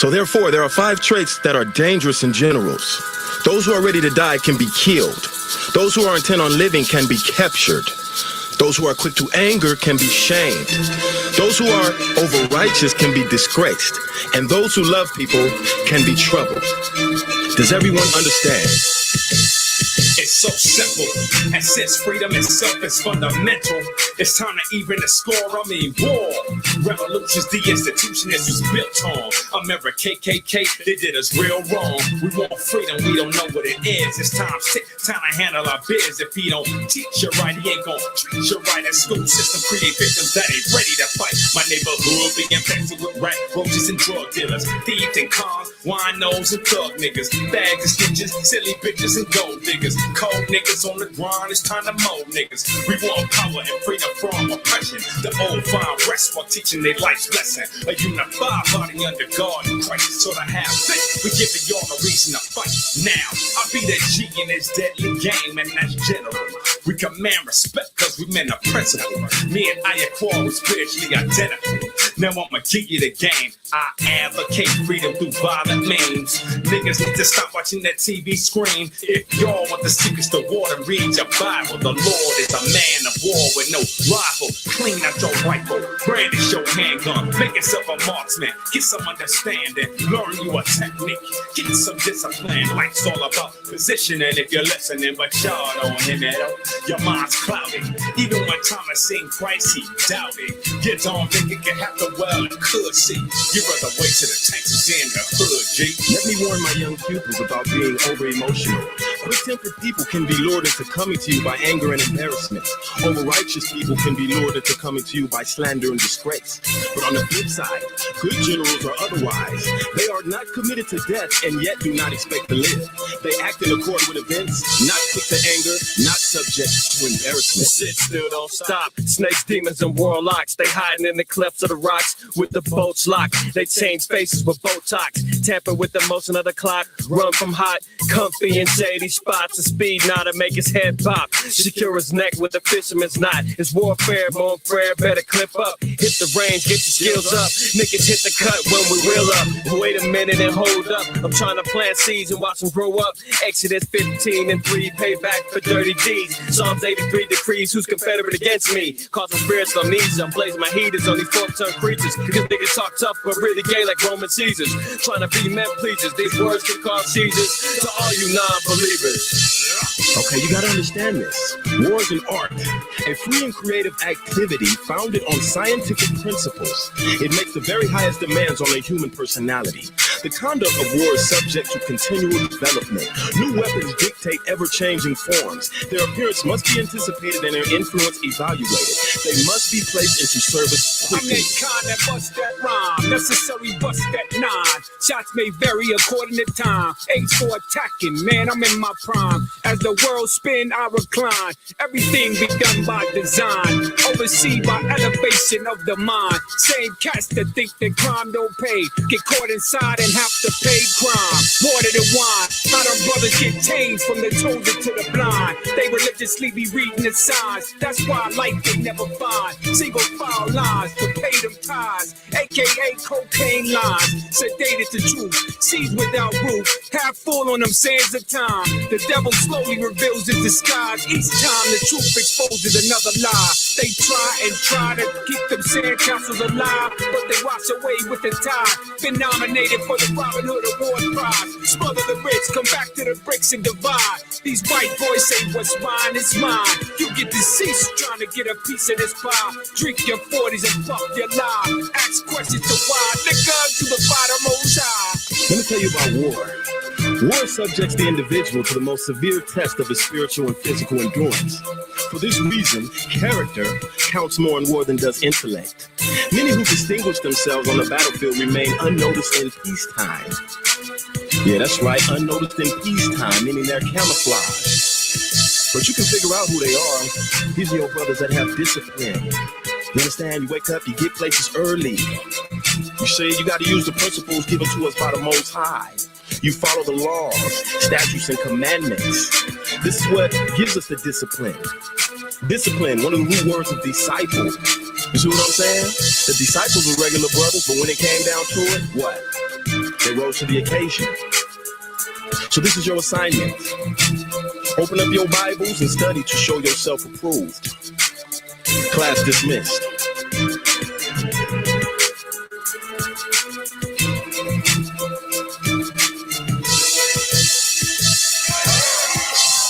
So therefore, there are 5 traits that are dangerous in generals. Those who are ready to die can be killed. Those who are intent on living can be captured. Those who are quick to anger can be shamed. Those who are over-righteous can be disgraced. And those who love people can be troubled. Does everyone understand? It's so simple, and since freedom itself is fundamental, it's time to even the score. I mean, war. Revolution's the institution this was built on. America, KKK, they did us real wrong. We want freedom, we don't know what it is. It's time to handle our biz. If he don't teach you right, he ain't gonna treat you right. The school system create victims that ain't ready to fight. My neighborhood be infected with rat roaches and drug dealers, thieves and cons, winos and thug niggas, bags and stitches, silly bitches and gold diggers. Cold niggas on the grind, it's time to mold niggas. We want power and freedom from oppression. The old find rest while teaching their life's lesson. A unified body under God in Christ. So to have faith, we giving y'all a reason to fight. Now, I be the G in this deadly game, and that's general. We command respect cause we men are principle. Me and IQAhmath was spiritually identical. Now I'ma give you the game. I advocate freedom through violent means. Niggas need to stop watching that TV screen. If y'all want the secrets to war, then read your Bible. The Lord is a man of war with no rival. Clean out your rifle, brandish your handgun, make yourself a marksman. Get some understanding, learn you a technique. Get some discipline, life's all about positioning if you're listening. But y'all don't hear that out. Your mind's clouded. Even when Thomas seen Christ, he doubted. You don't think it can happen well and could see. You rather wait till the Texas in the hood, G. Let me warn my young pupils about being over-emotional. Quick-tempered people can be lured into coming to you by anger and embarrassment. Over-righteous people can be lured into coming to you by slander and disgrace. But on the flip side, good generals are otherwise. They are not committed to death and yet do not expect to live. They act in accord with events, not quick to anger, not subject to embarrassment. Shit still don't stop. Snakes, demons, and warlocks. They hiding in the clefts of the rocks with the bolts locked. They change faces with Botox. Tamper with the motion of the clock. Run from hot, comfy, and shady spots. A speed now to make his head pop. Secure his neck with a fisherman's knot. It's warfare, mon frere. Better clip up. Hit the range, get your skills up. Niggas hit the cut when we reel up. Wait a minute and hold up. I'm trying to plant seeds and watch them grow up. Exodus 15:3. Payback for dirty deeds. Psalms 83 decrees. Who's confederate against me? Causing spiritual amnesia. I'm blazing my heaters on these 4-ton creatures. Cause niggas talk tough but really gay like Roman Caesars. Trying to be men pleasers. These words can cause seizures to all you non-believers. Okay, you gotta understand this. War is an art, a free and creative activity founded on scientific principles. It makes the very highest demands on a human personality. The conduct of war is subject to continual development. New weapons dictate ever-changing forms. Their appearance must be anticipated and their influence evaluated. They must be placed into service quickly. I'm that kind that bust that rhyme, necessary bust that 9. Shots may vary according to time. Age for attacking, man, I'm in my prime. As the world spin, I recline. Everything be done by design, overseen by elevation of the mind. Same cats that think that crime don't pay, get caught inside and have to pay crime. Water to wine, how them brothers get changed from the chosen to the blind. They religiously be reading the signs. That's why life they never find. Single file lines to pay them ties, aka cocaine lines. Sedated to truth, seeds without roof, half full on them sands of time. The devil slowly reveals his disguise. Each time the truth exposes another lie. They try to keep them sandcastles alive, but they wash away with the tide. Been nominated for the Robin Hood Award prize. Smother the rich, come back to the bricks and divide. These white boys say what's mine is mine. You get deceased trying to get a piece of this pie. Drink your 40s and fuck your lie. Ask questions to why. Nigga, to the bottom most high. Let me tell you about war. War subjects the individual to the most severe test of his spiritual and physical endurance. For this reason, character counts more in war than does intellect. Many who distinguish themselves on the battlefield remain unnoticed in peacetime. Yeah, that's right, unnoticed in peacetime, meaning they're camouflaged. But you can figure out who they are. These are your brothers that have discipline. You understand? You wake up, you get places early. You say you got to use the principles given to us by the Most High. You follow the laws, statutes, and commandments. This is what gives us the discipline. Discipline, one of the root words of disciple. You see what I'm saying? The disciples were regular brothers, but when it came down to it, what? They rose to the occasion. So this is your assignment. Open up your Bibles and study to show yourself approved. Class dismissed.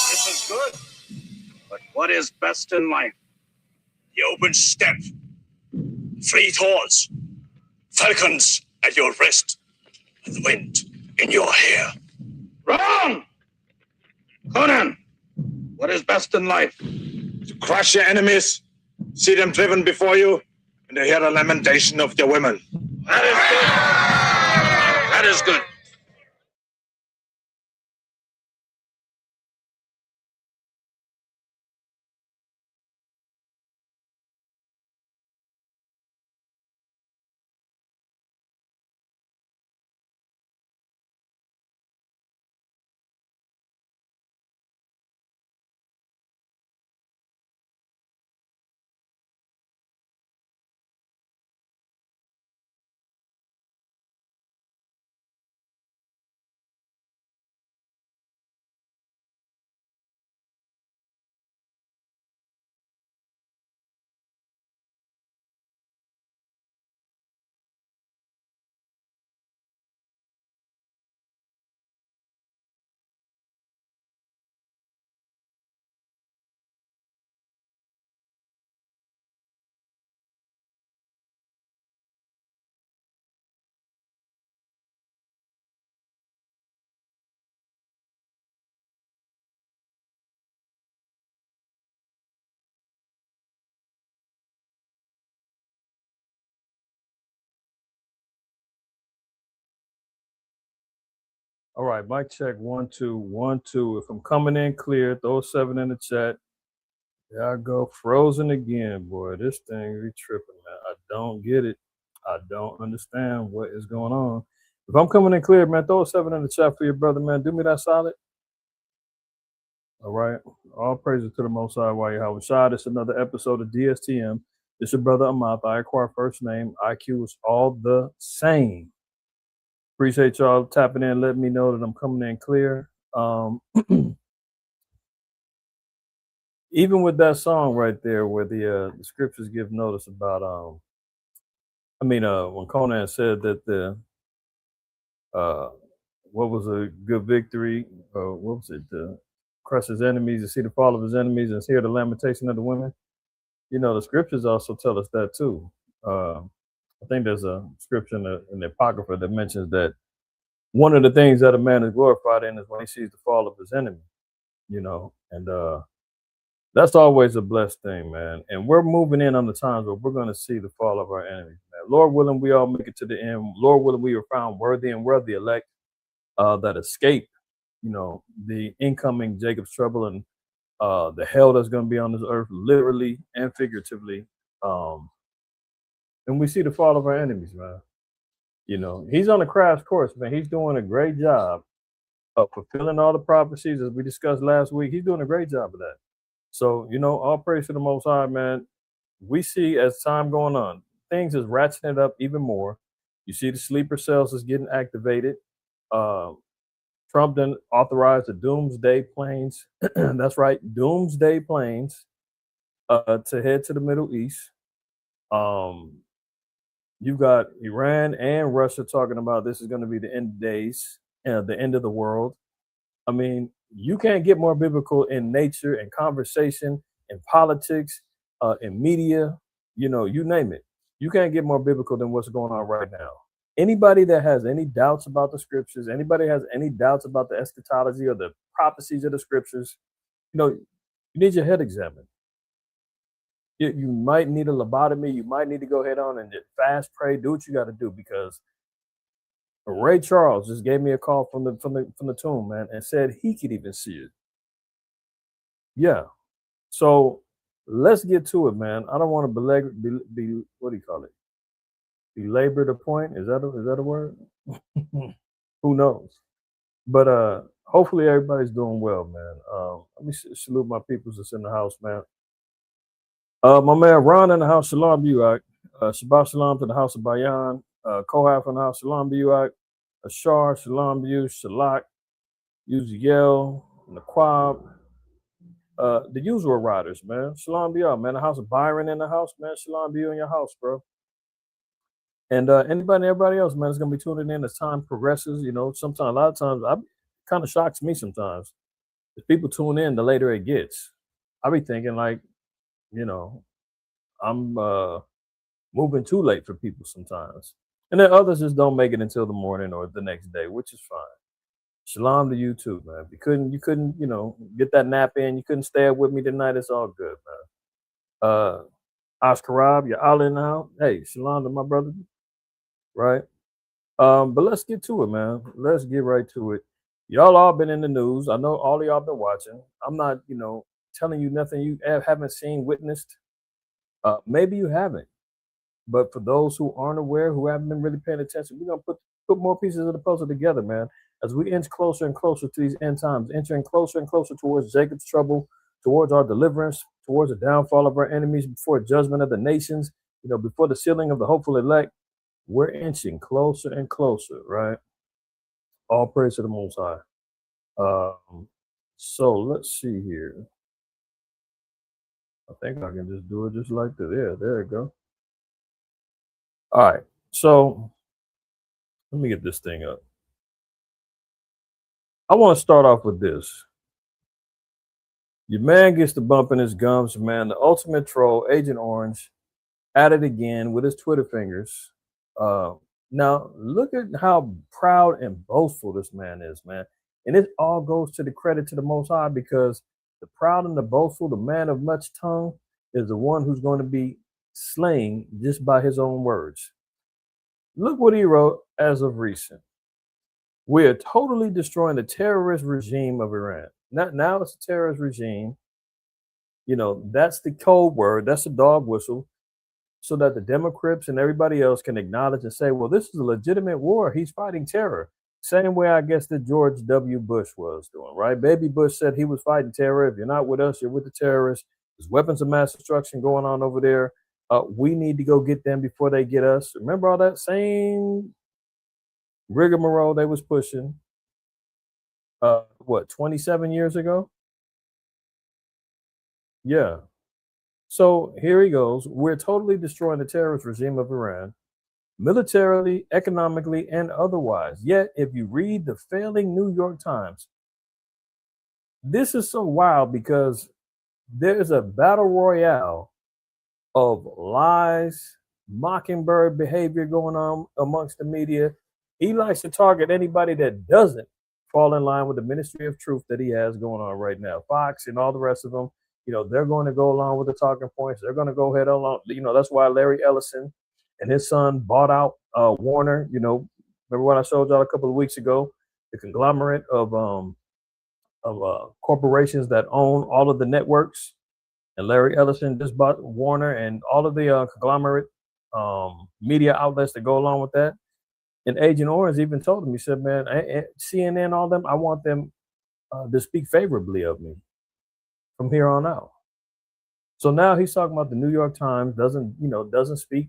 This is good. But what is best in life? The open steppe, fleet horse, falcons at your wrist, and the wind in your hair. Wrong! Conan, what is best in life? To crush your enemies, see them driven before you, and to hear the lamentation of your women. That is good. That is good. All right, mic check 1 2 1 2. If I'm coming in clear, throw 7 in the chat. There I go, frozen again, boy. This thing be tripping, man. I don't get it. I don't understand what is going on. If I'm coming in clear, man, throw a 7 in the chat for your brother, man. Do me that solid. All right. All praises to the Most High. While you're Shad, it's another episode of DSTM. It's your brother Ahmath. I acquire first name. IQ is all the same. Appreciate y'all tapping in, letting me know that I'm coming in clear. Even with that song right there, where the scriptures give notice about, when Conan said that what was a good victory? What was it? Crush his enemies and see the fall of his enemies and hear the lamentation of the women. You know, the scriptures also tell us that too. I think there's a scripture in the Apocrypha that mentions that one of the things that a man is glorified in is when he sees the fall of his enemy, you know, and that's always a blessed thing, man. And we're moving in on the times where we're going to see the fall of our enemies, man. Lord willing, we all make it to the end. Lord willing, we are found worthy and worthy elect that escape, you know, the incoming Jacob's trouble and the hell that's going to be on this earth, literally and figuratively. And we see the fall of our enemies, man. You know, he's on a crash course, man. He's doing a great job of fulfilling all the prophecies as we discussed last week. He's doing a great job of that. So, you know, all praise to the Most High, man. We see as time going on, things is ratcheting it up even more. You see the sleeper cells is getting activated. Trump then authorized the Doomsday planes. That's right, Doomsday planes to head to the Middle East. You've got Iran and Russia talking about this is going to be the end of days, the end of the world. I mean, you can't get more biblical in nature and conversation, in politics, in media, you know, you name it. You can't get more biblical than what's going on right now. Anybody that has any doubts about the scriptures, anybody has any doubts about the eschatology or the prophecies of the scriptures, you know, you need your head examined. You might need a lobotomy. You might need to go head on and fast, pray, do what you got to do, because Ray Charles just gave me a call from the tomb, man, and said he could even see it. Yeah. So let's get to it, man. I don't want to be what do you call it? Belabor the point. Is that a word? Who knows? But hopefully everybody's doing well, man. Let me salute my peoples that's in the house, man. My man Ron in the house, shalom Buak. Shabbat shalom to the house of Bayan. Kohath in the house, shalom Buak. Ashar, Shalom to you, Shalak, Uziel, Naquab, the usual riders, man. Shalom to y'all, man. The house of Byron in the house, man. Shalom to you in your house, bro. And anybody, everybody else, man, is gonna be tuning in as time progresses. You know, sometimes, a lot of times, kind of shocks me sometimes. If people tune in, the later it gets. I be thinking like, you know, I'm moving too late for people sometimes. And then others just don't make it until the morning or the next day, which is fine. Shalom to you too, man. If you couldn't, you know, get that nap in, you couldn't stay up with me tonight, it's all good, man. Oscar Rob, you're all in now. Hey, shalom to my brother, right? But let's get to it, man. Let's get right to it. Y'all all been in the news. I know all of y'all been watching. I'm not, you know, telling you nothing you haven't seen, witnessed. Maybe you haven't. But for those who aren't aware, who haven't been really paying attention, we're gonna put more pieces of the puzzle together, man. As we inch closer and closer to these end times, entering closer and closer towards Jacob's trouble, towards our deliverance, towards the downfall of our enemies, before judgment of the nations, you know, before the sealing of the hopeful elect, we're inching closer and closer, right? All praise to the Most High. So let's see here. I think I can just do it just like that. Yeah, there you go. All right, so let me get this thing up. I want to start off with this. Your man gets the bump in his gums, man. The ultimate troll, Agent Orange, at it again with his Twitter fingers. Now, look at how proud and boastful this man is, man. And it all goes to the credit to the Most High, because the proud and the boastful, the man of much tongue, is the one who's going to be slain just by his own words. Look what he wrote as of recent. We are totally destroying the terrorist regime of Iran. Now it's a terrorist regime. You know, that's the code word. That's the dog whistle, so that the Democrats and everybody else can acknowledge and say, well, this is a legitimate war. He's fighting terror. Same way I guess that George W. Bush was doing, right? Baby Bush said he was fighting terror. If you're not with us, you're with the terrorists. There's weapons of mass destruction going on over there. We need to go get them before they get us. Remember all that same rigmarole they was pushing, 27 years ago? Yeah. So here he goes. We're totally destroying the terrorist regime of Iran, militarily, economically, and otherwise. Yet, if you read the failing New York Times, this is so wild because there's a battle royale of lies, mockingbird behavior going on amongst the media. He likes to target anybody that doesn't fall in line with the ministry of truth that he has going on right now. Fox and all the rest of them, you know, they're going to go along with the talking points. They're going to go ahead along. You know, that's why Larry Ellison and his son bought out Warner. You know, remember what I showed y'all a couple of weeks ago? The conglomerate of corporations that own all of the networks. And Larry Ellison just bought Warner and all of the conglomerate media outlets that go along with that. And Agent Orange even told him, he said, man, CNN, all them, I want them to speak favorably of me from here on out. So now he's talking about the New York Times doesn't speak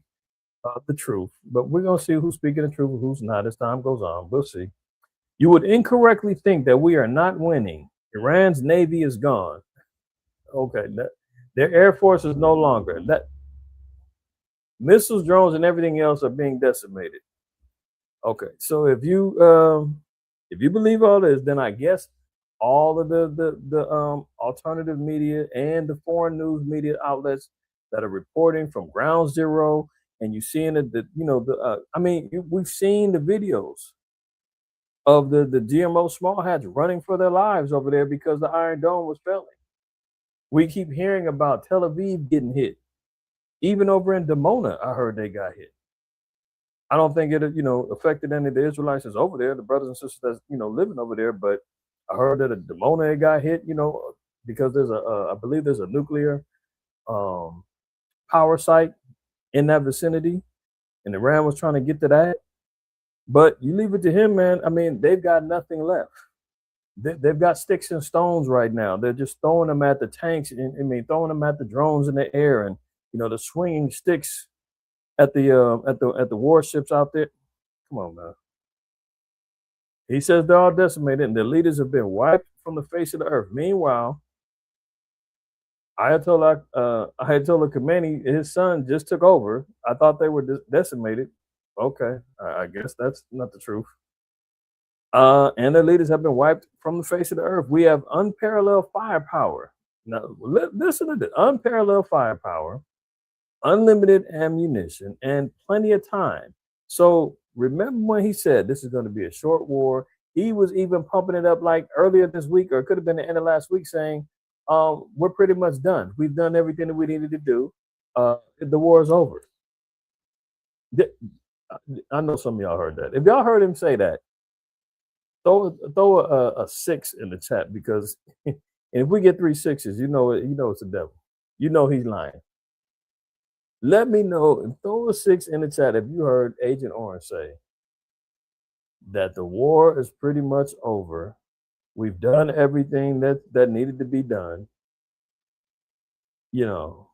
the truth. But we're going to see who's speaking the truth and who's not as time goes on. We'll see. You would incorrectly think that we are not winning. Iran's Navy is gone. Okay, their Air Force is no longer. That missiles, drones, and everything else are being decimated. Okay, so if you believe all this, then I guess all of the alternative media and the foreign news media outlets that are reporting from Ground Zero, and you seeing it, we've seen the videos of the GMO small hats running for their lives over there because the Iron Dome was failing. We keep hearing about Tel Aviv getting hit. Even over in Dimona, I heard they got hit. I don't think it, affected any of the Israelites that's over there, the brothers and sisters that's, living over there. But I heard that a Dimona got hit, because I believe there's a nuclear power site in that vicinity, and Iran was trying to get to that. But you leave it to him, man. I mean, they've got nothing left. They've got sticks and stones right now. They're just throwing them at the tanks, throwing them at the drones in the air, and the swinging sticks at the warships out there. Come on, man. He says they're all decimated and their leaders have been wiped from the face of the earth. Meanwhile, Ayatollah Khomeini, his son, just took over. I thought they were decimated. Okay, I guess that's not the truth. And their leaders have been wiped from the face of the earth. We have unparalleled firepower. Now, listen to this: unparalleled firepower, unlimited ammunition, and plenty of time. So remember when he said this is going to be a short war? He was even pumping it up like earlier this week, or it could have been the end of last week, saying, we're pretty much done. We've done everything that we needed to do. The war is over. I know some of y'all heard that. If y'all heard him say that, throw a 6 in the chat, because if we get 3 6s, you know it's the devil. You know he's lying. Let me know and throw a 6 in the chat if you heard Agent Orange say that the war is pretty much over. We've done everything that needed to be done. You know,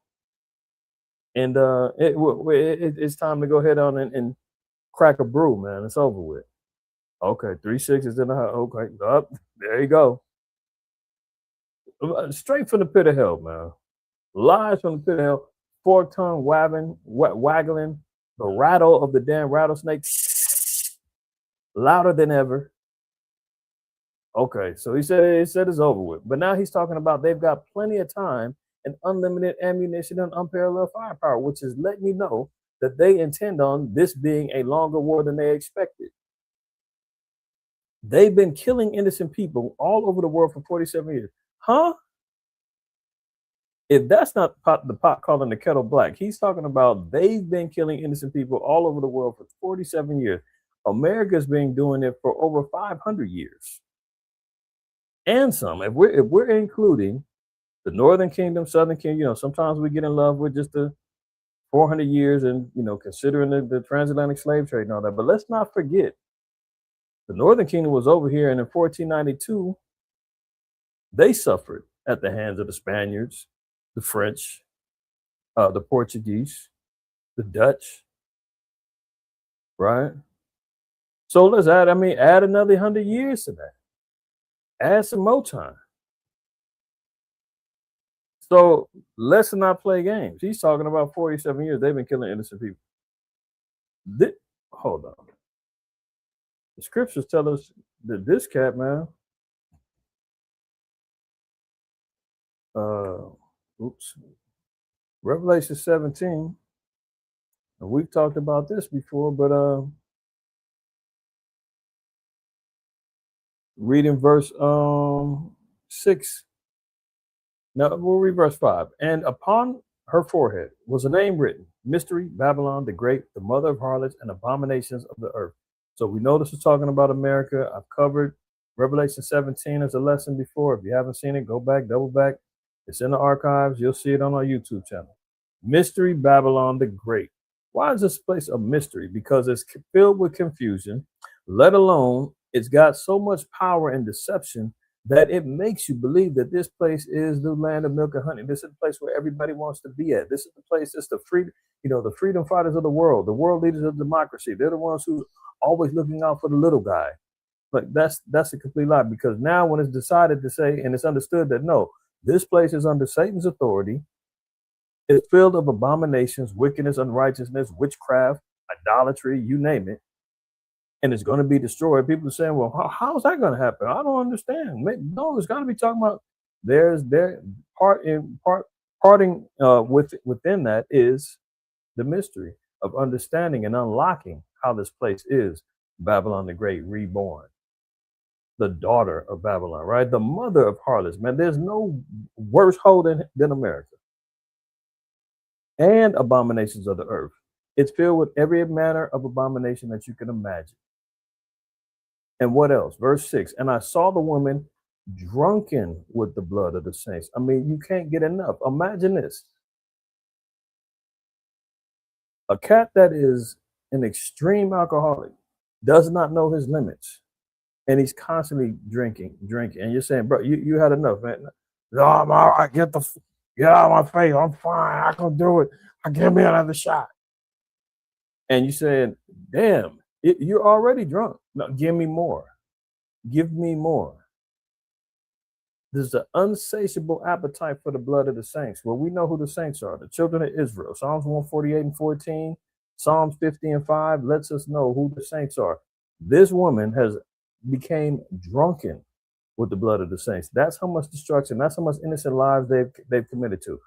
and it's time to go ahead on and crack a brew, man. It's over with. Okay, 3 6s in the house. Okay, up there you go. Straight from the pit of hell, man. Lies from the pit of hell. Fork tongue waggling, the rattle of the damn rattlesnake louder than ever. Okay, so he said it's over with, but now he's talking about they've got plenty of time and unlimited ammunition and unparalleled firepower, which is letting you know that they intend on this being a longer war than they expected. They've been killing innocent people all over the world for 47 years. Huh? If that's not the pot calling the kettle black, he's talking about they've been killing innocent people all over the world for 47 years. America's been doing it for over 500 years. And some, if we're including the Northern Kingdom, Southern Kingdom, sometimes we get in love with just the 400 years and, considering the transatlantic slave trade and all that. But let's not forget, the Northern Kingdom was over here, and in 1492, they suffered at the hands of the Spaniards, the French, the Portuguese, the Dutch, right? So let's add another 100 years to that. Add some more time. So let's not play games. He's talking about 47 years. They've been killing innocent people. Hold on. The scriptures tell us that this cat, man, Revelation 17, and we've talked about this before, but reading verse 6. Now we'll read verse 5. And upon her forehead was a name written, Mystery, Babylon the Great, the mother of harlots and abominations of the earth. So we know this is talking about America. I've covered Revelation 17 as a lesson before. If you haven't seen it, go back, double back. It's in the archives. You'll see it on our YouTube channel. Mystery, Babylon the Great. Why is this place a mystery? Because it's filled with confusion, let alone it's got so much power and deception that it makes you believe that this place is the land of milk and honey. This is the place where everybody wants to be at. This is the place that's the freedom fighters of the world leaders of democracy. They're the ones who always looking out for the little guy. But that's a complete lie, because now when it's decided to say, and it's understood that no, this place is under Satan's authority, it's filled of abominations, wickedness, unrighteousness, witchcraft, idolatry, you name it, and it's going to be destroyed. People are saying, well, how's that going to happen? I don't understand. No, it's got to be talking about parting within that is the mystery of understanding and unlocking how this place is Babylon the Great reborn, the daughter of Babylon, right? The mother of harlots, man. There's no worse hole than America. And abominations of the earth. It's filled with every manner of abomination that you can imagine. And what else? Verse 6, and I saw the woman drunken with the blood of the saints. I mean, you can't get enough. Imagine this. A cat that is an extreme alcoholic does not know his limits. And he's constantly drinking. And you're saying, bro, you had enough, man. No, I'm all right. Get out of my face. I'm fine. I can do it. Give me another shot. And you saying, damn, you're already drunk. No, give me more. Give me more. There's an unsatiable appetite for the blood of the saints. Well, we know who the saints are, the children of Israel. Psalms 148 and 14, Psalms 50 and 5 lets us know who the saints are. This woman has became drunken with the blood of the saints. That's how much destruction, that's how much innocent lives they've committed to.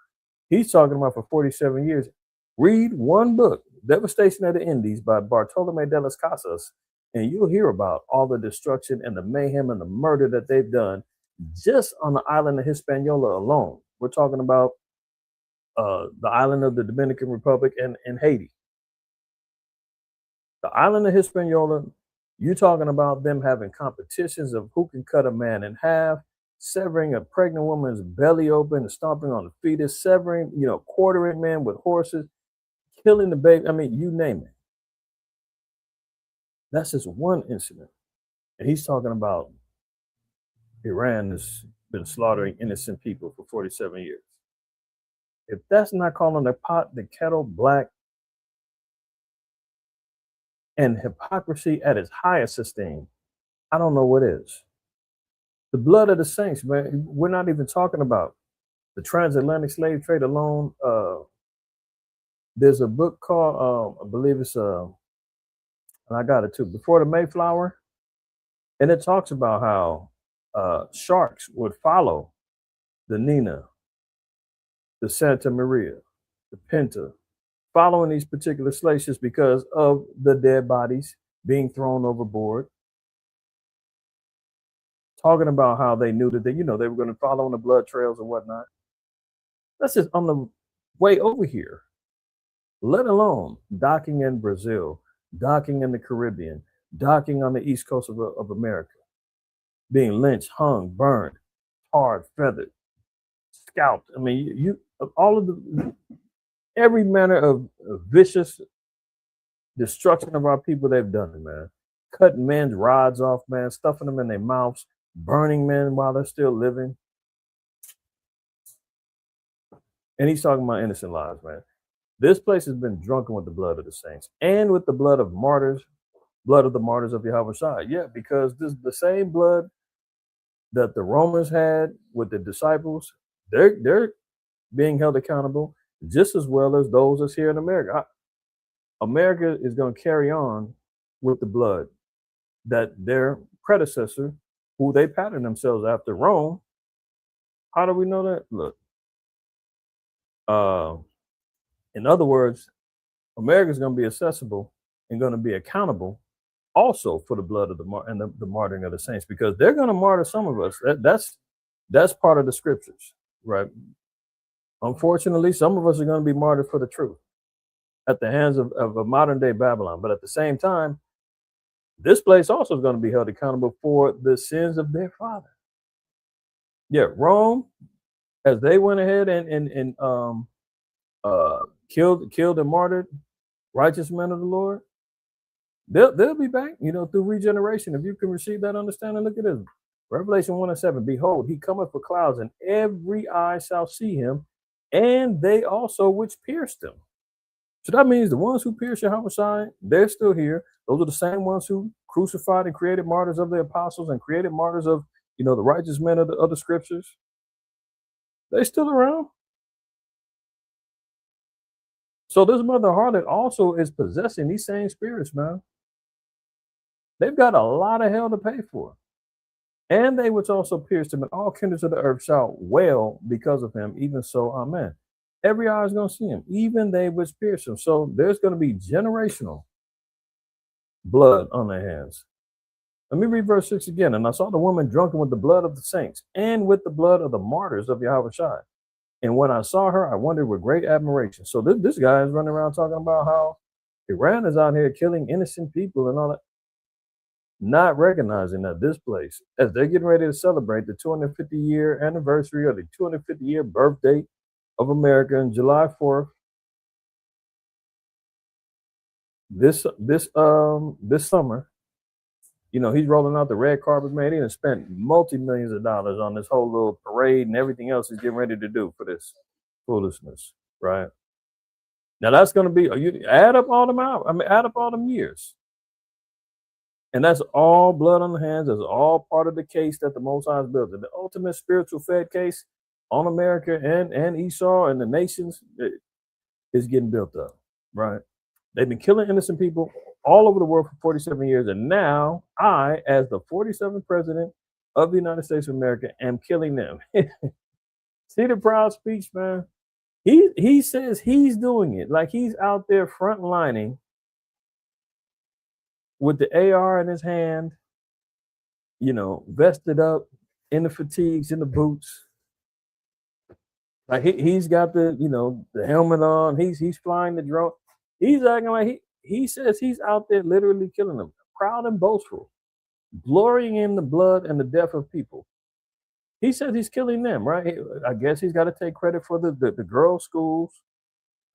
He's talking about for 47 years. Read one book, Devastation of the Indies by Bartolome de las Casas, and you'll hear about all the destruction and the mayhem and the murder that they've done just on the island of Hispaniola alone. We're talking about the island of the Dominican Republic and Haiti. The island of Hispaniola, you're talking about them having competitions of who can cut a man in half, severing a pregnant woman's belly open and stomping on the fetus, severing, quartering men with horses, killing the baby. I mean, you name it. That's just one incident. And he's talking about Iran has been slaughtering innocent people for 47 years. If that's not calling the pot, the kettle black, and hypocrisy at its highest esteem, I don't know what is. The blood of the saints, man. We're not even talking about the transatlantic slave trade alone. There's a book called, I believe it's, and I got it too, Before the Mayflower. And it talks about how sharks would follow the Nina, the Santa Maria, the Pinta, following these particular slave ships because of the dead bodies being thrown overboard. Talking about how they knew that they were going to follow on the blood trails and whatnot. That's just on the way over here, let alone docking in Brazil, docking in the Caribbean, docking on the east coast of America, being lynched, hung, burned, tarred, feathered, scalped. I mean, all of every manner of vicious destruction of our people, they've done it, man. Cutting men's rods off, man, stuffing them in their mouths, burning men while they're still living. And he's talking about innocent lives, man. This place has been drunken with the blood of the saints and with the blood of martyrs, blood of the martyrs of Yahushua. Yeah, because this is the same blood that the Romans had with the disciples. They're being held accountable just as well as those that's here in America. America is going to carry on with the blood that their predecessor, who they patterned themselves after, Rome. How do we know that? Look, in other words, America is going to be accessible and going to be accountable also for the blood of the martyring of the saints, because they're going to martyr some of us. That's part of the scriptures, right? Unfortunately, some of us are going to be martyred for the truth at the hands of a modern day Babylon. But at the same time, this place also is going to be held accountable for the sins of their father. Yeah, Rome, as they went ahead and killed and martyred righteous men of the Lord, they'll be back, through regeneration. If you can receive that understanding, look at this. Revelation 1:7, behold, he cometh for clouds, and every eye shall see him, and they also which pierced him. So that means the ones who pierced Yahushua, they're still here. Those are the same ones who crucified and created martyrs of the apostles and created martyrs of, the righteous men of the other scriptures. They still around. So this mother harlot also is possessing these same spirits, man. They've got a lot of hell to pay for. And they which also pierced him, and all kindreds of the earth shall wail because of him. Even so, amen. Every eye is going to see him, even they which pierced him. So there's going to be generational blood on their hands. Let me read verse 6 again. And I saw the woman drunken with the blood of the saints and with the blood of the martyrs of Yahushua. And when I saw her, I wondered with great admiration. So this guy is running around talking about how Iran is out here killing innocent people and all that, not recognizing that this place, as they're getting ready to celebrate the 250-year anniversary or the 250-year birth date of America on July 4th, this summer, he's rolling out the red carpet, man. He done spent multi-millions of dollars on this whole little parade and everything else he's getting ready to do for this foolishness, right? Now that's going to be, you add up all them out. I mean, add up all them years. And that's all blood on the hands. That's all part of the case that the Most High has built. The ultimate spiritual Fed case on America and Esau and the nations is getting built up, right? They've been killing innocent people all over the world for 47 years. And now I, as the 47th president of the United States of America, am killing them. See the proud speech, man? He says he's doing it. Like he's out there frontlining with the AR in his hand, you know, vested up in the fatigues, in the boots. Like he's got the, you know, the helmet on. He's flying the drone. He's acting like he says he's out there literally killing them, proud and boastful, glorying in the blood and the death of people. He says he's killing them, right? I guess he's got to take credit for the girls' schools.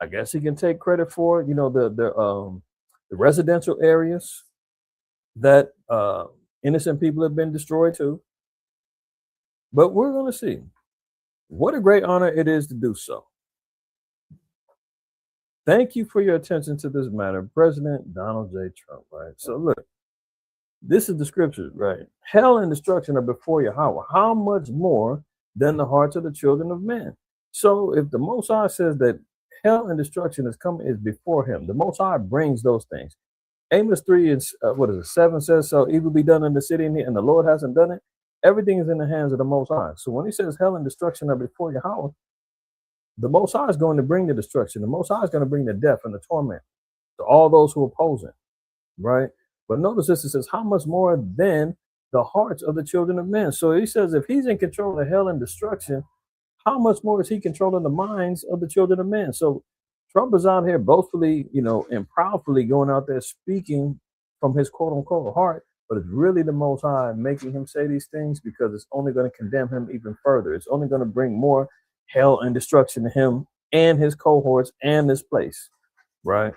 I guess he can take credit for, you know, the residential areas that innocent people have been destroyed too. But we're going to see. What a great honor it is to do so. Thank you for your attention to this matter, President Donald J. Trump, right? So look, this is the scripture, right? Hell and destruction are before Yahweh. How much more than the hearts of the children of men? So if the Most High says that hell and destruction is before him, the Most High brings those things. Amos 3 and 7 says, so evil be done in the city and the Lord hasn't done it. Everything is in the hands of the Most High. So when he says hell and destruction are before Yahweh, the Most High is going to bring the destruction. The Most High is going to bring the death and the torment to all those who oppose him, right? But notice this, it says, how much more than the hearts of the children of men? So he says, if he's in control of hell and destruction, how much more is he controlling the minds of the children of men? So Trump is out here boastfully, you know, and proudly going out there speaking from his quote unquote heart, but it's really the Most High making him say these things because it's only going to condemn him even further. It's only going to bring more hell and destruction to him and his cohorts and this place, right?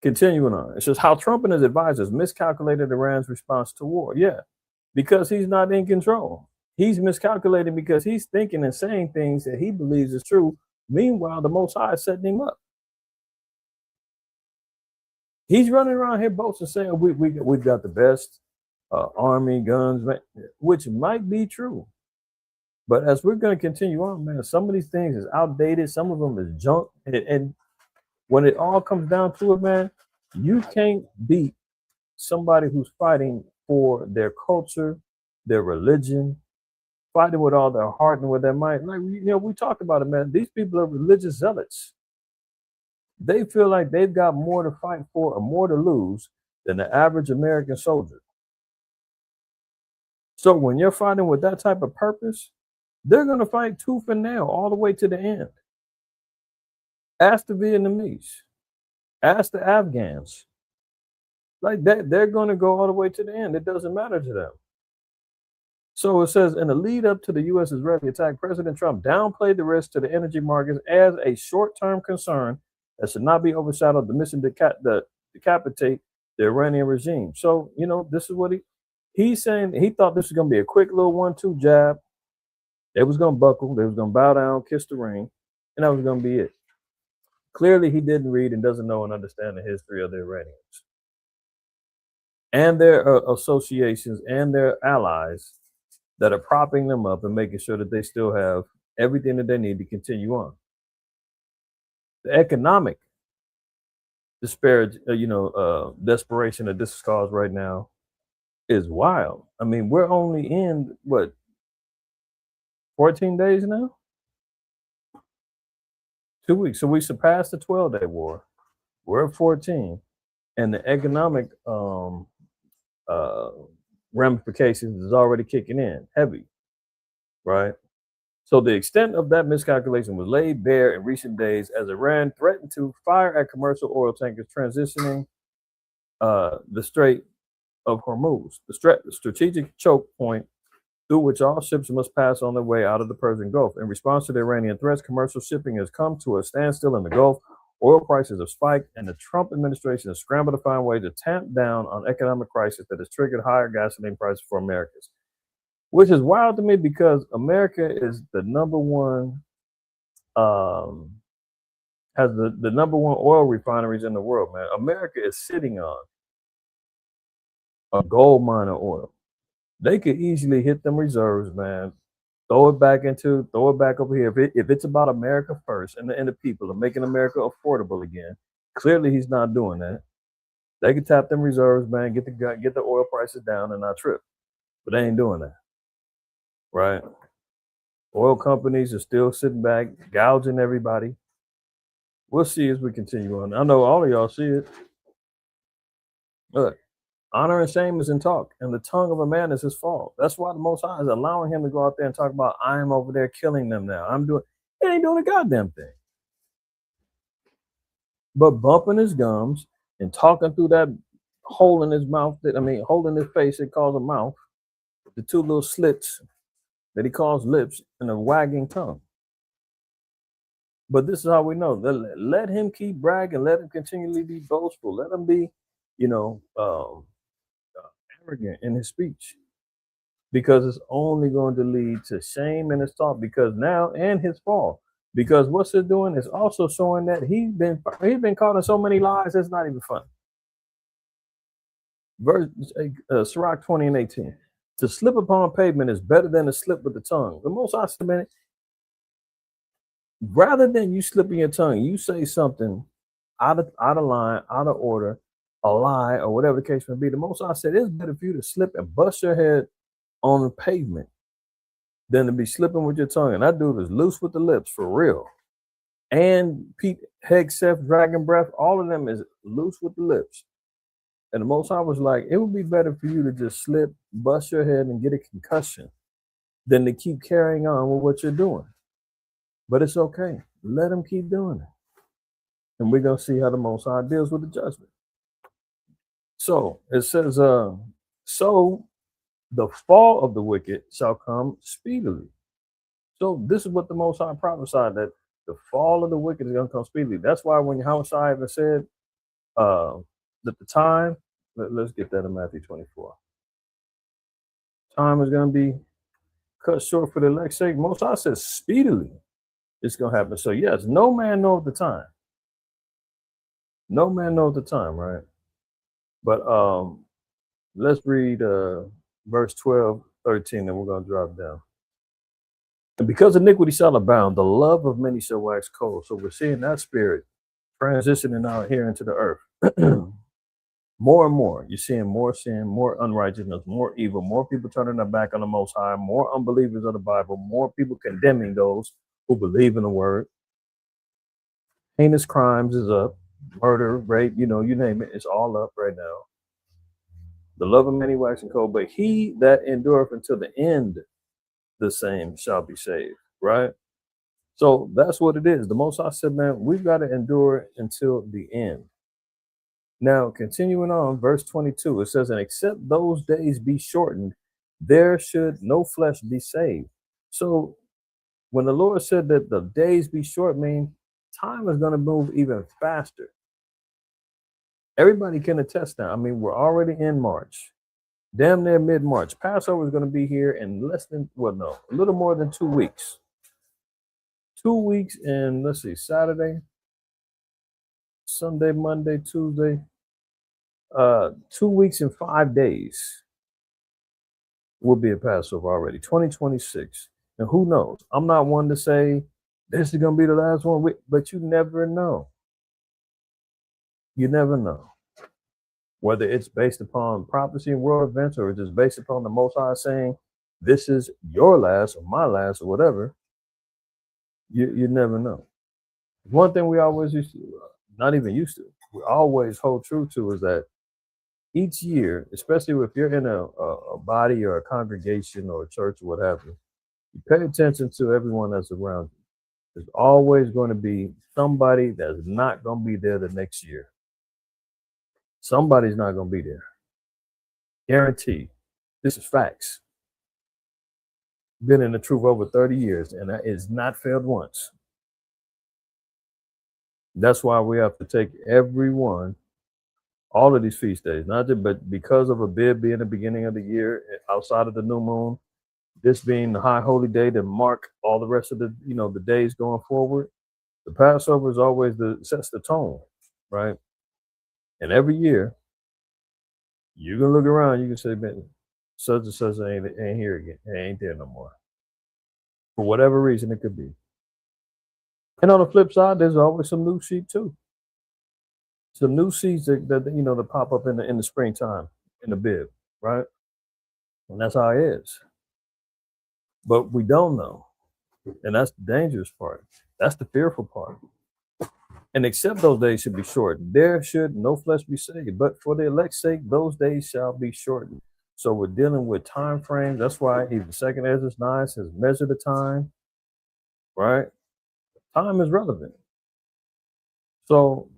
Continuing on, it says how Trump and his advisors miscalculated Iran's response to war. Yeah, because he's not in control. He's miscalculating because he's thinking and saying things that he believes is true. Meanwhile, the Most High is setting him up. He's running around here boasting, saying we've got the best army, guns, which might be true. But as we're going to continue on, man, some of these things is outdated. Some of them is junk. And when it all comes down to it, man, you can't beat somebody who's fighting for their culture, their religion, fighting with all their heart and with their mind. Like, you know, we talked about it, man. These people are religious zealots. They feel like they've got more to fight for or more to lose than the average American soldier. So when you're fighting with that type of purpose, they're going to fight tooth and nail all the way to the end. Ask the Vietnamese, ask the Afghans. Like that, they're going to go all the way to the end. It doesn't matter to them. So it says, in the lead up to the U.S. Israeli attack, President Trump downplayed the risk to the energy markets as a short-term concern that should not be overshadowed the mission to decapitate the Iranian regime. So, you know, this is what he's saying. He thought this was going to be a quick little 1-2 jab. They was going to buckle. They was going to bow down, kiss the ring, and that was going to be it. Clearly, he didn't read and doesn't know and understand the history of the Iranians and their associations and their allies that are propping them up and making sure that they still have everything that they need to continue on. The economic desperation that this is caused right now is wild. I mean, we're only in, 14 days now? 2 weeks. So we surpassed the 12-day war. We're at 14. And the economic ramifications is already kicking in heavy, right? So the extent of that miscalculation was laid bare in recent days as Iran threatened to fire at commercial oil tankers transitioning the Strait of Hormuz, the strategic choke point through which all ships must pass on their way out of the Persian Gulf. In response to the Iranian threats, commercial shipping has come to a standstill in the Gulf. Oil prices have spiked, and the Trump administration has scrambled to find ways to tamp down on economic crisis that has triggered higher gasoline prices for Americans. Which is wild to me because America is the number one, has the number one oil refineries in the world, man. America is sitting on a gold mine of oil. They could easily hit them reserves, man. Throw it back over here. If it's about America first and the people and making America affordable again, clearly he's not doing that. They could tap them reserves, man, get the oil prices down and not trip. But they ain't doing that. Right? Oil companies are still sitting back, gouging everybody. We'll see as we continue on. I know all of y'all see it. Look, honor and shame is in talk, and the tongue of a man is his fault. That's why the Most High is allowing him to go out there and talk about, I am over there killing them now. He ain't doing a goddamn thing. But bumping his gums and talking through that hole in his mouth, hole in his face that calls a mouth, the two little slits that he calls lips, and a wagging tongue. But this is how we know. Let him keep bragging. Let him continually be boastful. Let him be, arrogant in his speech, because it's only going to lead to shame in his talk. Because now, and his fall. Because what's it doing is also showing that he's been caught in so many lies. It's not even funny. Verse Sirach 20 and 18. To slip upon pavement is better than to slip with the tongue. The Most High said, rather than you slipping your tongue, you say something out of line, out of order, a lie, or whatever the case may be. The Most High said it's better for you to slip and bust your head on the pavement than to be slipping with your tongue. And that dude is loose with the lips for real. And Pete, Hegseth, Dragon Breath, all of them is loose with the lips. And the Most High was like, it would be better for you to just slip, bust your head, and get a concussion than to keep carrying on with what you're doing. But it's okay. Let him keep doing it. And we're going to see how the Most High deals with the judgment. So it says, so the fall of the wicked shall come speedily. So this is what the Most High prophesied, that the fall of the wicked is going to come speedily. That's why when Yahushua even said that the time, let's get that in Matthew 24. Time is going to be cut short for the elect's sake. Most High says speedily it's going to happen. So yes, no man knows the time. No man knows the time, right? But let's read verse 12, 13, and we're going to drop down. And because iniquity shall abound, the love of many shall wax cold. So we're seeing that spirit transitioning out here into the earth. More and more, you're seeing more sin, more unrighteousness, more evil, more people turning their back on the Most High, more unbelievers of the Bible, more people condemning those who believe in the word. Heinous crimes is up. Murder, rape, you name it, it's all up right now. The love of many waxing cold, but he that endureth until the end, the same shall be saved, right? So that's what it is. The Most High said, man, we've got to endure until the end. Now, continuing on, verse 22, it says, and except those days be shortened, there should no flesh be saved. So when the Lord said that the days be short, mean time is going to move even faster. Everybody can attest now. I mean, we're already in March, damn near mid-March. Passover is going to be here in a little more than 2 weeks. 2 weeks and let's see, Saturday, Sunday, Monday, Tuesday, 2 weeks and 5 days will be a Passover already, 2026. And who knows? I'm not one to say this is going to be the last one, but you never know. You never know. Whether it's based upon prophecy and world events, or it's just based upon the Most High saying, this is your last or my last or whatever, you never know. One thing we always we always hold true to is that each year, especially if you're in a body or a congregation or a church or what have you, you pay attention to everyone that's around you. There's always going to be somebody that's not going to be there the next year. Somebody's not going to be there. Guaranteed. This is facts. Been in the truth over 30 years, and that is not failed once. That's why we have to take everyone, all of these feast days, not just, but because of a bid being the beginning of the year, outside of the new moon, this being the high holy day to mark all the rest of the, the days going forward. The Passover is always sets the tone, right? And every year, you can look around, you can say, man, such and such ain't here again. It ain't there no more. For whatever reason it could be. And on the flip side, there's always some new sheep too. Some new seeds that pop up in the springtime in the bib, right? And that's how it is. But we don't know. And that's the dangerous part. That's the fearful part. And except those days should be shortened. There should no flesh be saved. But for the elect's sake, those days shall be shortened. So we're dealing with time frames. That's why even 2nd Ezra 9 says measure the time, right? Time is relevant. So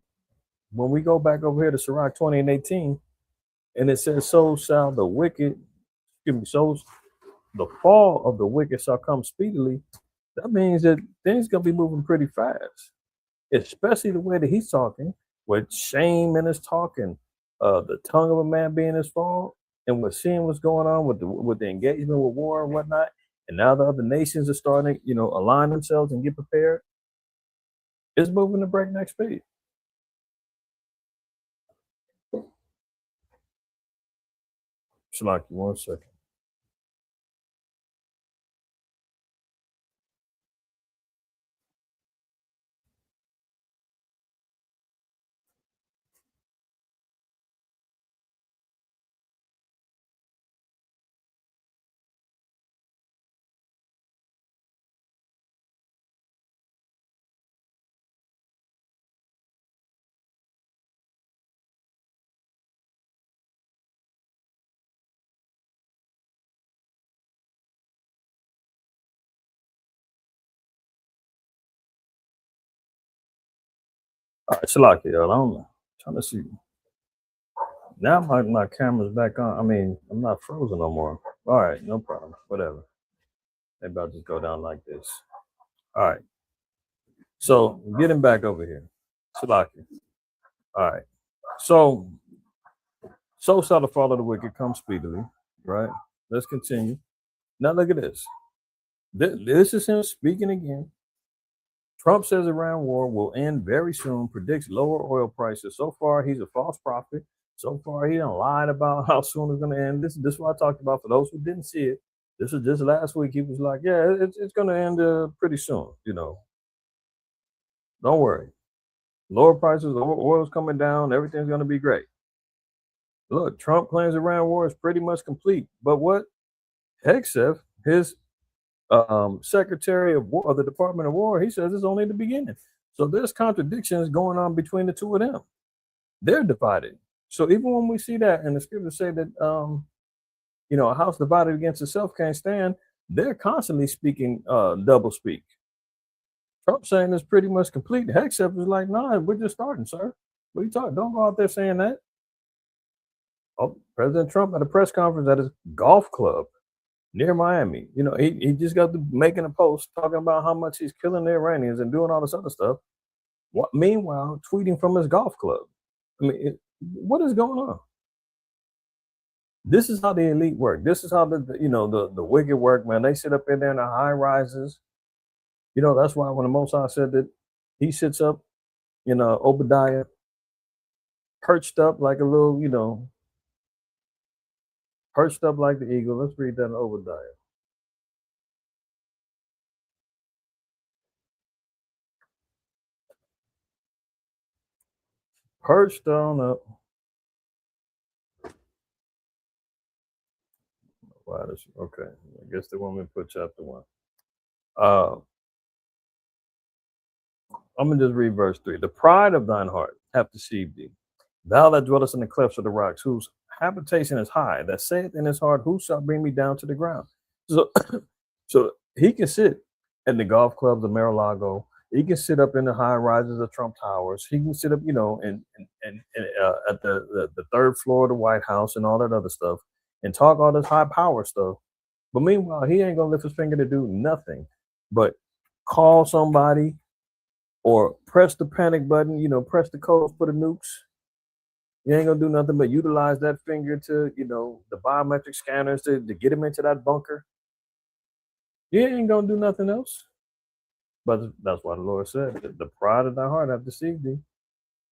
when we go back over here to Sirach 20 and 18, and it says, so shall the wicked, so the fall of the wicked shall come speedily. That means that things gonna be moving pretty fast, especially the way that he's talking, with shame in his talking, the tongue of a man being his fault, and we're seeing what's going on with the engagement with war and whatnot. And now the other nations are starting, align themselves and get prepared. It's moving at breakneck speed. Shalaki, 1 second. All right, Shalaki, y'all. I'm trying to see. Now my camera's back on. I mean, I'm not frozen no more. All right, no problem. Whatever. Maybe I'll just go down like this. All right. So getting back over here. Shalaki. All right. So shall the fall of the wicked come speedily, right? Let's continue. Now look at this. This is him speaking again. Trump says Iran war will end very soon, predicts lower oil prices. So far, he's a false prophet. So far, he done lied about how soon it's going to end. This is what I talked about for those who didn't see it. This was just last week. He was like, yeah, it's going to end pretty soon, Don't worry. Lower prices, oil's coming down. Everything's going to be great. Look, Trump claims Iran war is pretty much complete. But what? Hegseth, his Secretary of War, of the Department of War, he says it's only the beginning. So there's contradictions going on between the two of them. They're divided. So even when we see that, and the scriptures say that a house divided against itself can't stand, they're constantly speaking double speak. Trump saying it's pretty much complete. Hegseth is like, nah, we're just starting, sir. What are you talking? Don't go out there saying that. Oh, President Trump at a press conference at his golf club near Miami. He just got to making a post talking about how much he's killing the Iranians and doing all this other stuff. Meanwhile, tweeting from his golf club. I mean, what is going on? This is how the elite work. This is how the wicked work, man. They sit up in there in the high rises. That's why when the Most High said that he sits up in Obadiah, perched up like a little, perched up like the eagle. Let's read that in Obadiah. Perched on up. Wow, okay. I guess they want me to put chapter 1. I'm gonna just read verse 3. The pride of thine heart hath deceived thee. Thou that dwellest in the clefts of the rocks, whose habitation is high, that saith in his heart, who shall bring me down to the ground? So he can sit at the golf clubs of Mar-a-Lago. He can sit up in the high rises of Trump Towers. He can sit up, and at the third floor of the White House and all that other stuff, and talk all this high power stuff. But meanwhile, he ain't gonna lift his finger to do nothing but call somebody or press the panic button, press the codes for the nukes. You ain't gonna do nothing but utilize that finger to, the biometric scanners to get him into that bunker. You ain't gonna do nothing else. But that's why the Lord said, the pride of thy heart hath deceived thee.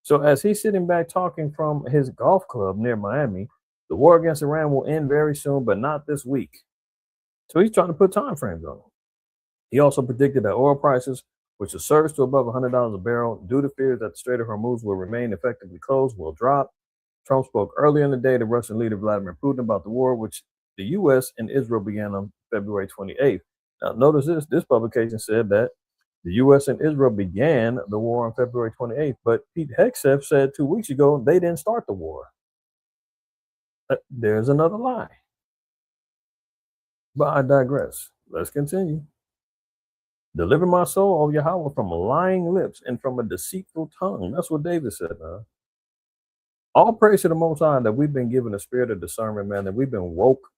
So as he's sitting back talking from his golf club near Miami, the war against Iran will end very soon, but not this week. So he's trying to put time frames on it. He also predicted that oil prices, which will surge to above $100 a barrel due to fears that the Strait of Hormuz will remain effectively closed, will drop. Trump spoke earlier in the day to Russian leader Vladimir Putin about the war, which the U.S. and Israel began on February 28th. Now, notice this publication said that the U.S. and Israel began the war on February 28th, but Pete Hegseth said 2 weeks ago they didn't start the war. There's another lie. But I digress. Let's continue. Deliver my soul, O Yahweh, from lying lips and from a deceitful tongue. That's what David said, man. All praise to the Most High that we've been given a spirit of discernment, man, that we've been woke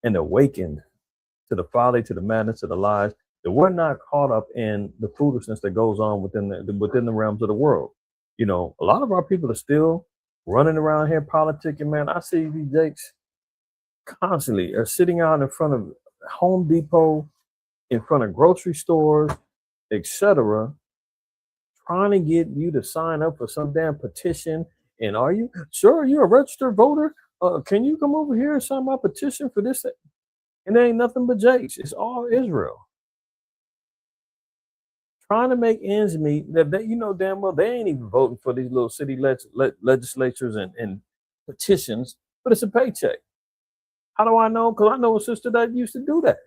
and awakened to the folly, to the madness, to the lies, that we're not caught up in the foolishness that goes on within the realms of the world. You know, a lot of our people are still running around here politicking, man. I see these jakes constantly are sitting out in front of Home Depot, in front of grocery stores, etc., trying to get you to sign up for some damn petition. And are you sure you're a registered voter? Can you come over here and sign my petition for this? And there ain't nothing but jakes. It's all Israel trying to make ends meet. That they, you know damn well they ain't even voting for these little city legislatures and petitions, but it's a paycheck. How do I know? Because I know a sister that used to do that.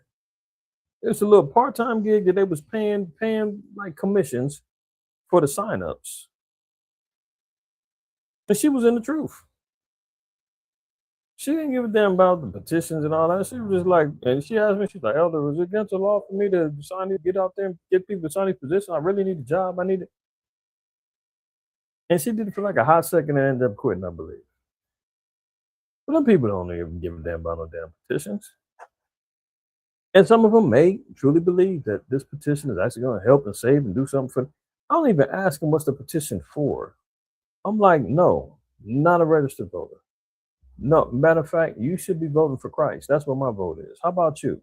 It's a little part-time gig that they was paying like commissions for the sign-ups. And she was in the truth. She didn't give a damn about the petitions and all that. She was just like, and she asked me, she's like, Elder, is it against the law for me to sign it, get out there and get people to sign these positions? I really need a job. I need it. And she did it for like a hot second and ended up quitting, I believe. But them people don't even give a damn about no damn petitions. And some of them may truly believe that this petition is actually going to help and save and do something for. I don't even ask them what's the petition for. I'm like, no, not a registered voter. No, matter of fact, you should be voting for Christ. That's what my vote is. How about you?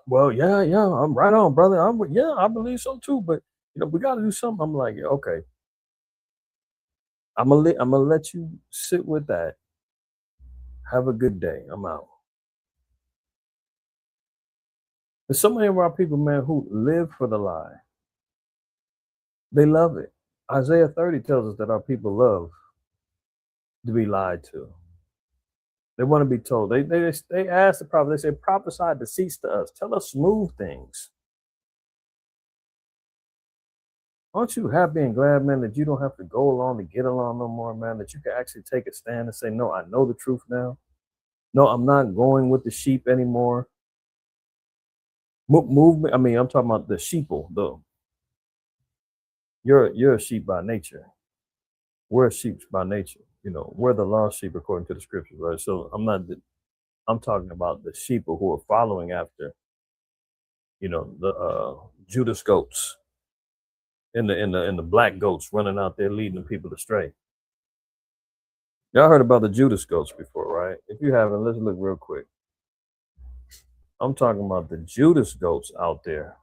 Well, yeah, I'm right on, brother. I believe so too. But you know, we got to do something. I'm like, yeah, okay. I'm gonna let you sit with that. Have a good day. I'm out. There's so many of our people, man, who live for the lie. They love it. Isaiah 30 tells us that our people love to be lied to. They want to be told. They ask the prophet, they say, prophesy deceits to us. Tell us smooth things. Aren't you happy and glad, man, that you don't have to go along to get along no more, man, that you can actually take a stand and say, no, I know the truth now. No, I'm not going with the sheep anymore. Movement. I mean, I'm talking about the sheeple, though. You're a sheep by nature. We're sheep by nature. You know, we're the lost sheep according to the scriptures, right? So I'm talking about the sheep who are following after, you know, the Judas goats and the black goats running out there leading the people astray. Y'all heard about the Judas goats before, right? If you haven't, let's look real quick. I'm talking about the Judas goats out there.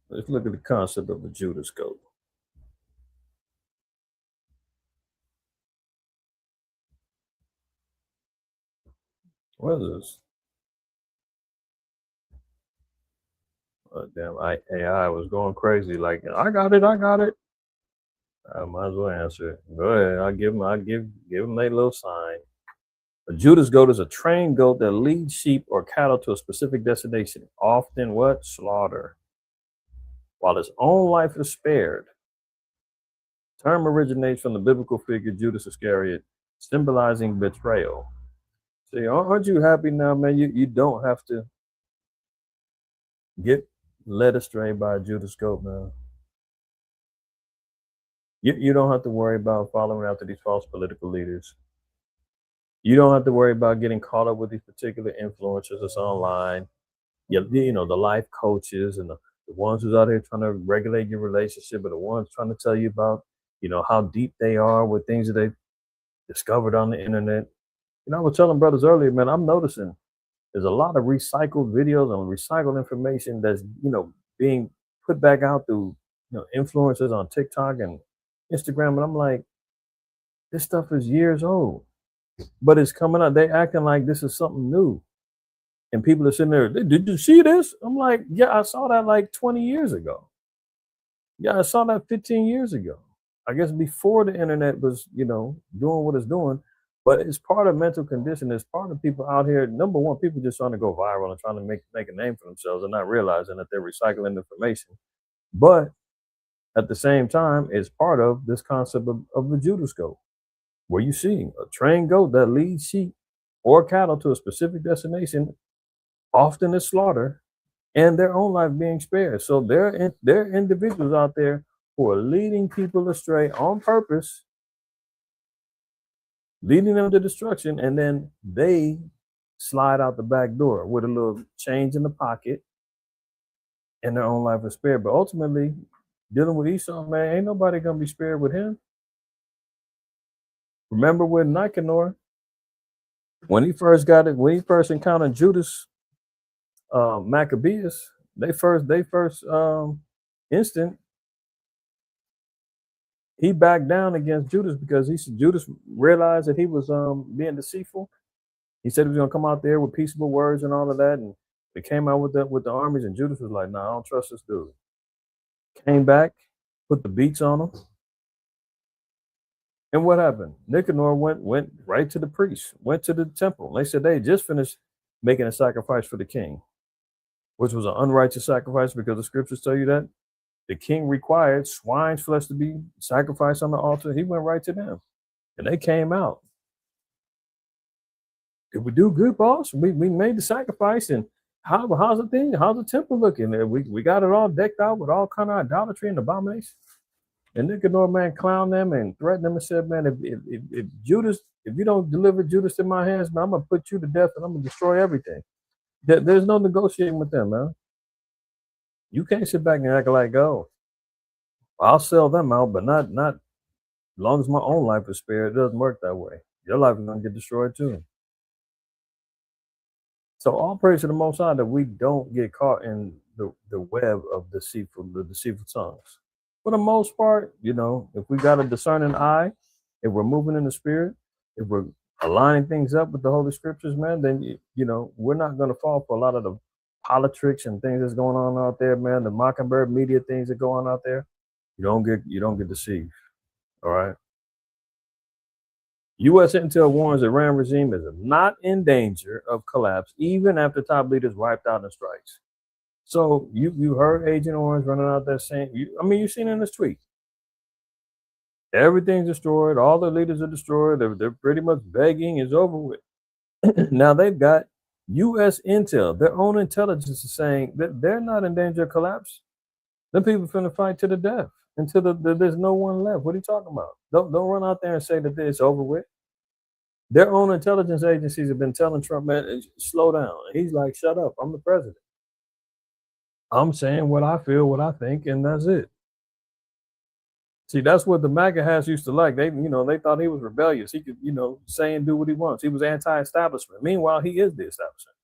Let's look at the concept of the Judas goat. What is this? Damn, AI was going crazy. Like, I got it. I might as well answer it. Go ahead. I'll give them a little sign. A Judas goat is a trained goat that leads sheep or cattle to a specific destination, often what? Slaughter. While its own life is spared. The term originates from the biblical figure Judas Iscariot, symbolizing betrayal. See, aren't you happy now, man? You don't have to get led astray by a Judas goat, man. You don't have to worry about following after these false political leaders. You don't have to worry about getting caught up with these particular influencers that's online. You know, the life coaches and the ones who's out here trying to regulate your relationship, or the ones trying to tell you about, you know, how deep they are with things that they've discovered on the internet. You know, I was telling brothers earlier, man, I'm noticing there's a lot of recycled videos and recycled information that's, you know, being put back out through, you know, influencers on TikTok and Instagram. And I'm like, this stuff is years old, but it's coming out. They acting like this is something new. And people are sitting there, did you see this? I'm like, yeah, I saw that like 20 years ago. Yeah, I saw that 15 years ago. I guess before the internet was, you know, doing what it's doing. But it's part of mental condition. It's part of people out here. Number one, people just trying to go viral and trying to make a name for themselves and not realizing that they're recycling information. But at the same time, it's part of this concept of the Judas goat, where you see a trained goat that leads sheep or cattle to a specific destination, often is slaughter, and their own life being spared. So there are individuals out there who are leading people astray on purpose, leading them to destruction, and then they slide out the back door with a little change in the pocket, and their own life is spared. But ultimately, dealing with Esau, man, ain't nobody gonna be spared with him. Remember with Nicanor, when he first encountered Judas Maccabeus, they first instant, he backed down against Judas because Judas realized that he was being deceitful. He said he was gonna come out there with peaceable words and all of that, and they came out with the armies, and Judas was like, "Nah, I don't trust this dude." Came back, put the beats on him, and what happened? Nicanor went right to the priest, went to the temple. They said they just finished making a sacrifice for the king, which was an unrighteous sacrifice because the scriptures tell you that the king required swine's flesh to be sacrificed on the altar. He went right to them, and they came out. Did we do good, boss? We made the sacrifice, and how's the thing? How's the temple looking? We got it all decked out with all kind of idolatry and abomination. And Nicanor, man, clowned them and threatened them and said, man, if you don't deliver Judas in my hands, man, I'm gonna put you to death and I'm gonna destroy everything. There's no negotiating with them, man. You can't sit back and act like, oh, I'll sell them out, but not as long as my own life is spared. It doesn't work that way. Your life is gonna get destroyed too. So all praise to the Most High that we don't get caught in the web of the deceitful tongues. For the most part, you know, if we got a discerning eye, if we're moving in the spirit, if we're aligning things up with the Holy Scriptures, man, then you know we're not going to fall for a lot of the politics and things that's going on out there, man. The Mockingbird media things that go on out there, you don't get deceived. All right. U.S. intel warns Iran regime is not in danger of collapse even after top leaders wiped out in strikes. So you heard Agent Orange running out there saying, you've seen in this tweet, everything's destroyed, all the leaders are destroyed, they're pretty much begging, it's over with. Now they've got U.S. intel, their own intelligence is saying that they're not in danger of collapse. Them people finna fight to the death until there's no one left. What are you talking about? Don't run out there and say that it's over with. Their own intelligence agencies have been telling Trump, man, slow down. He's like, shut up, I'm the president. I'm saying what I feel, what I think, and that's it. See, that's what the MAGA hats used to like. They thought he was rebellious. He could, say and do what he wants. He was anti-establishment. Meanwhile, he is the establishment.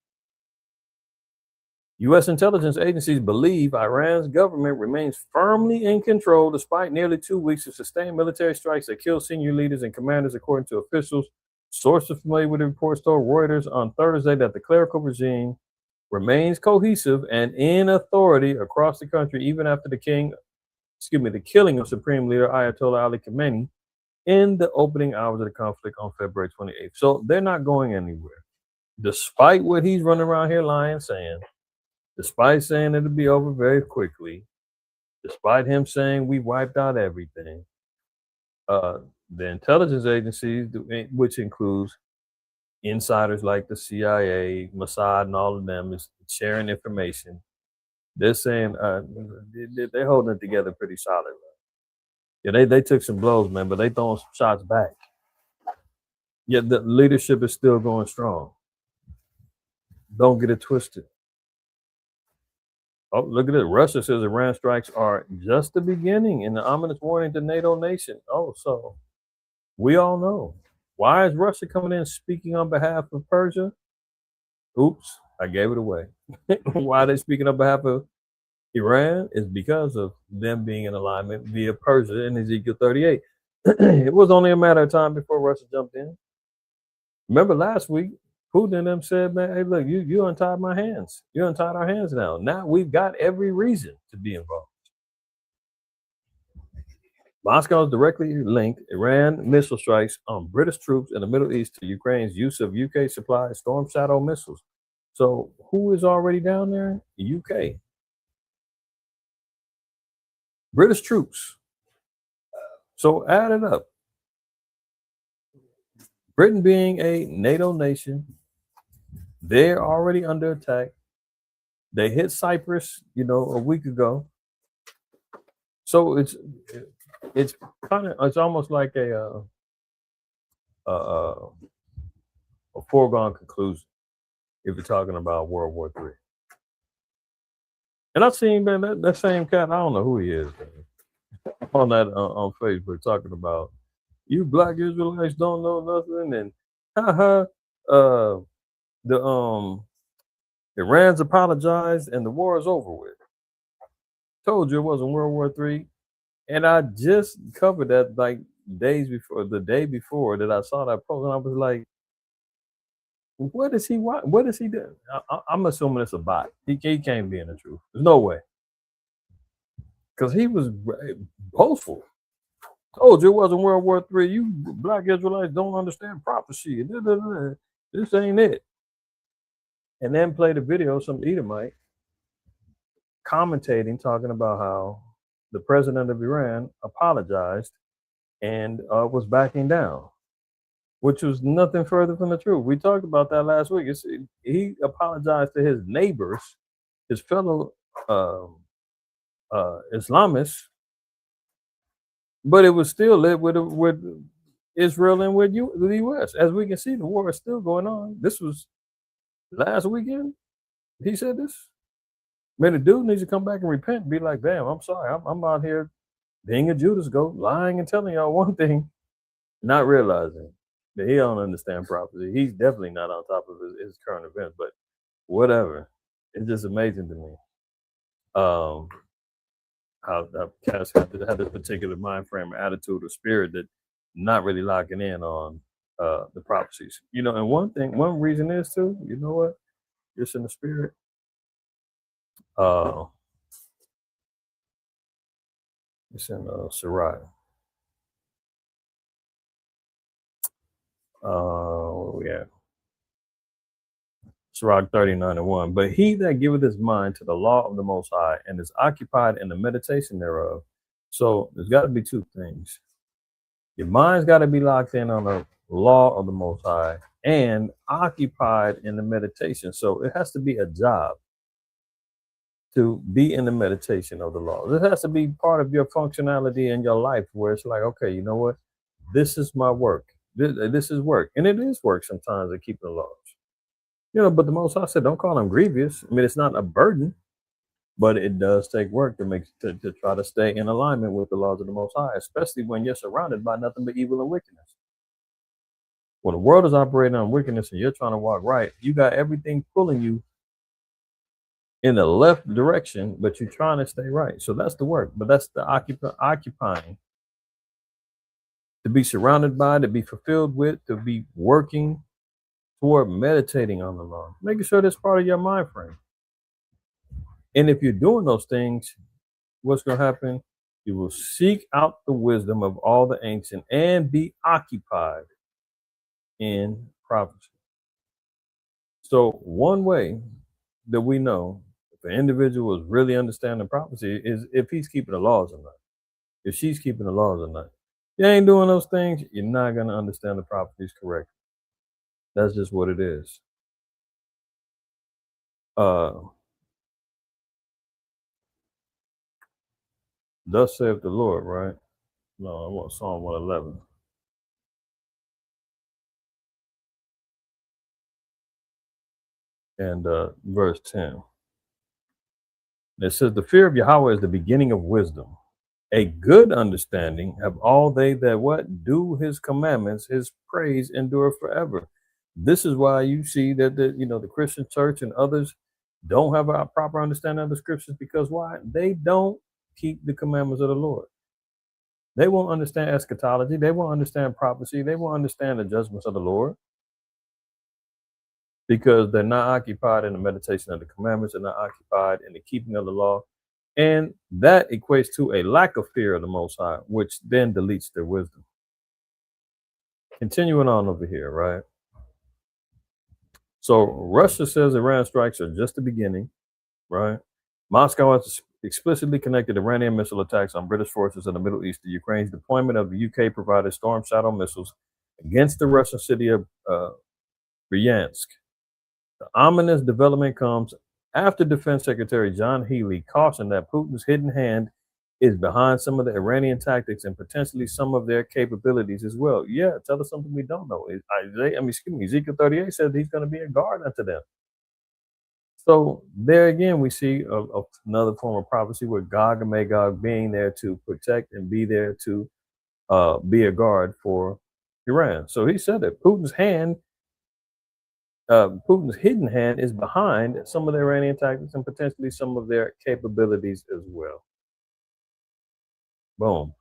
U.S. intelligence agencies believe Iran's government remains firmly in control despite nearly 2 weeks of sustained military strikes that killed senior leaders and commanders, according to officials. Sources familiar with the reports told Reuters on Thursday that the clerical regime remains cohesive and in authority across the country, even after the killing of Supreme Leader Ayatollah Ali Khamenei in the opening hours of the conflict on February 28th. So they're not going anywhere. Despite what he's running around here lying, saying, despite saying it'll be over very quickly, despite him saying we wiped out everything, the intelligence agencies, which includes insiders like the CIA, Mossad, and all of them, is sharing information. They're saying they're holding it together pretty solid. Right? Yeah, they took some blows, man, but they throwing some shots back. Yet the leadership is still going strong. Don't get it twisted. Oh, look at it. Russia says Iran strikes are just the beginning in the ominous warning to NATO nation. Oh, so we all know Why is Russia coming in speaking on behalf of Persia? Oops, I gave it away. Why are they speaking on behalf of Iran? Is because of them being in alignment via Persia in Ezekiel 38. It was only a matter of time before Russia jumped in. Remember last week, Putin and them said, man, hey, look, you untied my hands. You untied our hands now. Now we've got every reason to be involved. Moscow directly linked Iran missile strikes on British troops in the Middle East to Ukraine's use of UK supplied Storm Shadow missiles. So who is already down there? The UK. British troops. So add it up. Britain being a NATO nation, they're already under attack. They hit Cyprus, a week ago. So it's almost like a foregone conclusion if you're talking about World War III. And I've seen, man, that same cat, I don't know who he is, man, on that on Facebook talking about you black Israelites don't know nothing, and Iran's apologized and the war is over with. Told you it wasn't World War III, and I just covered that like the day before that I saw that post, and I was like, what is he doing? I'm assuming it's a bot. He can't be in the truth. There's no way, because he was boastful. Told you it wasn't World War III. You black Israelites don't understand prophecy. This ain't it. And then played a video of some Edomite commentating, talking about how the president of Iran apologized and was backing down, which was nothing further from the truth. We talked about that last week. He apologized to his neighbors, his fellow Islamists, but it was still lit with Israel and with the U.S. As we can see, the war is still going on. This was last weekend. He said this. Man, the dude needs to come back and repent and be like, damn, I'm sorry. I'm out here being a Judas goat, lying and telling y'all one thing, not realizing that he don't understand prophecy. He's definitely not on top of his current events, but whatever. It's just amazing to me. How cats had this particular mind frame or attitude or spirit that not really locking in on the prophecies. And one reason is too, you know what? Just in the spirit. It's in Sirach. Where we at? Sirach 39:1. But he that giveth his mind to the law of the Most High and is occupied in the meditation thereof. So there's got to be two things. Your mind's got to be locked in on the law of the Most High and occupied in the meditation. So it has to be a job to be in the meditation of the law. This has to be part of your functionality in your life, where it's like, okay, you know what? This is my work. This is work. And it is work sometimes at keeping the laws. But the Most High said, don't call them grievous. I mean, it's not a burden, but it does take work to try to stay in alignment with the laws of the Most High, especially when you're surrounded by nothing but evil and wickedness. When the world is operating on wickedness and you're trying to walk right, you got everything pulling you in the left direction, but you're trying to stay right. So that's the work, but that's the occupying. To be surrounded by, to be fulfilled with, to be working toward meditating on the law, making sure that's part of your mind frame. And if you're doing those things, what's going to happen? You will seek out the wisdom of all the ancient and be occupied in prophecy. So one way that we know if an individual is really understanding prophecy is if he's keeping the laws or not. If she's keeping the laws or not. If you ain't doing those things, you're not going to understand the prophecies correctly. That's just what it is. Thus saith the Lord, right? No, I want Psalm 111. And verse 10. It says, the fear of Yahweh is the beginning of wisdom, A good understanding have all they that what do his commandments, his praise endure forever. This is why you see that the Christian church and others don't have a proper understanding of the scriptures, because why? They don't keep the commandments of the Lord. They won't understand eschatology, they won't understand prophecy, they won't understand the judgments of the Lord, because they're not occupied in the meditation of the commandments, they're not occupied in the keeping of the law. And that equates to a lack of fear of the Most High, which then deletes their wisdom. Continuing on over here, right? So Russia says Iran strikes are just the beginning, right? Moscow has explicitly connected Iranian missile attacks on British forces in the Middle East to Ukraine's deployment of the UK-provided Storm Shadow missiles against the Russian city of Bryansk. The ominous development comes after Defense Secretary John Healey cautioned that Putin's hidden hand is behind some of the Iranian tactics and potentially some of their capabilities as well. Yeah, tell us something we don't know. Ezekiel 38 said he's going to be a guard unto them. So there again, we see another form of prophecy with Gog and Magog being there to protect and be there to be a guard for Iran. So he said that Putin's hidden hand is behind some of the Iranian tactics and potentially some of their capabilities as well. Boom.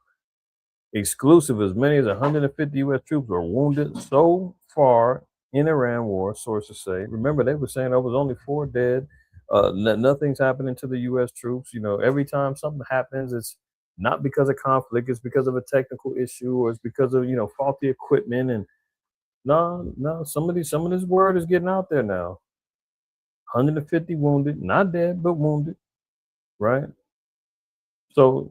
Exclusive, as many as 150 U.S. troops were wounded so far in Iran war, sources say. Remember, they were saying there was only 4 dead. Nothing's happening to the U.S. troops. Every time something happens, it's not because of conflict, it's because of a technical issue, or it's because of faulty equipment. And no, some of this word is getting out there now. 150 wounded, not dead, but wounded, right? So,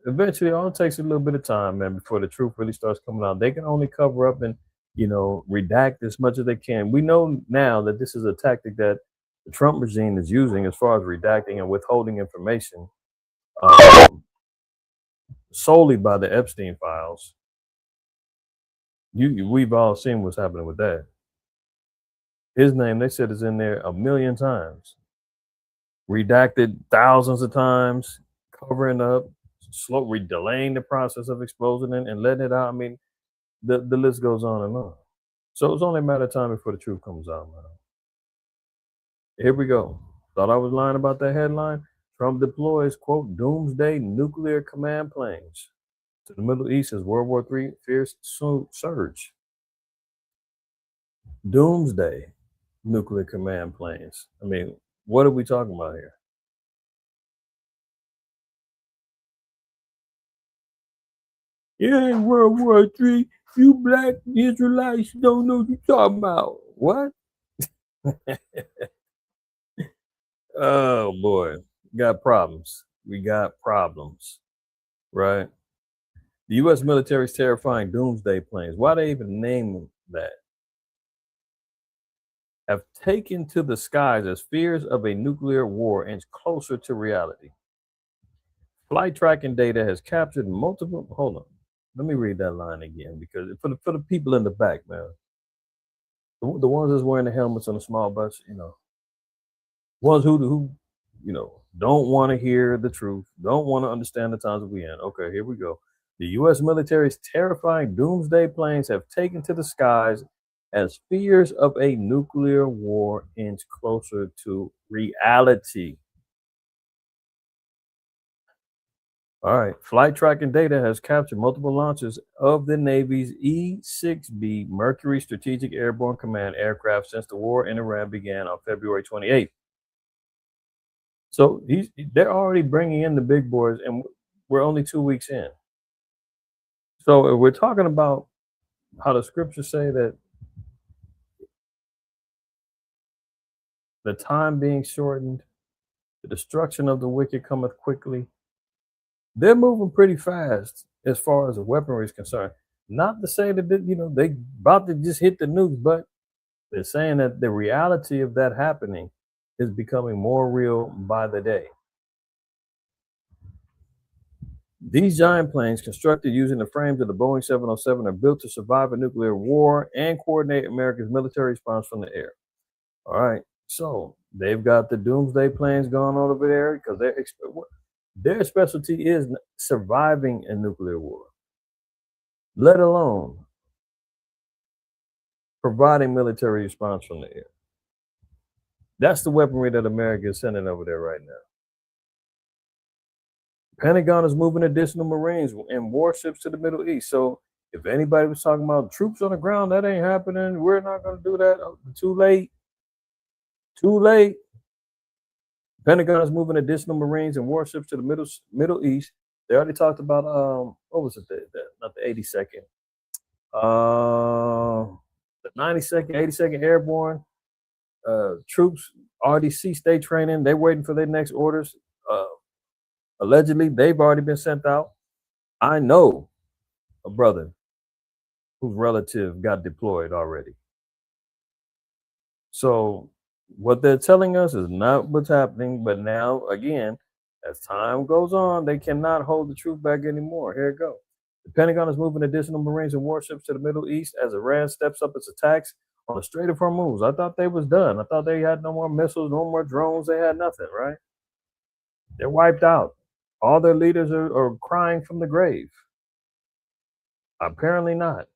eventually all it takes a little bit of time, man, before the truth really starts coming out. They can only cover up and, redact as much as they can. We know now that this is a tactic that the Trump regime is using as far as redacting and withholding information solely by the Epstein files. We've all seen what's happening with that. His name, they said, is in there 1 million times. Redacted thousands of times, covering up, delaying the process of exposing it and letting it out. I mean, the list goes on and on. So it's only a matter of time before the truth comes out, man. Here we go. Thought I was lying about that headline? Trump deploys, quote, Doomsday nuclear command planes to the Middle East as World War III fears surge. Doomsday nuclear command planes. I mean, what are we talking about here? Yeah, in World War III, you black Israelites don't know what you're talking about. What? Oh boy, we got problems. Right? The U.S. military's terrifying Doomsday planes. Why they even name that? Have taken to the skies as fears of a nuclear war inch closer to reality. Flight tracking data has captured multiple. Hold on, let me read that line again, because for the people in the back, man, the ones that's wearing the helmets on the small bus, ones who don't want to hear the truth, don't want to understand the times that we're in. Okay, here we go. The U.S. military's terrifying Doomsday planes have taken to the skies as fears of a nuclear war inch closer to reality. All right. Flight tracking data has captured multiple launches of the Navy's E-6B Mercury Strategic Airborne Command aircraft since the war in Iran began on February 28th. So they're already bringing in the big boys, and we're only 2 weeks in. So if we're talking about how the scriptures say that the time being shortened, the destruction of the wicked cometh quickly, they're moving pretty fast as far as the weaponry is concerned. Not to say that they about to just hit the nukes, but they're saying that the reality of that happening is becoming more real by the day. These giant planes, constructed using the frames of the Boeing 707, are built to survive a nuclear war and coordinate America's military response from the air. All right, so they've got the Doomsday planes going on over there because Their specialty is surviving a nuclear war, let alone providing military response from the air. That's the weaponry that America is sending over there right now. Pentagon is moving additional Marines and warships to the Middle East. So if anybody was talking about troops on the ground, that ain't happening. We're not going to do that. Too late. Too late. Pentagon is moving additional Marines and warships to the Middle East. They already talked about what was it? Not the 82nd. The 92nd, 82nd Airborne troops already ceased state training. They're waiting for their next orders. Allegedly, they've already been sent out. I know a brother whose relative got deployed already. So what they're telling us is not what's happening. But now, again, as time goes on, they cannot hold the truth back anymore. Here it goes. The Pentagon is moving additional Marines and warships to the Middle East as Iran steps up its attacks on the Strait of Hormuz. I thought they was done. I thought they had no more missiles, no more drones. They had nothing, right? They're wiped out. All their leaders are crying from the grave. Apparently not.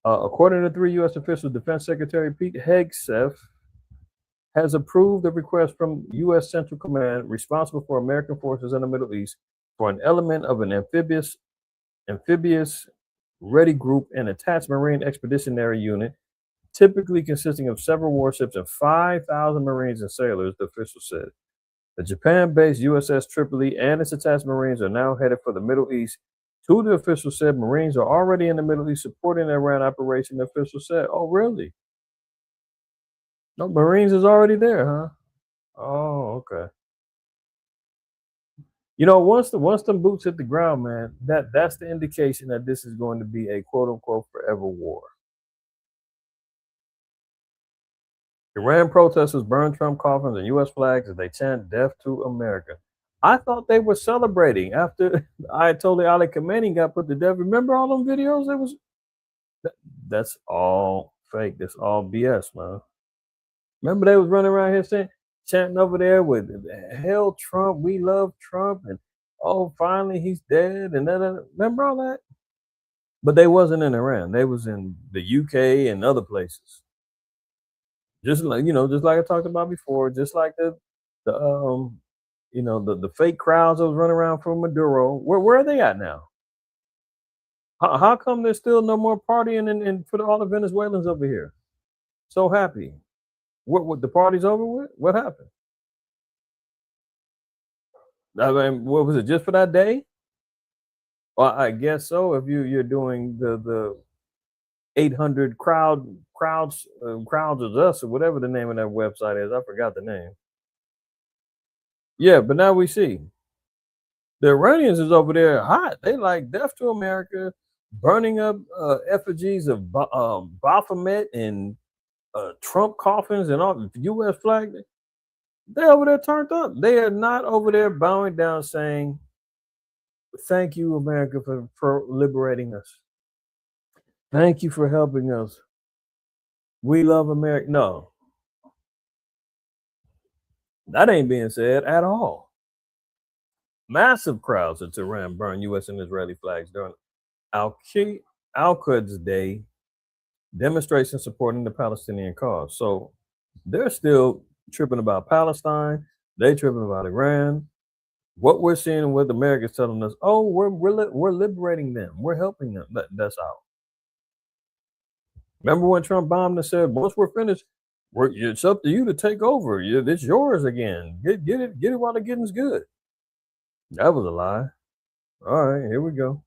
According to 3 U.S. officials, Defense Secretary Pete Hegseth has approved a request from U.S. Central Command responsible for American forces in the Middle East for an element of an amphibious ready group and attached Marine Expeditionary Unit, typically consisting of several warships and 5,000 Marines and sailors, the official said. The Japan-based USS Tripoli and its attached Marines are now headed for the Middle East. Two of the officials said Marines are already in the Middle East supporting the Iran operation, the official said. Oh, really? No, Marines is already there, huh? Oh, okay. You know, once them boots hit the ground, man, that's the indication that this is going to be a quote-unquote forever war. Iran protesters burn Trump coffins and U.S. flags as they chant "Death to America." I thought they were celebrating after Ayatollah Ali Khamenei got put to death. Remember all them videos? That's all fake. That's all BS, man. Remember they was running around here chanting over there with "Hell Trump, we love Trump," and oh, finally he's dead, and remember all that? But they wasn't in Iran. They was in the UK and other places. Just like I talked about before, just like the fake crowds that was running around for Maduro. Where are they at now? How come there's still no more partying and for all the Venezuelans over here? So happy. What the party's over with? What happened? I mean, what was it, just for that day? Well, I guess so. If you're doing the 800 crowds is us, or whatever the name of that website is. I forgot the name. Yeah, but now we see the Iranians is over there hot. They like "Death to America," burning up effigies of Baphomet and Trump coffins and all the U.S. flag. They're over there turned up. They are not over there bowing down saying, "Thank you, America, for liberating us. Thank you for helping us. We love America." No. That ain't being said at all. Massive crowds at Tehran burn U.S. and Israeli flags during Al-Quds Day demonstration supporting the Palestinian cause. So they're still tripping about Palestine. They tripping about Iran. What we're seeing and what America's telling us, oh, we're liberating them. We're helping them. That's out. Remember when Trump bombed and said, once we're finished, it's up to you to take over. It's yours again. Get it while the getting's good. That was a lie. All right, here we go.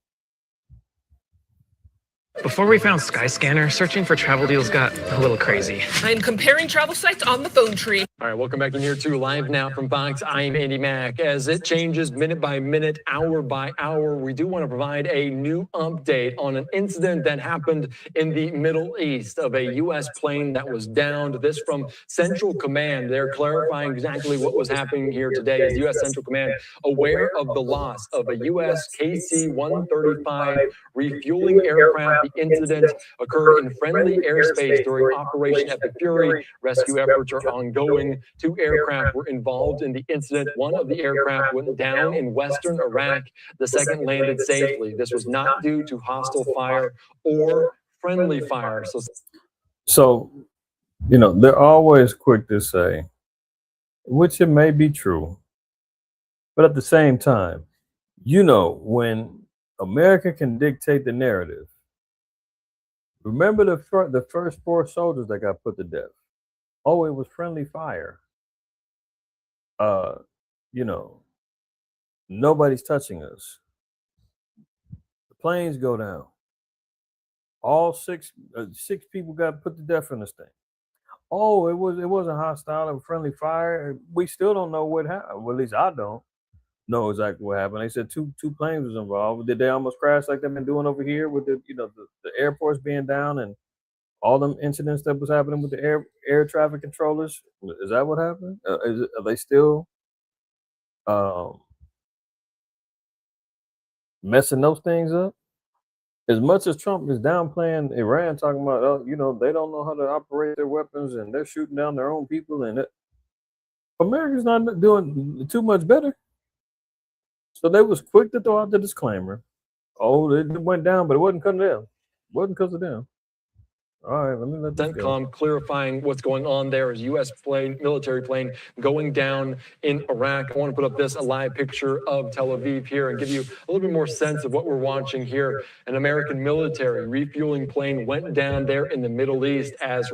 Before we found Skyscanner, searching for travel deals got a little crazy. I'm comparing travel sites on the phone tree. All right, welcome back in here to Live Now from Fox. I'm Andy Mack. As it changes minute by minute, hour by hour, we do want to provide a new update on an incident that happened in the Middle East of a U.S. plane that was downed. This from Central Command. They're clarifying exactly what was happening here today. Is U.S. Central Command aware of the loss of a U.S. KC-135 refueling aircraft, incident occurred in friendly airspace during Operation Epic Fury. Rescue efforts are ongoing. 2 aircraft were involved in the incident. One of the aircraft went down in western Iraq. The second landed safely. This was not due to hostile fire or friendly fire. So, you know, they're always quick to say, which it may be true, but at the same time, you know, when America can dictate the narrative, remember the first 4 soldiers that got put to death. Oh, it was friendly fire. You know, nobody's touching us. The planes go down. All 6 people got put to death in this thing. Oh, it wasn't hostile and friendly fire. We still don't know what happened. Well, at least I don't know exactly what happened. They said two planes was involved. Did they almost crash like they've been doing over here with the the airports being down and all them incidents that was happening with the air traffic controllers? Is that what happened? Are they still messing those things up? As much as Trump is downplaying Iran, talking about, oh, you know, they don't know how to operate their weapons and they're shooting down their own people, and America's not doing too much better. So they was quick to throw out the disclaimer. Oh, it went down, but it wasn't because of them. It wasn't because of them. All right, let me let this go. CENTCOM clarifying what's going on there is U.S. military plane going down in Iraq. I want to put up a live picture of Tel Aviv here and give you a little bit more sense of what we're watching here. An American military refueling plane went down there in the Middle East as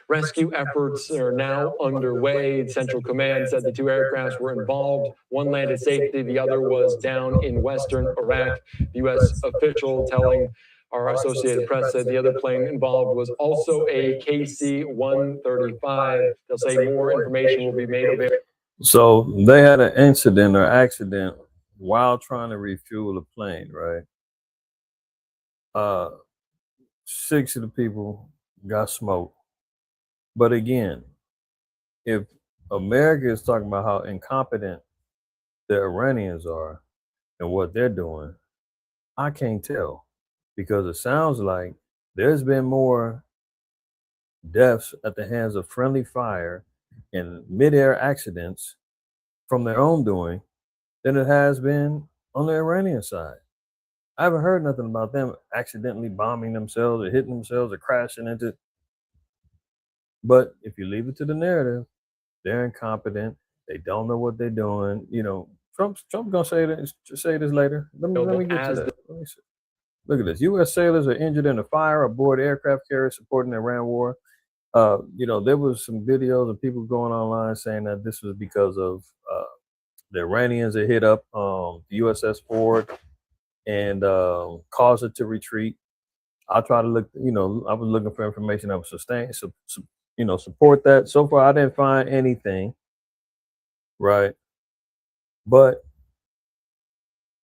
rescue efforts are now underway. Central Command said the 2 aircrafts were involved. One landed safely, the other was down in western Iraq. The U.S. official telling our Associated Press said the other plane involved was also a KC-135. They'll say more information will be made available. So they had an incident or accident while trying to refuel a plane, right? 6 of the people got smoked. But again, if America is talking about how incompetent the Iranians are and what they're doing, I can't tell. Because it sounds like there's been more deaths at the hands of friendly fire and mid-air accidents from their own doing than it has been on the Iranian side. I haven't heard nothing about them accidentally bombing themselves or hitting themselves or crashing into. But if you leave it to the narrative, they're incompetent. They don't know what they're doing. You know, Trump's gonna say this later. Let me get to that. Let me see. Look at this. U.S. sailors are injured in a fire aboard aircraft carrier supporting the Iran war. You know, there was some videos of people going online saying that this was because of the Iranians that hit up the USS Ford and caused it to retreat. I try to look, you know, I was looking for information that would support that. So far, I didn't find anything, right? But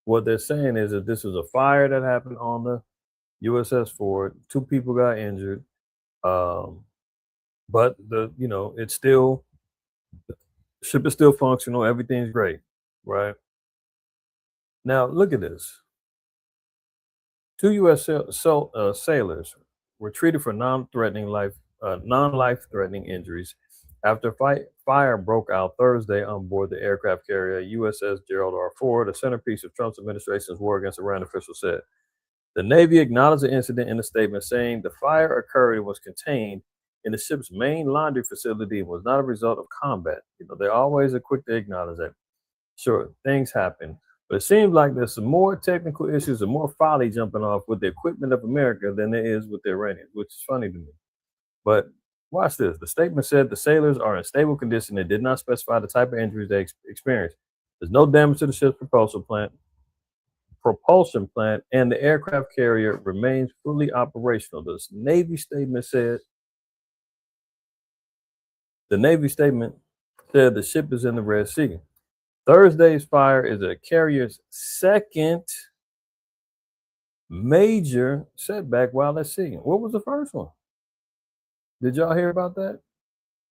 what they're saying is that this was a fire that happened on the USS Ford. 2 people got injured, but it's still, the ship is still functional. Everything's great, right? Now look at this. 2 U.S. sailors were treated for non-life-threatening injuries after fire broke out Thursday on board the aircraft carrier USS Gerald R. Ford, a centerpiece of Trump's administration's war against Iran, officials said. The Navy acknowledged the incident in a statement, saying the fire occurred and was contained in the ship's main laundry facility and was not a result of combat. You know, they always are quick to acknowledge that. Sure, things happen, but it seems like there's some more technical issues and more folly jumping off with the equipment of America than there is with the Iranians, which is funny to me. But watch this. The statement said the sailors are in stable condition and did not specify the type of injuries they experienced. There's no damage to the ship's propulsion plant, and the aircraft carrier remains fully operational. The Navy statement said the ship is in the Red Sea. Thursday's fire is the carrier's second major setback while at sea. What was the first one? Did y'all hear about that?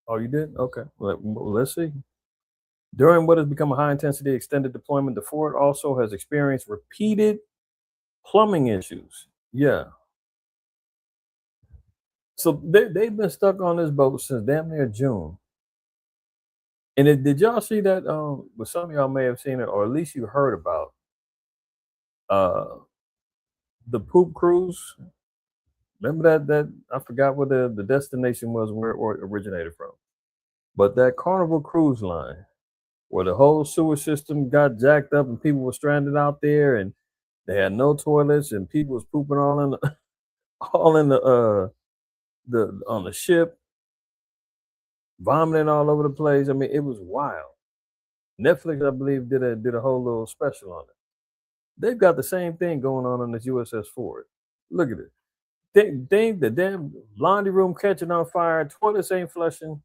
Oh, you did? Okay. Well, let's see. During what has become a high-intensity extended deployment, the Ford also has experienced repeated plumbing issues. Yeah. So they've been stuck on this boat since damn near June. And did y'all see that? Well, some of y'all may have seen it, or at least you heard about the poop cruise. Remember that I forgot what the destination was where it originated from. But that Carnival Cruise Line, where the whole sewer system got jacked up and people were stranded out there, and they had no toilets, and people was pooping all in the all in the on the ship, vomiting all over the place. I mean, it was wild. Netflix, I believe, did a whole little special on it. They've got the same thing going on this USS Ford. Look at it. The damn laundry room catching on fire, toilets ain't flushing,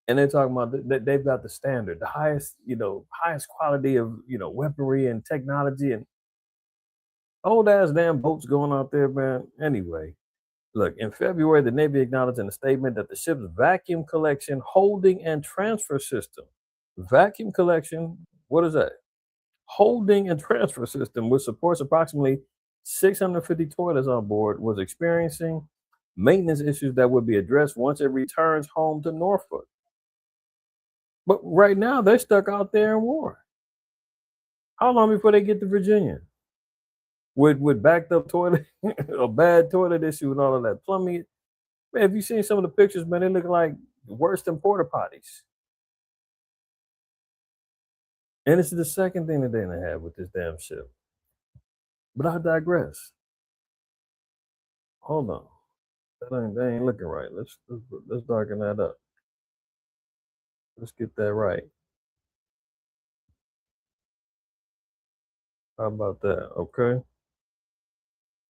and they're talking about they've got the standard, the highest, highest quality of, weaponry and technology, and old ass damn boats going out there, man. Anyway, look, in February, the Navy acknowledged in a statement that the ship's vacuum collection, holding, and transfer system, vacuum collection, what is that? Holding and transfer system, which supports approximately 650 toilets on board, was experiencing maintenance issues that would be addressed once it returns home to Norfolk. But right now, they're stuck out there in war. How long before they get to Virginia? With backed up toilet, a bad toilet issue, and all of that plumbing. Man, have you seen some of the pictures, man? They look like worse than porta potties. And it's the second thing that they're gonna have with this damn ship. But I digress. Hold on, that ain't looking right. Let's darken that up. Let's get that right. How about that? Okay.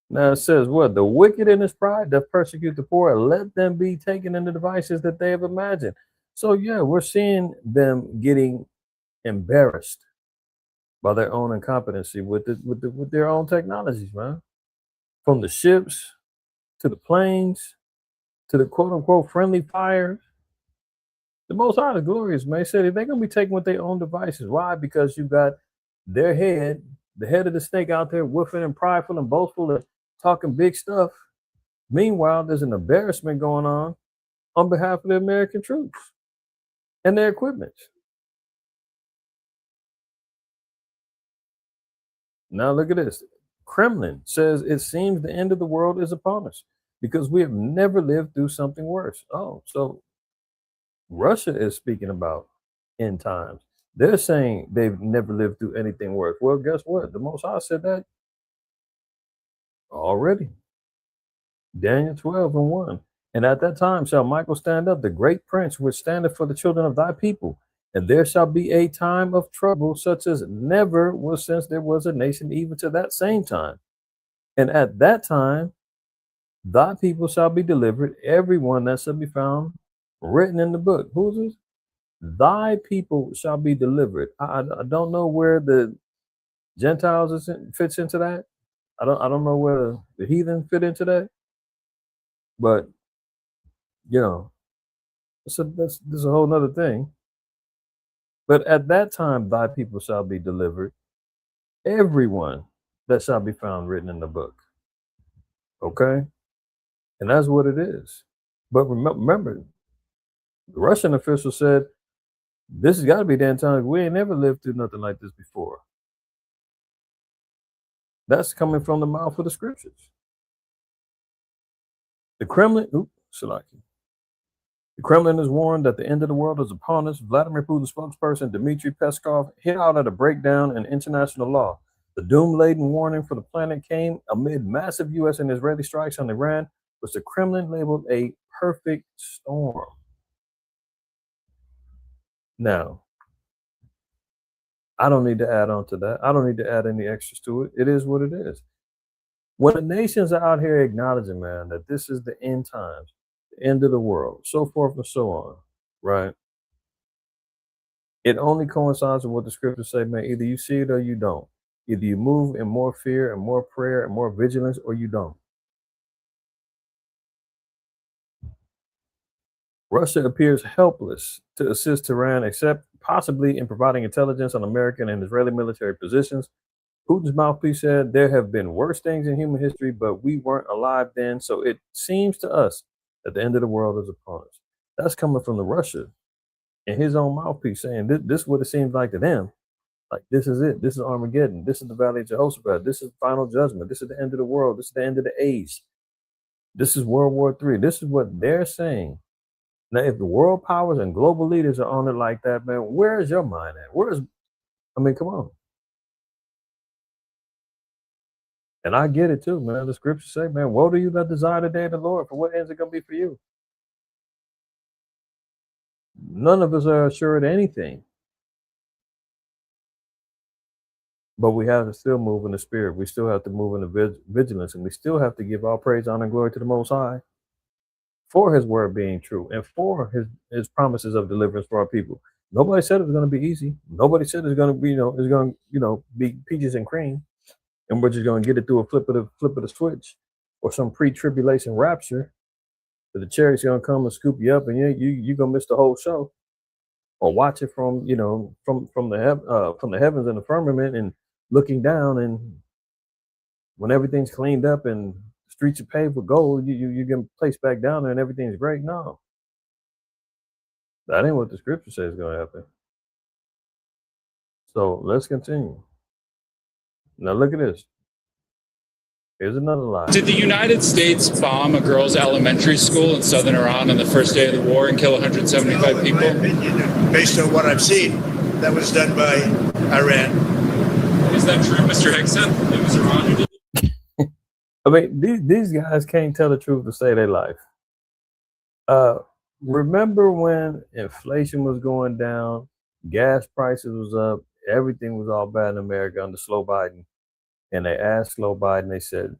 Now it says what? The wicked in his pride that persecute the poor, let them be taken in the devices that they have imagined. So yeah, we're seeing them getting embarrassed by their own incompetency with their own technologies, man. From the ships to the planes to the quote unquote friendly fires. The Most High is glorious, man. He said they're gonna be taken with their own devices. Why? Because you got their head, the head of the snake out there woofing and prideful and boastful and talking big stuff. Meanwhile, there's an embarrassment going on behalf of the American troops and their equipment. Now look at this. Kremlin says it seems the end of the world is upon us because we have never lived through something worse. Oh, so Russia is speaking about end times. They're saying they've never lived through anything worse. Well, guess what? The Most High said that already. Daniel 12:1. And at that time shall Michael stand up, the great prince, which standeth for the children of thy people. And there shall be a time of trouble, such as never was since there was a nation, even to that same time. And at that time, thy people shall be delivered, every one that shall be found written in the book. Who's this? Thy people shall be delivered. I don't know where the Gentiles fits into that. I don't know where the heathen fit into that. But so this is a whole nother thing. But at that time, thy people shall be delivered, everyone that shall be found written in the book. Okay? And that's what it is. But remember, the Russian official said, this has got to be the end time. We ain't never lived through nothing like this before. That's coming from the mouth of the scriptures. The Kremlin, The Kremlin has warned that the end of the world is upon us. Vladimir Putin's spokesperson, Dmitry Peskov, hit out at a breakdown in international law. The doom-laden warning for the planet came amid massive U.S. and Israeli strikes on Iran, which the Kremlin labeled a perfect storm. Now, I don't need to add on to that. I don't need to add any extras to it. It is what it is. When the nations are out here acknowledging, man, that this is the end times, the end of the world, so forth and so on, right? It only coincides with what the scriptures say, man. Either you see it or you don't. Either you move in more fear and more prayer and more vigilance, or you don't. Russia appears helpless to assist Tehran, except possibly in providing intelligence on American and Israeli military positions. Putin's mouthpiece said there have been worse things in human history, but we weren't alive then. So it seems to us that the end of the world is upon us. That's coming from the Russia in his own mouthpiece saying this is what it seems like to them. Like, this is it. This is Armageddon. This is the Valley of Jehoshaphat. This is final judgment. This is the end of the world. This is the end of the age. This is World War III. This is what they're saying. Now, if the world powers and global leaders are on it like that, man, where is your mind at? Come on. And I get it too, man. The scriptures say, man, woe to you that desire the day of the Lord. For what ends it going to be for you? None of us are assured anything. But we have to still move in the spirit. We still have to move in the vigilance. And we still have to give all praise, honor, and glory to the Most High for his word being true and for his promises of deliverance for our people. Nobody said it was going to be easy. Nobody said it's going to be, it's going to, be peaches and cream. And we're just going to get it through a flip of the switch or some pre-tribulation rapture. That the chariot's going to come and scoop you up and you're going to miss the whole show. Or watch it from, from the heavens and the firmament and looking down, and when everything's cleaned up and the streets are paved with gold, you get placed back down there and everything's great. No. That ain't what the scripture says is going to happen. So let's continue. Now look at this. Here's another lie. Did the United States bomb a girls' elementary school in southern Iran on the first day of the war and kill 175 people? In my opinion, based on what I've seen, that was done by Iran. Is that true, Mr. Hickson? It was Iran who did it? I mean, these guys can't tell the truth to save their life. Remember when inflation was going down, gas prices was up, everything was all bad in America under Slow Biden. And they asked Slow Biden, they said,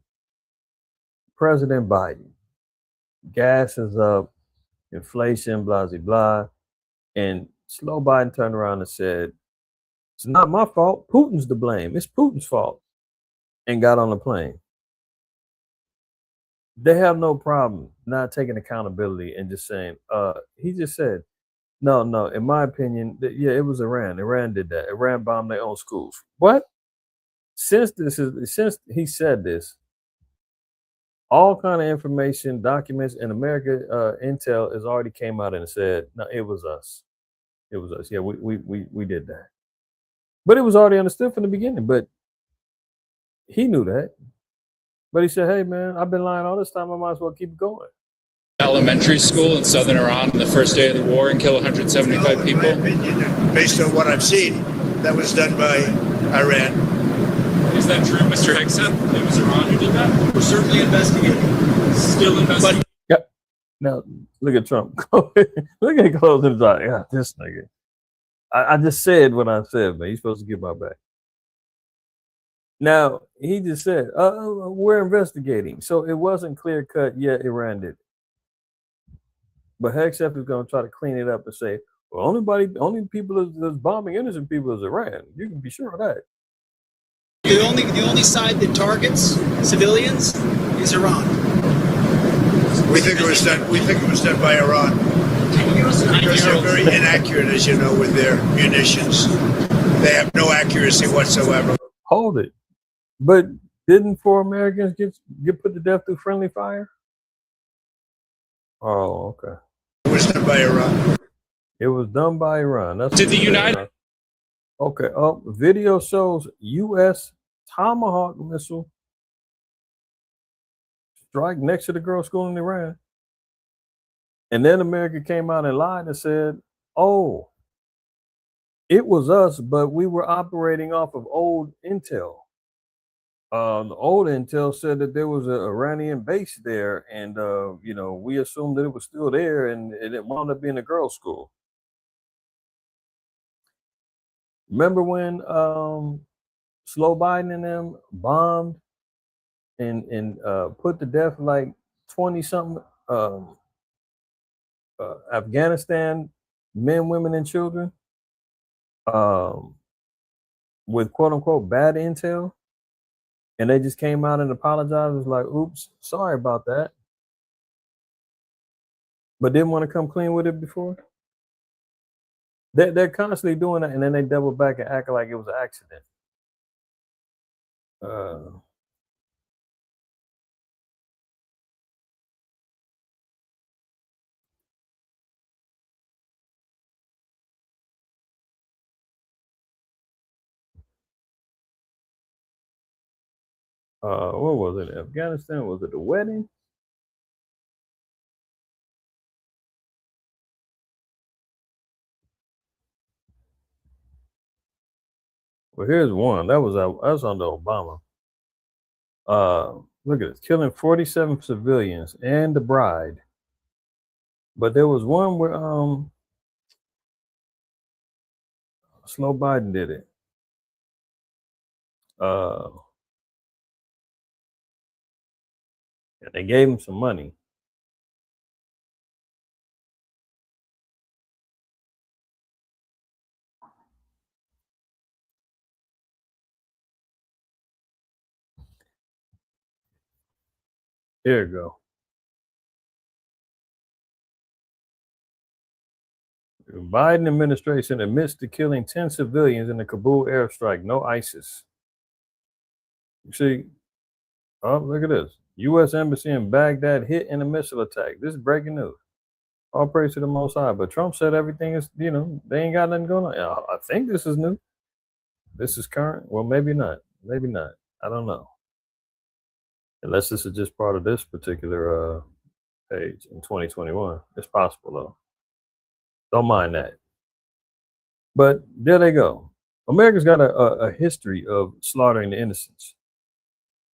President Biden, gas is up, inflation, blah, blah, blah. And Slow Biden turned around and said, it's not my fault. Putin's to blame. It's Putin's fault. And got on the plane. They have no problem not taking accountability and just saying, he just said, no, in my opinion, it was Iran. Iran did that. Iran bombed their own schools. What? Since he said this, all kind of information, documents in America, Intel has already came out and said, no, it was us. It was us. Yeah, we did that. But it was already understood from the beginning. But he knew that. But he said, hey, man, I've been lying all this time. I might as well keep going. Elementary school in southern Iran on the first day of the war and kill 175 people? In my opinion, based on what I've seen, that was done by Iran. Is that true, Mr. Hickson? It was Iran who did that? We're certainly investigating. Still investigating. Yep. Now, look at Trump. Look at him closing his eye. Yeah, this nigga. I just said what I said, man. He's supposed to get my back. Now, he just said, we're investigating. So it wasn't clear cut. Yeah, Iran did it. But Hexef is going to try to clean it up and say, well, only people that's bombing innocent people is Iran. You can be sure of that. The only side that targets civilians is Iran. We think it was done by Iran. Because they're very inaccurate, as you know, with their munitions. They have no accuracy whatsoever. Hold it. But didn't 4 Americans get put to death through friendly fire? Oh, okay. It was done by Iran. It was done by Iran. That's Did the United... Okay. Video shows U.S. Tomahawk missile strike next to the girls' school in Iran. And then America came out and lied and said, oh, it was us, but we were operating off of old intel. The old intel said that there was an Iranian base there, and we assumed that it was still there, and it wound up being a girls' school. Remember when Slow Biden and them bombed and put to death like 20-something Afghanistan men, women, and children with quote-unquote bad intel? And they just came out and apologized. It was like, oops, sorry about that. But didn't want to come clean with it before. They're constantly doing that, and then they double back and act like it was an accident. What was it? Afghanistan? Was it the wedding? Well, here's one. That was under Obama. Look at this, killing 47 civilians and the bride. But there was one where Slow Biden did it. And they gave him some money. Here you go. The Biden administration admits to killing 10 civilians in the Kabul airstrike. No ISIS. You see, oh, look at this. U.S. Embassy in Baghdad hit in a missile attack. This is breaking news. All praise to the Most High. But Trump said everything is, they ain't got nothing going on. I think this is new. This is current. Well, maybe not. Maybe not. I don't know. Unless this is just part of this particular page in 2021. It's possible, though. Don't mind that. But there they go. America's got a history of slaughtering the innocents,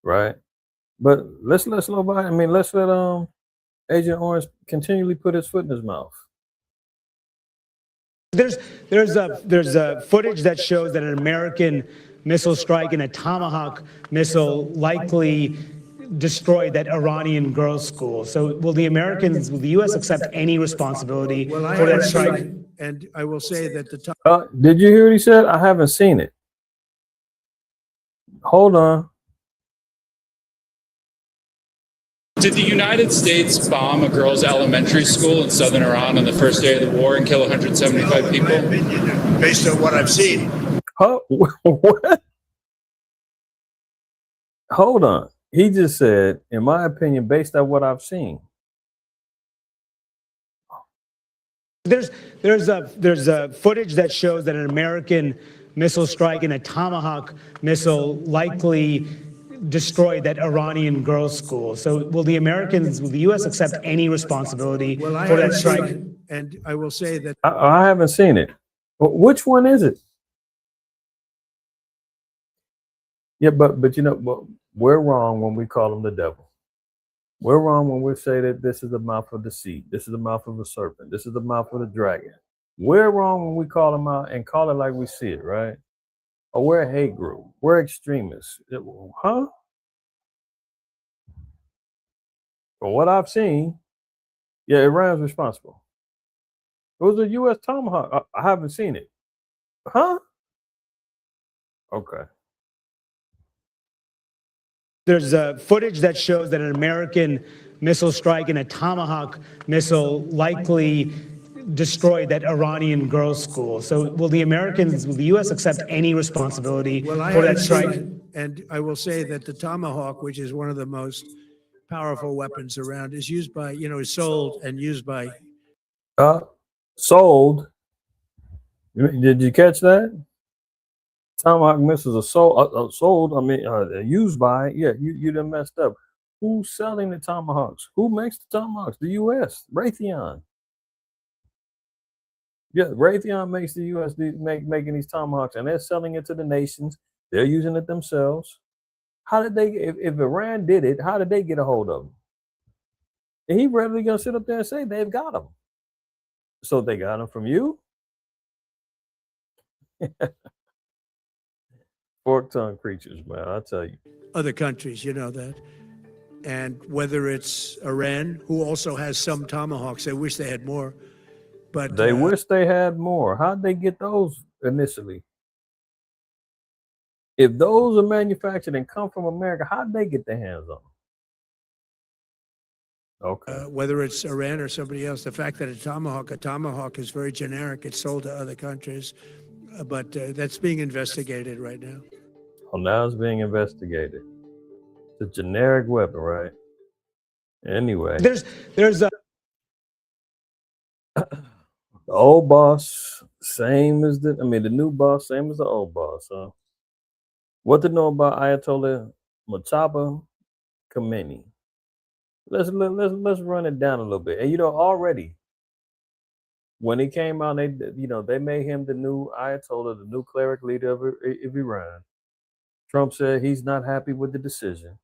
right? But let's let Agent Orange continually put his foot in his mouth. There's a footage that shows that an American missile strike and a Tomahawk missile likely destroyed that Iranian girls' school. So will the U.S. accept any responsibility for that strike? And I will say that did you hear what he said? I haven't seen it. Hold on. Did the United States bomb a girls' elementary school in southern Iran on the first day of the war and kill 175 people? Based on what I've seen. What? Hold on. He just said, in my opinion, based on what I've seen. There's a footage that shows that an American missile strike and a Tomahawk missile likely destroyed that Iranian girls' school. So will the U.S. accept any responsibility for that strike? And I will say that I haven't seen it. Which one is it? Yeah, but we're wrong when we call him the devil. We're wrong when we say that this is the mouth of deceit. This is the mouth of a serpent. This is the mouth of the dragon. We're wrong when we call him out and call it like we see it, right? Or we're a hate group. We're extremists. Huh? From what I've seen, yeah, Iran's responsible. It was a U.S. Tomahawk. I haven't seen it. Huh? Okay. There's a footage that shows that an American missile strike and a Tomahawk missile likely destroyed that Iranian girls' school. So will the U.S. accept any responsibility for that strike? And I will say that the Tomahawk, which is one of the most powerful weapons around, is used by, is sold and used by. Sold? Did you catch that? Tomahawk missiles are sold. Used by. Yeah, you done messed up. Who's selling the Tomahawks? Who makes the Tomahawks? The U.S. Raytheon. Yeah, Raytheon makes the U.S. making these Tomahawks, and they're selling it to the nations. They're using it themselves. How did they? If Iran did it, how did they get a hold of them? And he readily gonna sit up there and say they've got them. So they got them from you? Fork-tongued creatures, man, I tell you. Other countries, you know that. And whether it's Iran, who also has some Tomahawks, they wish they had more. But they wish they had more. How'd they get those initially? If those are manufactured and come from America, how'd they get their hands on them? Okay. Whether it's Iran or somebody else, the fact that a Tomahawk is very generic. It's sold to other countries. But that's being investigated right now. Oh, now it's being investigated. It's a generic weapon, right? Anyway. There's a the old boss, same as the new boss, same as the old boss, huh? What to know about Ayatollah Mutaba Khomeini. Let's run it down a little bit. And already when he came out, they made him the new Ayatollah, the new cleric leader of Iran. Trump said he's not happy with the decision.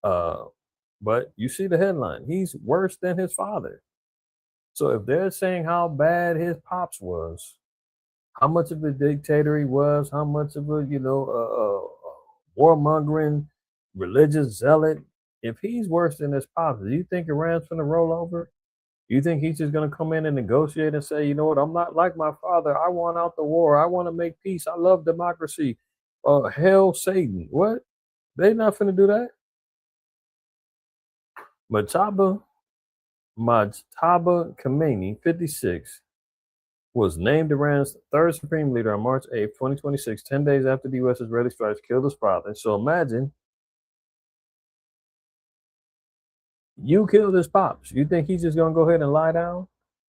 But you see the headline. He's worse than his father. So if they're saying how bad his pops was, how much of a dictator he was, how much of a warmongering religious zealot, if he's worse than his pops, do you think Iran's gonna roll over? You think he's just gonna come in and negotiate and say, you know what, I'm not like my father. I want out the war. I want to make peace. I love democracy. Hell, Satan. What? They not finna do that. Mujtaba Khomeini, 56, was named Iran's third supreme leader on March 8, 2026, 10 days after the U.S. Israeli strikes killed his father. So imagine you killed his pops. You think he's just going to go ahead and lie down?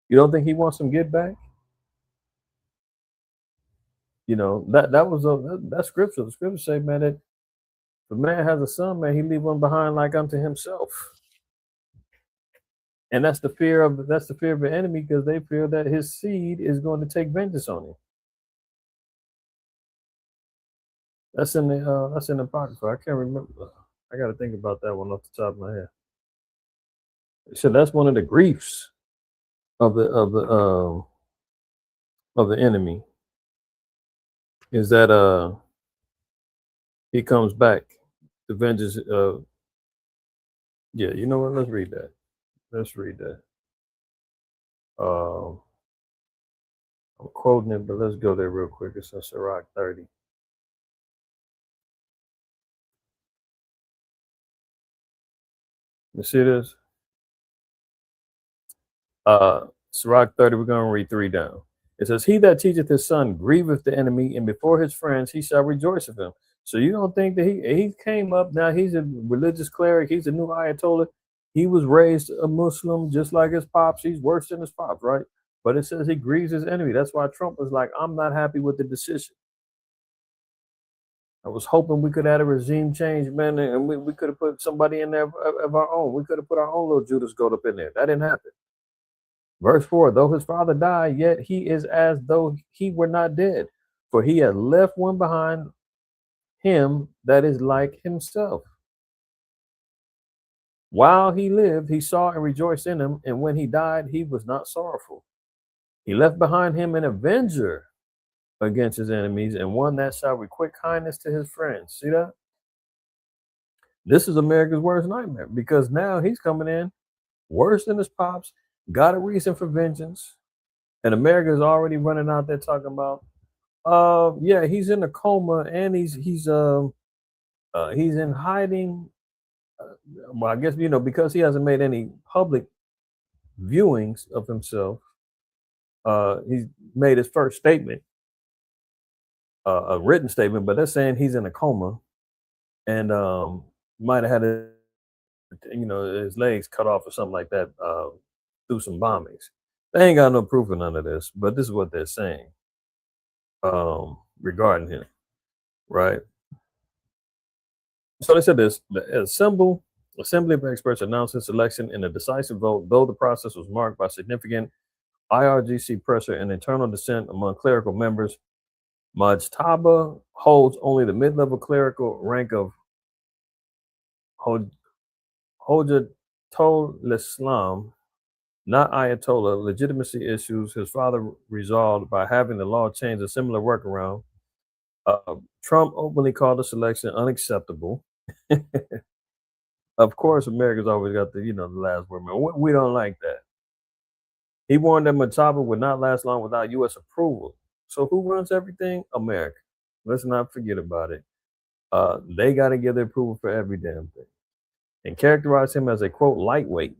You don't think he wants some get back? That's scripture. The scripture say, man, that if a man has a son, man, he leave one behind like unto himself. And that's the fear of the enemy, because they fear that his seed is going to take vengeance on him. That's in the Apocrypha. I can't remember. I got to think about that one off the top of my head. So that's one of the griefs of the enemy, is that he comes back to vengeance. Yeah, you know what? Let's read that. I'm quoting it, but let's go there real quick. It's in Sirach 30. You see this? Sirach 30, we're going to read 3 down. It says, he that teacheth his son grieveth the enemy, and before his friends he shall rejoice of him. So you don't think that he came up, now he's a religious cleric, he's a new Ayatollah. He was raised a Muslim just like his pops. He's worse than his pops, right? But it says he grieves his enemy. That's why Trump was like, I'm not happy with the decision. I was hoping we could have a regime change, man, and we could have put somebody in there of our own. We could have put our own little Judas goat up in there. That didn't happen. Verse 4, though his father died, yet he is as though he were not dead, for he had left one behind him that is like himself. While he lived, he saw and rejoiced in him, and when he died, he was not sorrowful. He left behind him an avenger against his enemies, and one that shall requite kindness to his friends. See that? This is America's worst nightmare, because now he's coming in worse than his pops, got a reason for vengeance, and America is already running out there talking about, yeah, he's in a coma and he's in hiding. Well, I guess because he hasn't made any public viewings of himself. He's made his first statement, a written statement, but they're saying he's in a coma, and might have had his legs cut off or something like that through some bombings. They ain't got no proof of none of this, but this is what they're saying regarding him, right? So they said this: the Assembly of Experts announced his election in a decisive vote, though the process was marked by significant IRGC pressure and internal dissent among clerical members. Mujtaba holds only the mid-level clerical rank of Hojatul Islam, not Ayatollah. Legitimacy issues his father resolved by having the law change a similar workaround. Trump openly called this election unacceptable. Of course, America's always got the last word, man. We don't like that. He warned that Mujtaba would not last long without U.S. approval. So who runs everything? America. Let's not forget about it. They got to give their approval for every damn thing, and characterize him as a quote lightweight.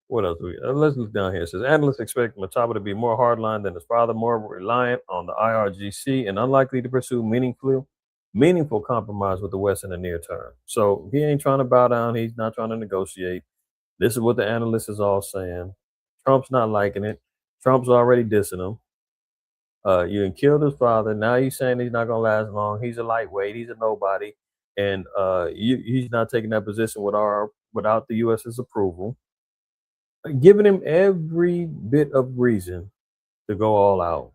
What else? Let's look down here. It says analysts expect Mujtaba to be more hardline than his father, more reliant on the IRGC, and unlikely to pursue meaningful compromise with the West in the near term. So he ain't trying to bow down. He's not trying to negotiate. This is what the analysts is all saying. Trump's not liking it. Trump's already dissing him. You done killed his father. Now you saying he's not gonna last long. He's a lightweight. He's a nobody, and he's not taking that position without the U.S.'s approval, giving him every bit of reason to go all out.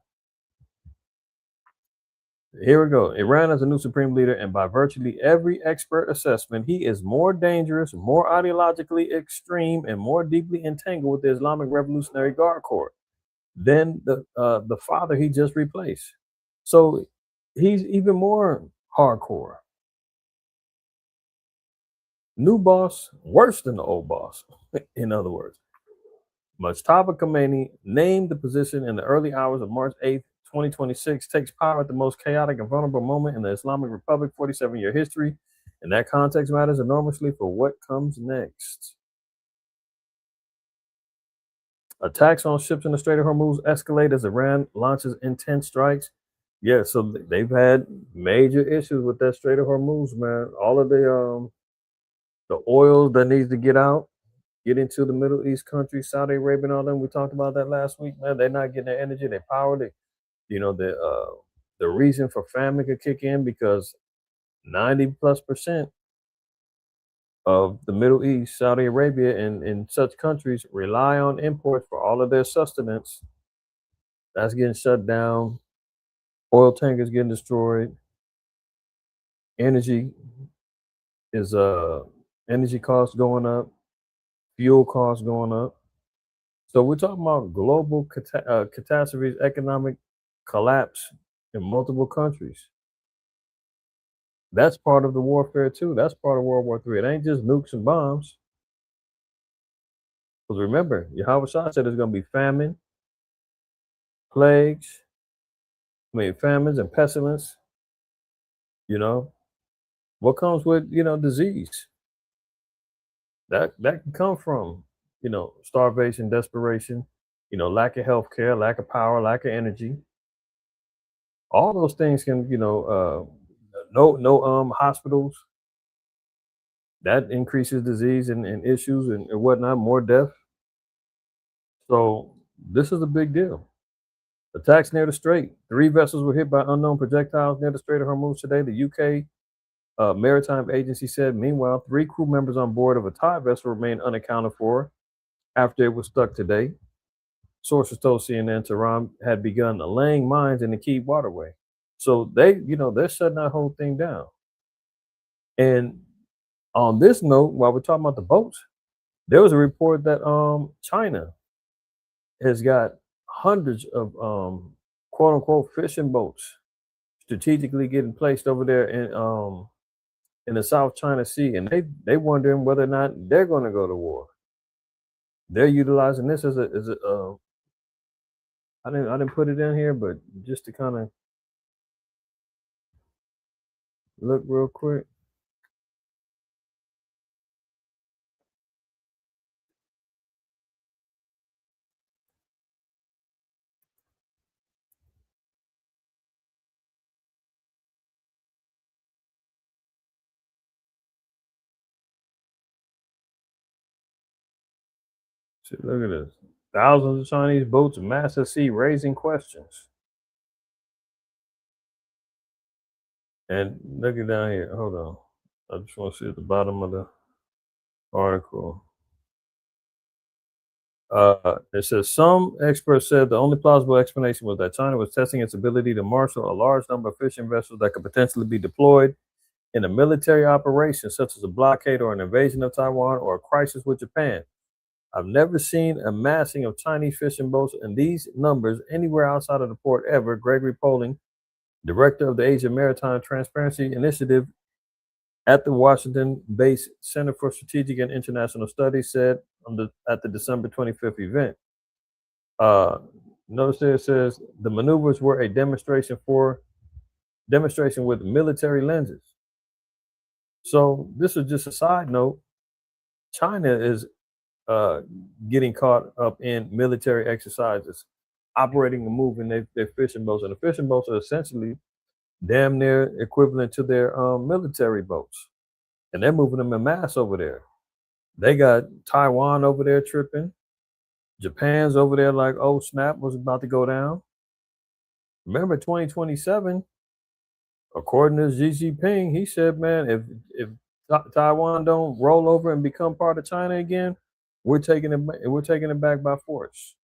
Here we go. Iran has a new supreme leader, and by virtually every expert assessment, he is more dangerous, more ideologically extreme, and more deeply entangled with the Islamic Revolutionary Guard Corps than the father he just replaced. So he's even more hardcore. New boss, worse than the old boss. In other words, Mujtaba Khomeini, named the position in the early hours of March 8th, 2026, takes power at the most chaotic and vulnerable moment in the Islamic Republic's 47-year history. And that context matters enormously for what comes next. Attacks on ships in the Strait of Hormuz escalate as Iran launches intense strikes. Yeah, so they've had major issues with that Strait of Hormuz, man. All of the oil that needs to get out, get into the Middle East countries, Saudi Arabia and all them. We talked about that last week, man. They're not getting their energy, their power. The reason for famine could kick in because 90+% of the Middle East, Saudi Arabia, and such countries rely on imports for all of their sustenance. That's getting shut down. Oil tankers getting destroyed. Energy costs going up. Fuel costs going up. So we're talking about global catastrophes, economic collapse in multiple countries. That's part of the warfare too. That's part of World War III. It ain't just nukes and bombs. Because remember, Yahweh Shah said there's going to be famine, famines and pestilence. What comes with, disease? That can come from, starvation, desperation, lack of health care, lack of power, lack of energy. All those things can, no hospitals. That increases disease and issues and whatnot, more death. So this is a big deal. Attacks near the Strait. 3 vessels were hit by unknown projectiles near the Strait of Hormuz today. The UK Maritime Agency said, meanwhile, 3 crew members on board of a Thai vessel remain unaccounted for after it was stuck today. Sources told CNN Tehran had begun laying mines in the key waterway. So they're shutting that whole thing down. And on this note, while we're talking about the boats, there was a report that China has got hundreds of quote unquote fishing boats strategically getting placed over there in the South China Sea, and they wondering whether or not they're going to go to war. They're utilizing this as a I didn't put it in here, but just to kind of look real quick. See, look at this. Thousands of Chinese boats, massive sea, raising questions. And look at down here. Hold on. I just want to see at the bottom of the article. It says some experts said the only plausible explanation was that China was testing its ability to marshal a large number of fishing vessels that could potentially be deployed in a military operation, such as a blockade or an invasion of Taiwan or a crisis with Japan. I've never seen a massing of Chinese fishing boats in these numbers anywhere outside of the port ever, Gregory Poling, director of the Asia Maritime Transparency Initiative at the Washington-based Center for Strategic and International Studies, said at the December 25th event. Notice there it says the maneuvers were a demonstration with military lenses. So this is just a side note. China is getting caught up in military exercises, operating and moving their fishing boats, and the fishing boats are essentially damn near equivalent to their military boats, and they're moving them en masse over there. They got Taiwan over there tripping. Japan's over there like, oh snap, was about to go down. Remember 2027, according to Xi Jinping, he said, man, if Taiwan don't roll over and become part of China again, we're taking it back by force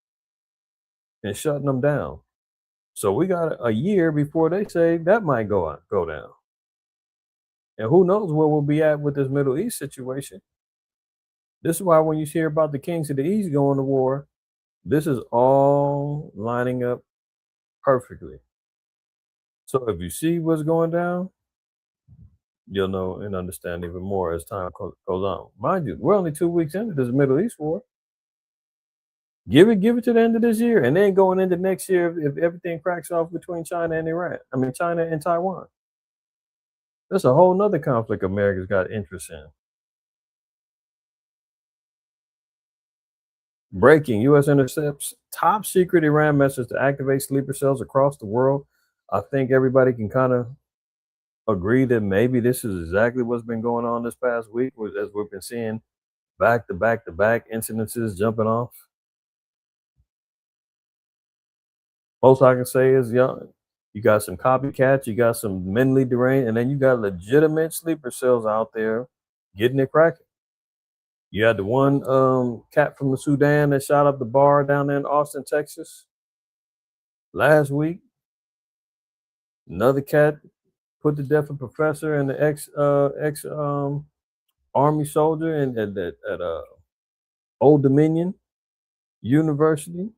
and shutting them down. So we got a year before they say that might go down. And who knows where we'll be at with this Middle East situation. This is why when you hear about the kings of the East going to war, this is all lining up perfectly. So if you see what's going down, you'll know and understand even more as time goes on. Mind you, we're only 2 weeks into this Middle East war. Give it to the end of this year, and then going into next year if everything cracks off between China and Iran. I mean, China and Taiwan. That's a whole nother conflict America's got interest in. Breaking: U.S. intercepts top secret Iran message to activate sleeper cells across the world. I think everybody can kind of agree that maybe this is exactly what's been going on this past week, as we've been seeing back to back incidences jumping off. Most I can say is, you got some copycats, you got some mentally deranged, and then you got legitimate sleeper cells out there getting it cracking. You had the one cat from the Sudan that shot up the bar down there in Austin, Texas last week. Another cat put to death a professor and the ex Army soldier at Old Dominion University.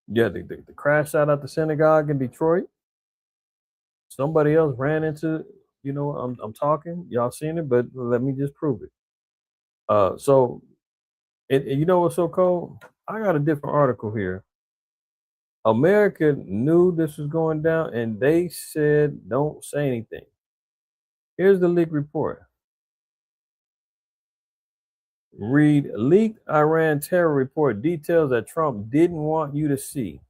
Yeah, the crash out at the synagogue in Detroit. Somebody else ran into, I'm talking, y'all seen it, but let me just prove it. So, and you know what's so cold? I got a different article here. America knew this was going down, and they said, don't say anything. Here's the leaked report. Read: leaked Iran terror report details that Trump didn't want you to see.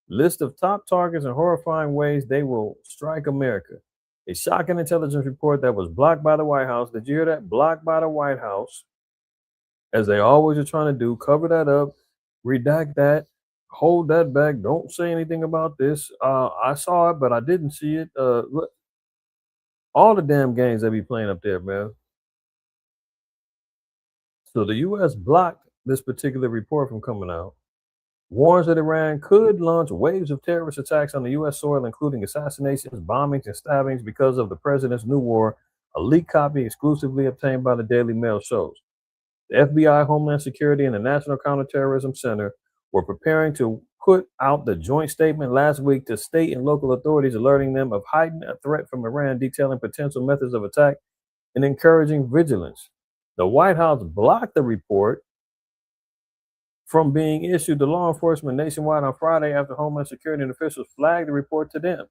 List of top targets and horrifying ways they will strike America. A shocking intelligence report that was blocked by the White House. Did you hear that? Blocked by the White House. As they always are trying to do, cover that up, redact that, hold that back, don't say anything about this. I saw it, but I didn't see it. Look, all the damn games they be playing up there, man. So the U.S. blocked this particular report from coming out. Warns that Iran could launch waves of terrorist attacks on the U.S. soil, including assassinations, bombings, and stabbings because of the president's new war. A leaked copy exclusively obtained by the Daily Mail shows. The FBI, Homeland Security, and the National Counterterrorism Center were preparing to put out the joint statement last week to state and local authorities, alerting them of heightened threat from Iran, detailing potential methods of attack and encouraging vigilance. The White House blocked the report from being issued to law enforcement nationwide on Friday after Homeland Security and officials flagged the report to them.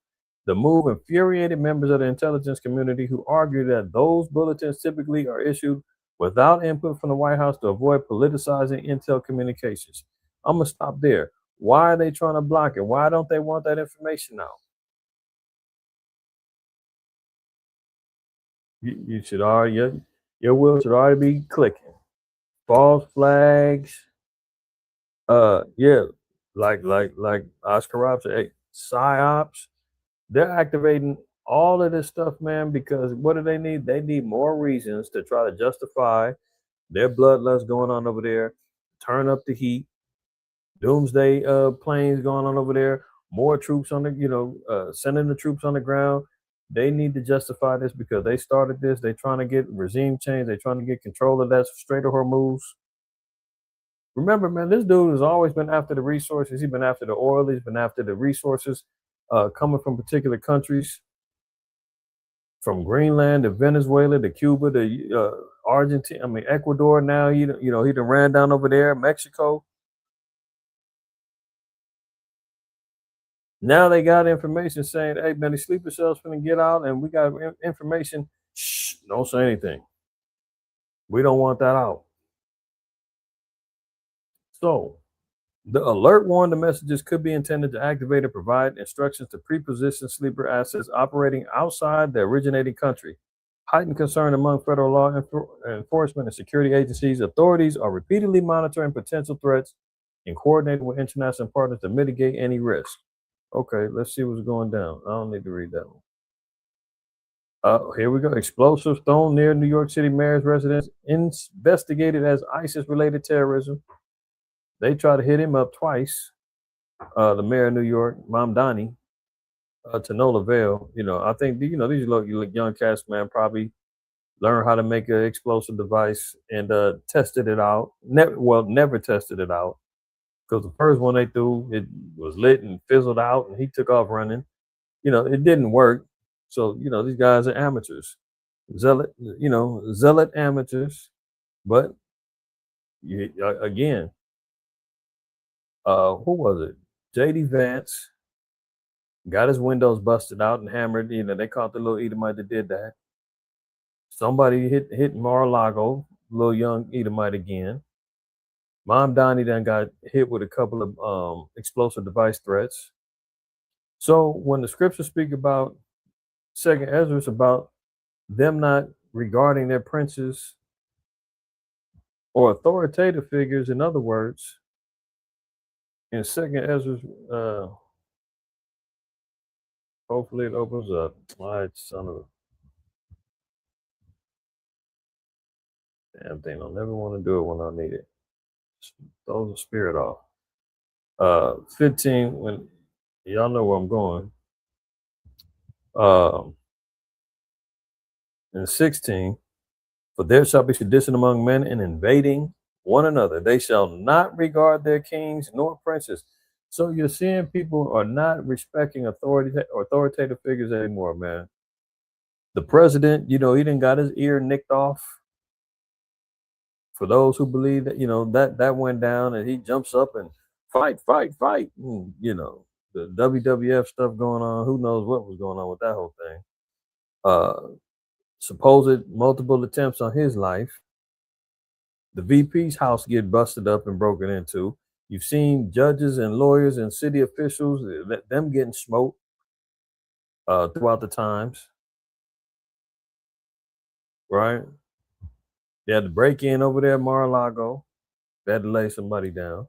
The move infuriated members of the intelligence community who argue that those bulletins typically are issued without input from the White House to avoid politicizing intel communications. I'm going to stop there. Why are they trying to block it? Why don't they want that information out? You should already, your will should already be clicking. False flags. Yeah, like Oscar Rob said, hey, psyops. They're activating all of this stuff, man, because what do they need? They need more reasons to try to justify their bloodlust going on over there, turn up the heat, Doomsday planes going on over there, more troops on the, sending the troops on the ground. They need to justify this because they started this. They're trying to get regime change. They're trying to get control of that Strait of Hormuz. Remember, man, this dude has always been after the resources. He's been after the oil. He's been after the resources coming from particular countries, from Greenland to Venezuela to Cuba to Argentina. I mean, Ecuador. Now he done ran down over there, Mexico. Now they got information saying, "Hey, man, the sleeper cells finna get out, and we got information. Shh, don't say anything. We don't want that out." So the alert warned the messages could be intended to activate and provide instructions to pre-position sleeper assets operating outside the originating country. Heightened concern among federal law enforcement and security agencies. Authorities are repeatedly monitoring potential threats and coordinating with international partners to mitigate any risk. Okay, let's see what's going down. I don't need to read that one. Here we go. Explosives thrown near New York City mayor's residence, investigated as ISIS-related terrorism. They tried to hit him up twice. The mayor of New York, Mamdani, to no avail. I think these young cats, man, probably learned how to make an explosive device and tested it out. Never tested it out, because the first one they threw, it was lit and fizzled out, and he took off running. It didn't work. So these guys are amateurs, zealot amateurs. But again, who was it? J.D. Vance got his windows busted out and hammered. They caught the little Edomite that did that. Somebody hit Mar-a-Lago, little young Edomite again. Mom Donnie then got hit with a couple of explosive device threats. So when the scriptures speak about Second Ezra, it's about them not regarding their princes or authoritative figures. In other words, in Second Ezra, hopefully it opens up. My son of a damn thing! I'll never want to do it when I need it. Throws the spirit off. 15, when y'all know where I'm going. And 16, for there shall be sedition among men and invading one another. They shall not regard their kings nor princes. So you're seeing people are not respecting authoritative figures anymore, man. The president, he didn't got his ear nicked off. For those who believe that, that went down, and he jumps up and fight. And, the WWF stuff going on. Who knows what was going on with that whole thing? Supposed multiple attempts on his life. The VP's house get busted up and broken into. You've seen judges and lawyers and city officials, them getting smoked throughout the times, right? They had to break in over there at Mar-a-Lago. They had to lay somebody down.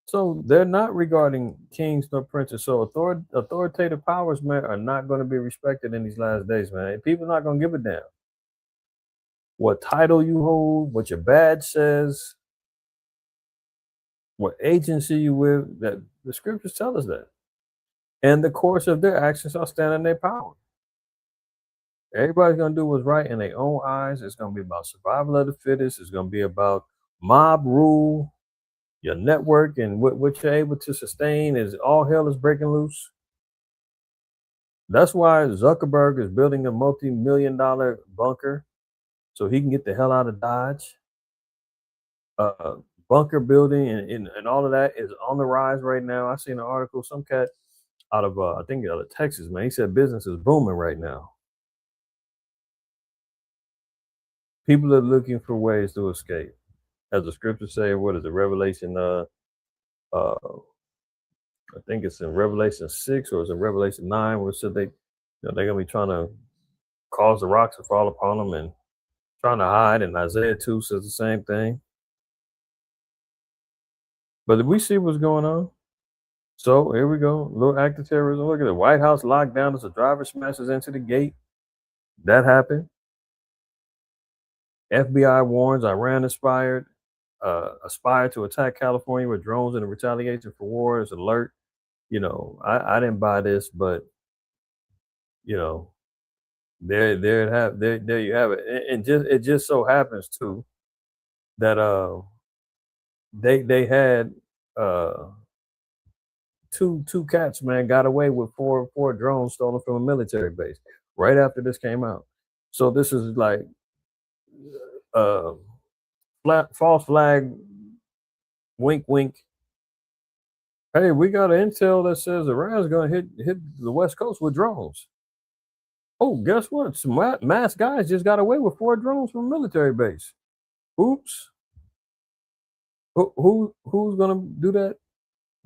So they're not regarding kings nor princes. So authoritative powers, man, are not going to be respected in these last days, man. People are not going to give a damn what title you hold, what your badge says, what agency you with. That the scriptures tell us that. And the course of their actions shall stand in their power. Everybody's going to do what's right in their own eyes. It's going to be about survival of the fittest. It's going to be about mob rule. Your network and what you're able to sustain is all hell is breaking loose. That's why Zuckerberg is building a multi-million-dollar bunker so he can get the hell out of Dodge. Bunker building and all of that is on the rise right now. I seen an article, some cat out of I think out of Texas, man. He said business is booming right now. People are looking for ways to escape. As the scriptures say, what is it, Revelation I think it's in Revelation 6 or it's in Revelation 9 where it said they're gonna be trying to cause the rocks to fall upon them and trying to hide, and Isaiah 2 says the same thing. But we see what's going on. So here we go. A little act of terrorism. Look at the White House locked down as a driver smashes into the gate. That happened. FBI warns Iran aspired to attack California with drones in retaliation for war. Is alert. I didn't buy this, but there you have it. And it just so happens too that they had two cats, man, got away with four drones stolen from a military base right after this came out. So this is like false flag, wink wink. Hey, we got an intel that says Iran's gonna hit the West Coast with drones. Oh, guess what? Some masked guys just got away with 4 drones from a military base. Oops. Who's gonna do that?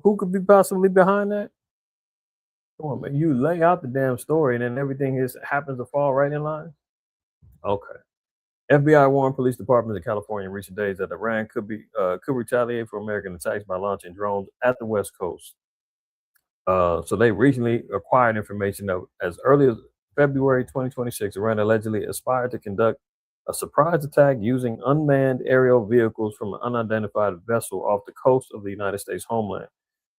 Who could be possibly behind that? Come on, man. You lay out the damn story and then everything happens to fall right in line. Okay. FBI warned police departments in California in recent days that Iran could retaliate for American attacks by launching drones at the West Coast. So they recently acquired information of as early as February 2026. Iran allegedly aspired to conduct a surprise attack using unmanned aerial vehicles from an unidentified vessel off the coast of the United States homeland,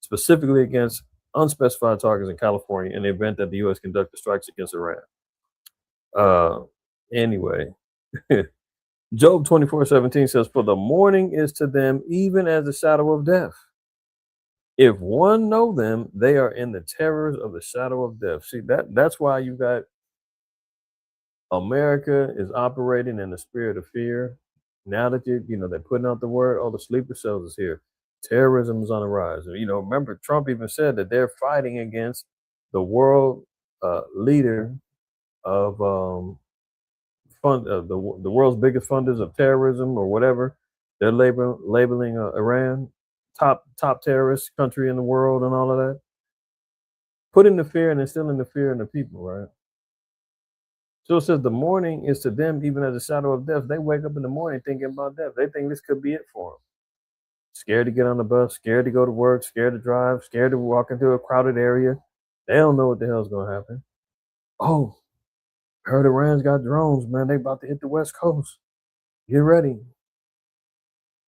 specifically against unspecified targets in California in the event that the U.S. conducted strikes against Iran. Anyway, Job 24:17 says, "For the morning is to them even as the shadow of death. If one know them, they are in the terrors of the shadow of death." See, that's why you got America is operating in the spirit of fear. Now that they're putting out the word, oh, the sleeper cells is here. Terrorism is on the rise. Remember, Trump even said that they're fighting against the world leader of the world's biggest funders of terrorism or whatever. They're labeling Iran top terrorist country in the world and all of that. Putting the fear and instilling the fear in the people, right? So it says the morning is to them even as a shadow of death. They wake up in the morning thinking about death. They think this could be it for them. Scared to get on the bus, scared to go to work, scared to drive, scared to walk into a crowded area. They don't know what the hell's going to happen. Oh, heard Iran's got drones, man. They about to hit the West Coast. Get ready.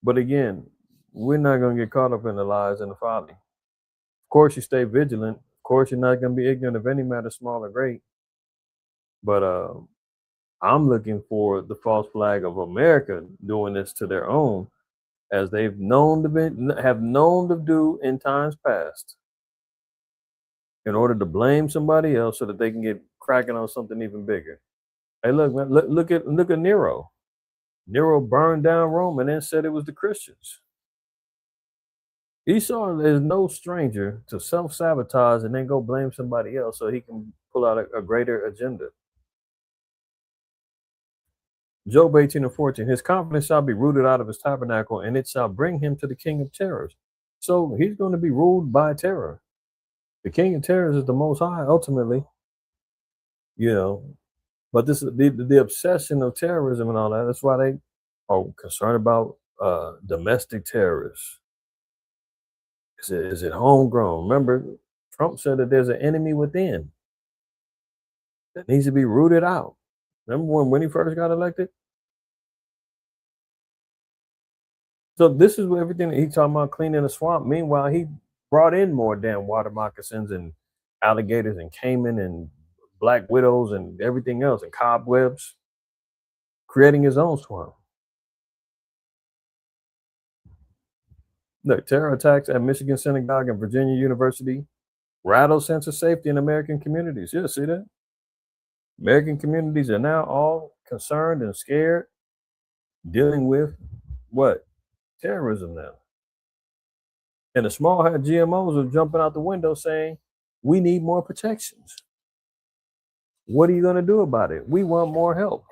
But again, we're not going to get caught up in the lies and the folly. Of course, you stay vigilant. Of course, you're not going to be ignorant of any matter, small or great. But I'm looking for the false flag of America doing this to their own, as they've have known to do in times past, in order to blame somebody else so that they can get cracking on something even bigger. Hey, look, man, look at Nero. Nero burned down Rome and then said it was the Christians. Esau is no stranger to self-sabotage and then go blame somebody else so he can pull out a greater agenda. Job 18:14, his confidence shall be rooted out of his tabernacle, and it shall bring him to the king of terrors. So he's going to be ruled by terror. The king of terrors is the Most High, ultimately. But this is the obsession of terrorism and all that. That's why they are concerned about domestic terrorists. Is it homegrown? Remember, Trump said that there's an enemy within that needs to be rooted out. Remember when he first got elected? So this is everything that he's talking about, cleaning the swamp. Meanwhile, he brought in more damn water moccasins and alligators and caiman and black widows and everything else and cobwebs, creating his own swamp. Look, terror attacks at Michigan Synagogue and Virginia University rattle sense of safety in American communities. Yeah, see that? American communities are now all concerned and scared, dealing with what? Terrorism now. And the small-head GMOs are jumping out the window saying, we need more protections. What are you going to do about it? We want more help.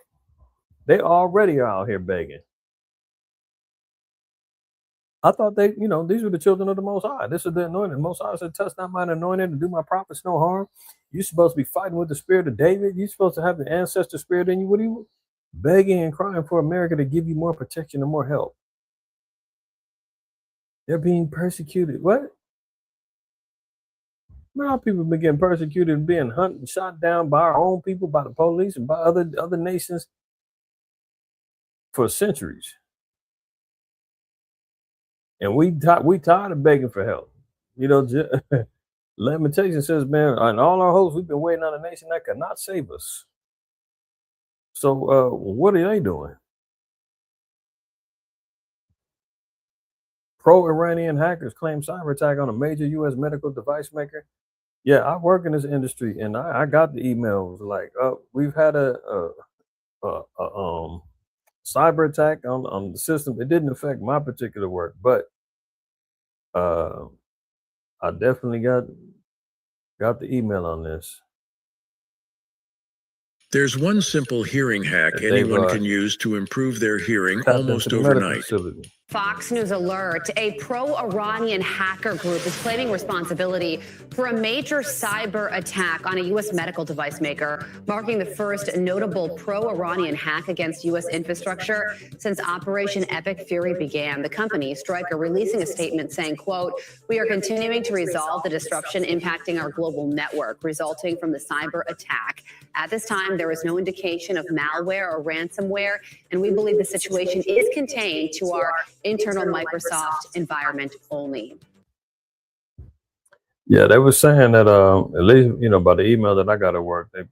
They already are out here begging. I thought these were the children of the Most High. This is the anointed. The Most High said, touch not mine anointed and do my prophets no harm. You're supposed to be fighting with the spirit of David. You're supposed to have the ancestor spirit in you. What are you begging and crying for America to give you more protection and more help? They're being persecuted. What? Our people have been getting persecuted and being hunted and shot down by our own people, by the police, and by other nations for centuries. And we tired of begging for help. Lamentation says, man, on all our hopes, we've been waiting on a nation that could not save us. So what are they doing? Pro-Iranian hackers claim cyber attack on a major U.S. medical device maker. Yeah, I work in this industry, and I got the emails like, we've had a cyber attack on the system. It didn't affect my particular work, but I definitely got the email on this. There's one simple hearing hack anyone can use to improve their hearing almost overnight. Fox News alert. A pro-Iranian hacker group is claiming responsibility for a major cyber attack on a U.S. medical device maker, marking the first notable pro-Iranian hack against U.S. infrastructure since Operation Epic Fury began. The company, Stryker, releasing a statement saying, quote, "We are continuing to resolve the disruption impacting our global network resulting from the cyber attack. At this time, there is no indication of malware or ransomware, and we believe the situation is contained to our internal Microsoft environment only." Yeah, they were saying that at least, you know, by the email that I got at work, they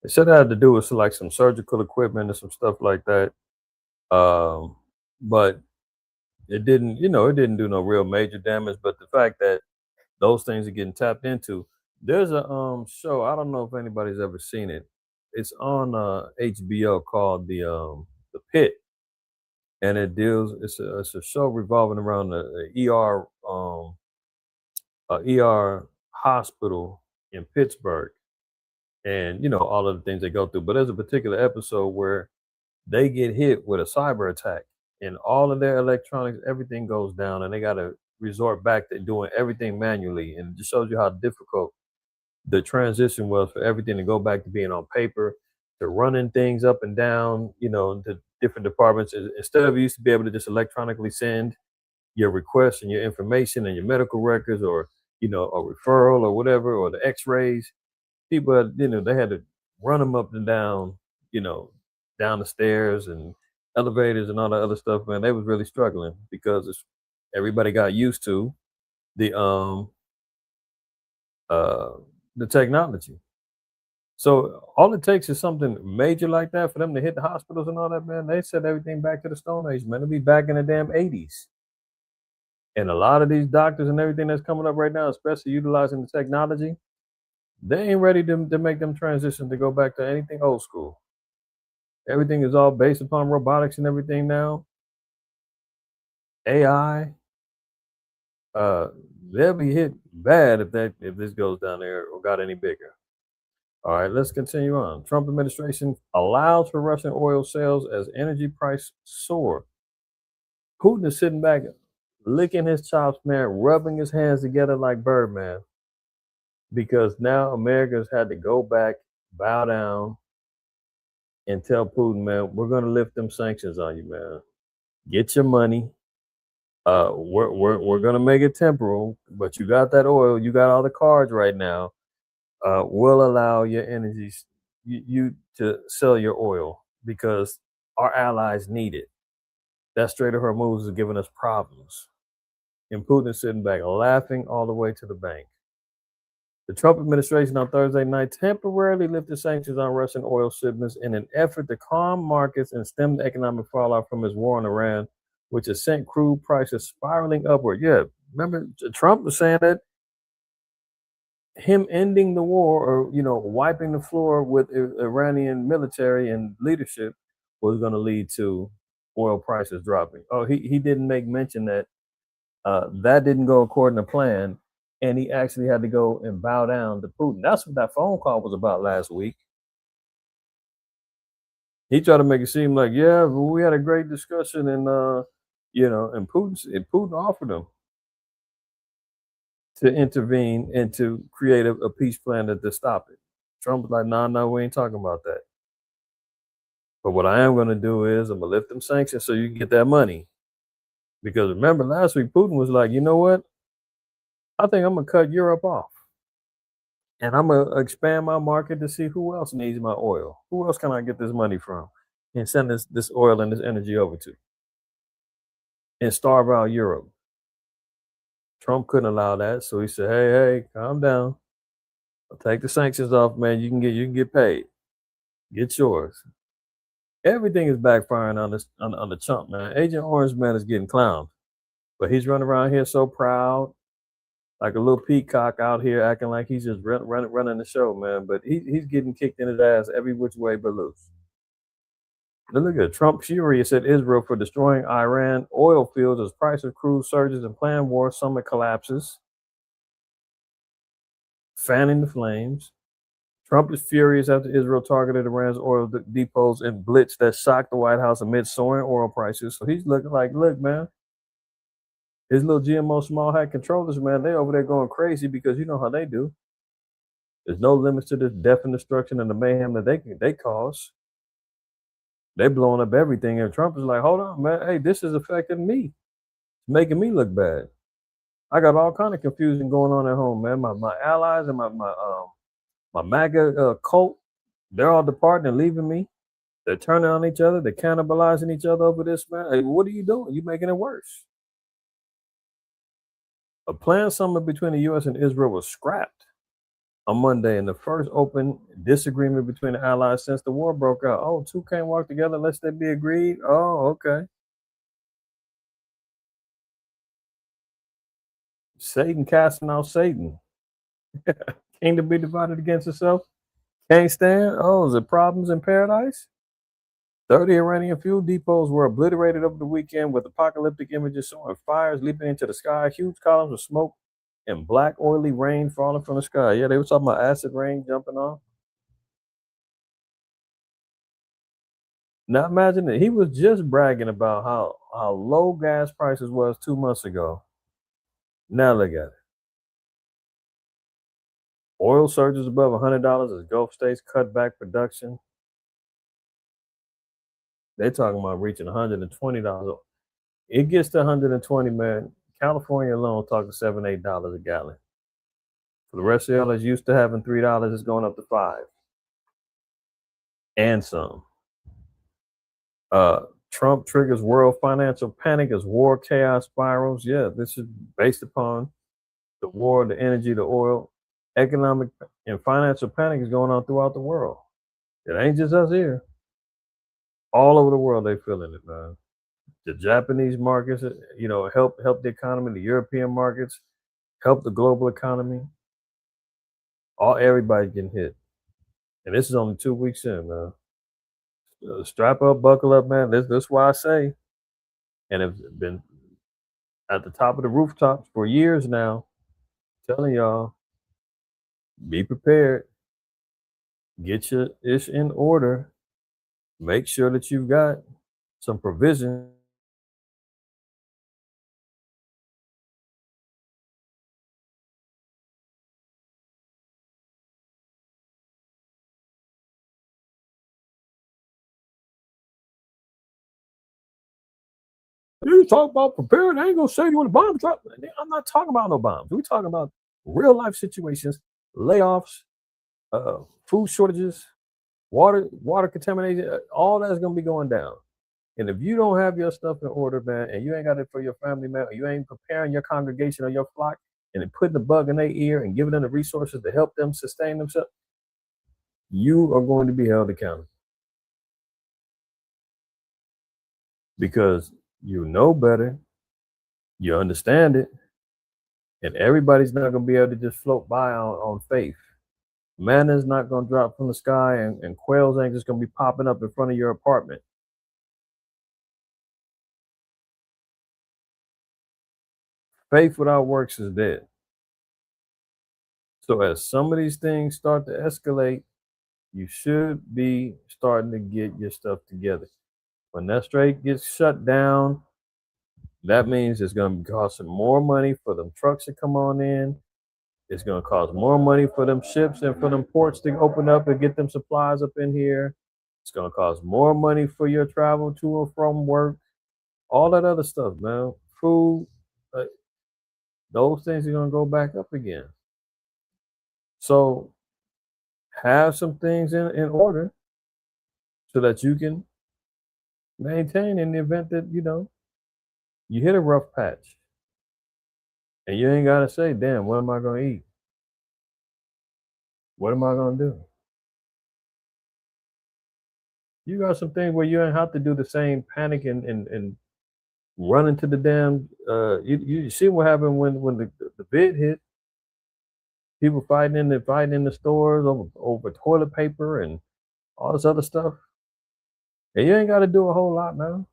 said it had to do with like some surgical equipment and some stuff like that. But it didn't, you know, it didn't do no real major damage. But the fact that those things are getting tapped into. There's a show, I don't know if anybody's ever seen it. It's on HBO called The Pit. And it's a show revolving around the ER ER hospital in Pittsburgh, and you know all of the things they go through. But there's a particular episode where they get hit with a cyber attack, and all of their electronics, everything goes down, and they got to resort back to doing everything manually. And it just shows you how difficult the transition was for everything to go back to being on paper, to running things up and down, you know, to different departments. Instead of you used to be able to just electronically send your requests and your information and your medical records, or you know, a referral or whatever, or the X-rays. People had, you know, they had to run them up and down, you know, down the stairs and elevators and all that other stuff. Man, they was really struggling because everybody got used to the technology. So all it takes is something major like that for them to hit the hospitals and all that, man. They set everything back to the Stone Age, man. It'll be back in the damn 80s. And a lot of these doctors and everything that's coming up right now, especially utilizing the technology, they ain't ready to make them transition to go back to anything old school. Everything is all based upon robotics and everything now. AI, they'll be hit bad if this goes down there or got any bigger. All right, let's continue on. Trump administration allows for Russian oil sales as energy prices soar. Putin is sitting back, licking his chops, man, rubbing his hands together like Birdman, because now America's had to go back, bow down, and tell Putin, man, we're going to lift them sanctions on you, man. Get your money. We're going to make it temporal, but you got that oil. You got all the cards right now. We'll allow your energies, you to sell your oil because our allies need it. That Strait of Hormuz is giving us problems. And Putin is sitting back laughing all the way to the bank. The Trump administration on Thursday night temporarily lifted sanctions on Russian oil shipments in an effort to calm markets and stem the economic fallout from his war on Iran, which has sent crude prices spiraling upward. Yeah, remember Trump was saying that him ending the war, or you know, wiping the floor with Iranian military and leadership, was going to lead to oil prices dropping. Oh, he didn't make mention that that didn't go according to plan, and he actually had to go and bow down to Putin. That's what that phone call was about last week. He tried to make it seem like, yeah, we had a great discussion, and you know, and Putin offered him to intervene and to create a peace plan to stop it. Trump was like, no, we ain't talking about that. But what I am going to do is I'm going to lift them sanctions so you can get that money. Because remember last week, Putin was like, you know what? I think I'm going to cut Europe off. And I'm going to expand my market to see who else needs my oil. Who else can I get this money from and send this oil and this energy over to? And starve out Europe. Trump couldn't allow that, so he said, "Hey, calm down. I'll take the sanctions off, man. You can get paid. Get yours." Everything is backfiring on the chump, man. Agent Orange Man is getting clowned, but he's running around here so proud, like a little peacock out here, acting like he's just running the show, man. But he's getting kicked in his ass every which way but loose. Now look at Trump furious at Israel for destroying Iran oil fields as price of crude surges and planned war summit collapses, fanning the flames. Trump is furious after Israel targeted Iran's oil depots in blitz that shocked the White House amid soaring oil prices. So he's looking like, look, man, His little GMO small hat controllers, man, they over there going crazy because you know how they do. There's no limits to the death and destruction and the mayhem that they cause. They blowing up everything, and Trump is like, hold on, man, hey, this is affecting me. It's making me look bad. I got all kind of confusion going on at home, man. My allies and my MAGA cult, they're all departing and leaving me. They're turning on each other. They're cannibalizing each other over this, man. Hey, what are you doing? You're making it worse. A planned summit between the U.S. and Israel was scrapped on Monday in the first open disagreement between the allies since the war broke out. Oh, two can't work together unless they be agreed? Oh, okay. Satan casting out Satan. Kingdom be divided against itself. Can't stand. Oh, is it problems in paradise? 30 Iranian fuel depots were obliterated over the weekend with apocalyptic images showing fires leaping into the sky, huge columns of smoke, and black oily rain falling from the sky. Yeah, they were talking about acid rain jumping off. Now imagine that he was just bragging about how low gas prices was 2 months ago. Now look at it. Oil surges above $100 as Gulf states cut back production. They're talking about reaching $120. It gets to 120, man. California alone talking $7, $8 a gallon. For the rest of y'all that's used to having $3, it's going up to $5 and some. Trump triggers world financial panic as war chaos spirals. Yeah, this is based upon the war, the energy, the oil. Economic and financial panic is going on throughout the world. It ain't just us here. All over the world, they feeling it, man. The Japanese markets, help the economy. The European markets help the global economy. Everybody getting hit, and this is only 2 weeks in, man. Strap up, buckle up, man. That's why I say, and have been at the top of the rooftops for years now, telling y'all, be prepared. Get your ish in order. Make sure that you've got some provision. You talk about preparing, I ain't gonna say you when the bomb drop. I'm not talking about no bombs. We're talking about real life situations, layoffs, food shortages, water contamination. All that's gonna be going down. And if you don't have your stuff in order, man, and you ain't got it for your family, man, or you ain't preparing your congregation or your flock and then putting the bug in their ear and giving them the resources to help them sustain themselves, you are going to be held accountable. Because you know better, you understand it, and everybody's not going to be able to just float by on faith. Manna's not going to drop from the sky, and quails ain't just going to be popping up in front of your apartment. Faith without works is dead. So as some of these things start to escalate, you should be starting to get your stuff together. When that strait gets shut down, that means it's going to be costing more money for them trucks to come on in. It's going to cost more money for them ships and for them ports to open up and get them supplies up in here. It's going to cost more money for your travel to or from work. All that other stuff, man. Food, those things are going to go back up again. So have some things in order so that you can maintain in the event that, you hit a rough patch. And you ain't got to say, damn, what am I going to eat? What am I going to do? You got some things where you ain't have to do the same panic and run into the damn. You see what happened when the bid hit? People fighting in the stores over toilet paper and all this other stuff. And you ain't got to do a whole lot, man.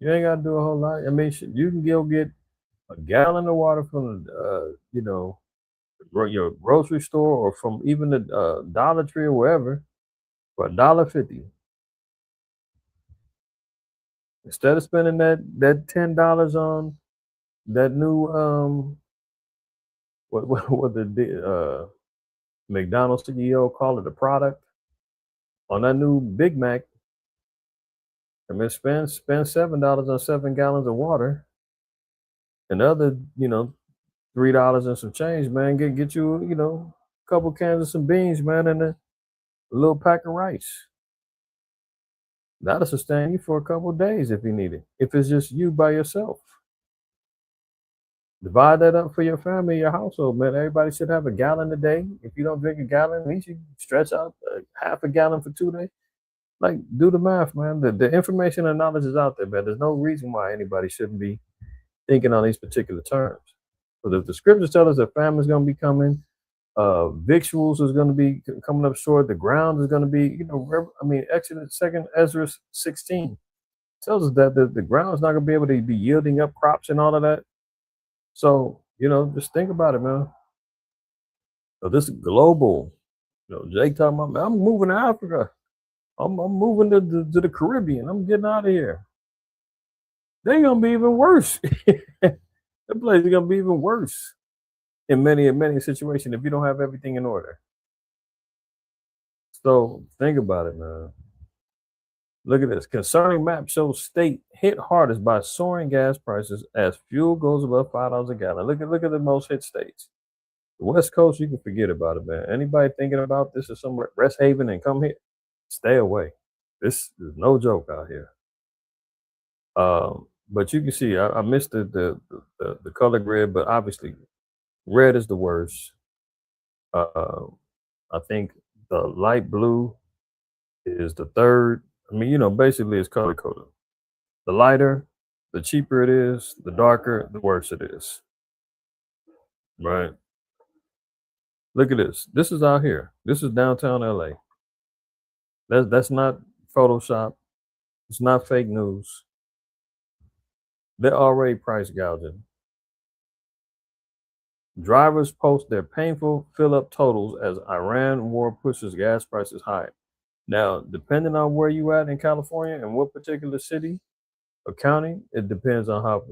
You ain't got to do a whole lot. I mean, you can go get a gallon of water from your grocery store or from even the Dollar Tree or wherever for $1.50. Instead of spending that $10 on that new what the McDonald's CEO call it, a product, on that new Big Mac, I mean, spend $7 on 7 gallons of water, and the other, $3 and some change, man. Get you, a couple cans of some beans, man, and a little pack of rice. That'll sustain you for a couple of days if you need it. If it's just you by yourself, divide that up for your family, your household, man. Everybody should have a gallon a day. If you don't drink a gallon, at least you stretch out half a gallon for 2 days. Like, do the math, man. The information and knowledge is out there, man. There's no reason why anybody shouldn't be thinking on these particular terms. But if the scriptures tell us that famine's going to be coming, victuals is going to be coming up short, the ground is going to be, Exodus 2nd Ezra 16 tells us that the ground is not going to be able to be yielding up crops and all of that. So, just think about it, man. So this is global. Jake talking about, man, I'm moving to Africa. I'm moving to the Caribbean. I'm getting out of here. They're going to be even worse. That place is going to be even worse in many situations if you don't have everything in order. So think about it, man. Look at this. Concerning map shows state hit hardest by soaring gas prices as fuel goes above $5 a gallon. Look at the most hit states. The West Coast, you can forget about it, man. Anybody thinking about this is some rest haven and come here, stay away. This is no joke out here. But you can see, I missed the color grid, but obviously red is the worst. I think the light blue is the third. Basically it's color coded. The lighter, the cheaper it is, the darker, the worse it is. Right? Look at this. This is out here. This is downtown LA. That's not Photoshop. It's not fake news. They're already price gouging. Drivers post their painful fill-up totals as Iran war pushes gas prices high. Now, depending on where you at in California and what particular city or county, it depends on how,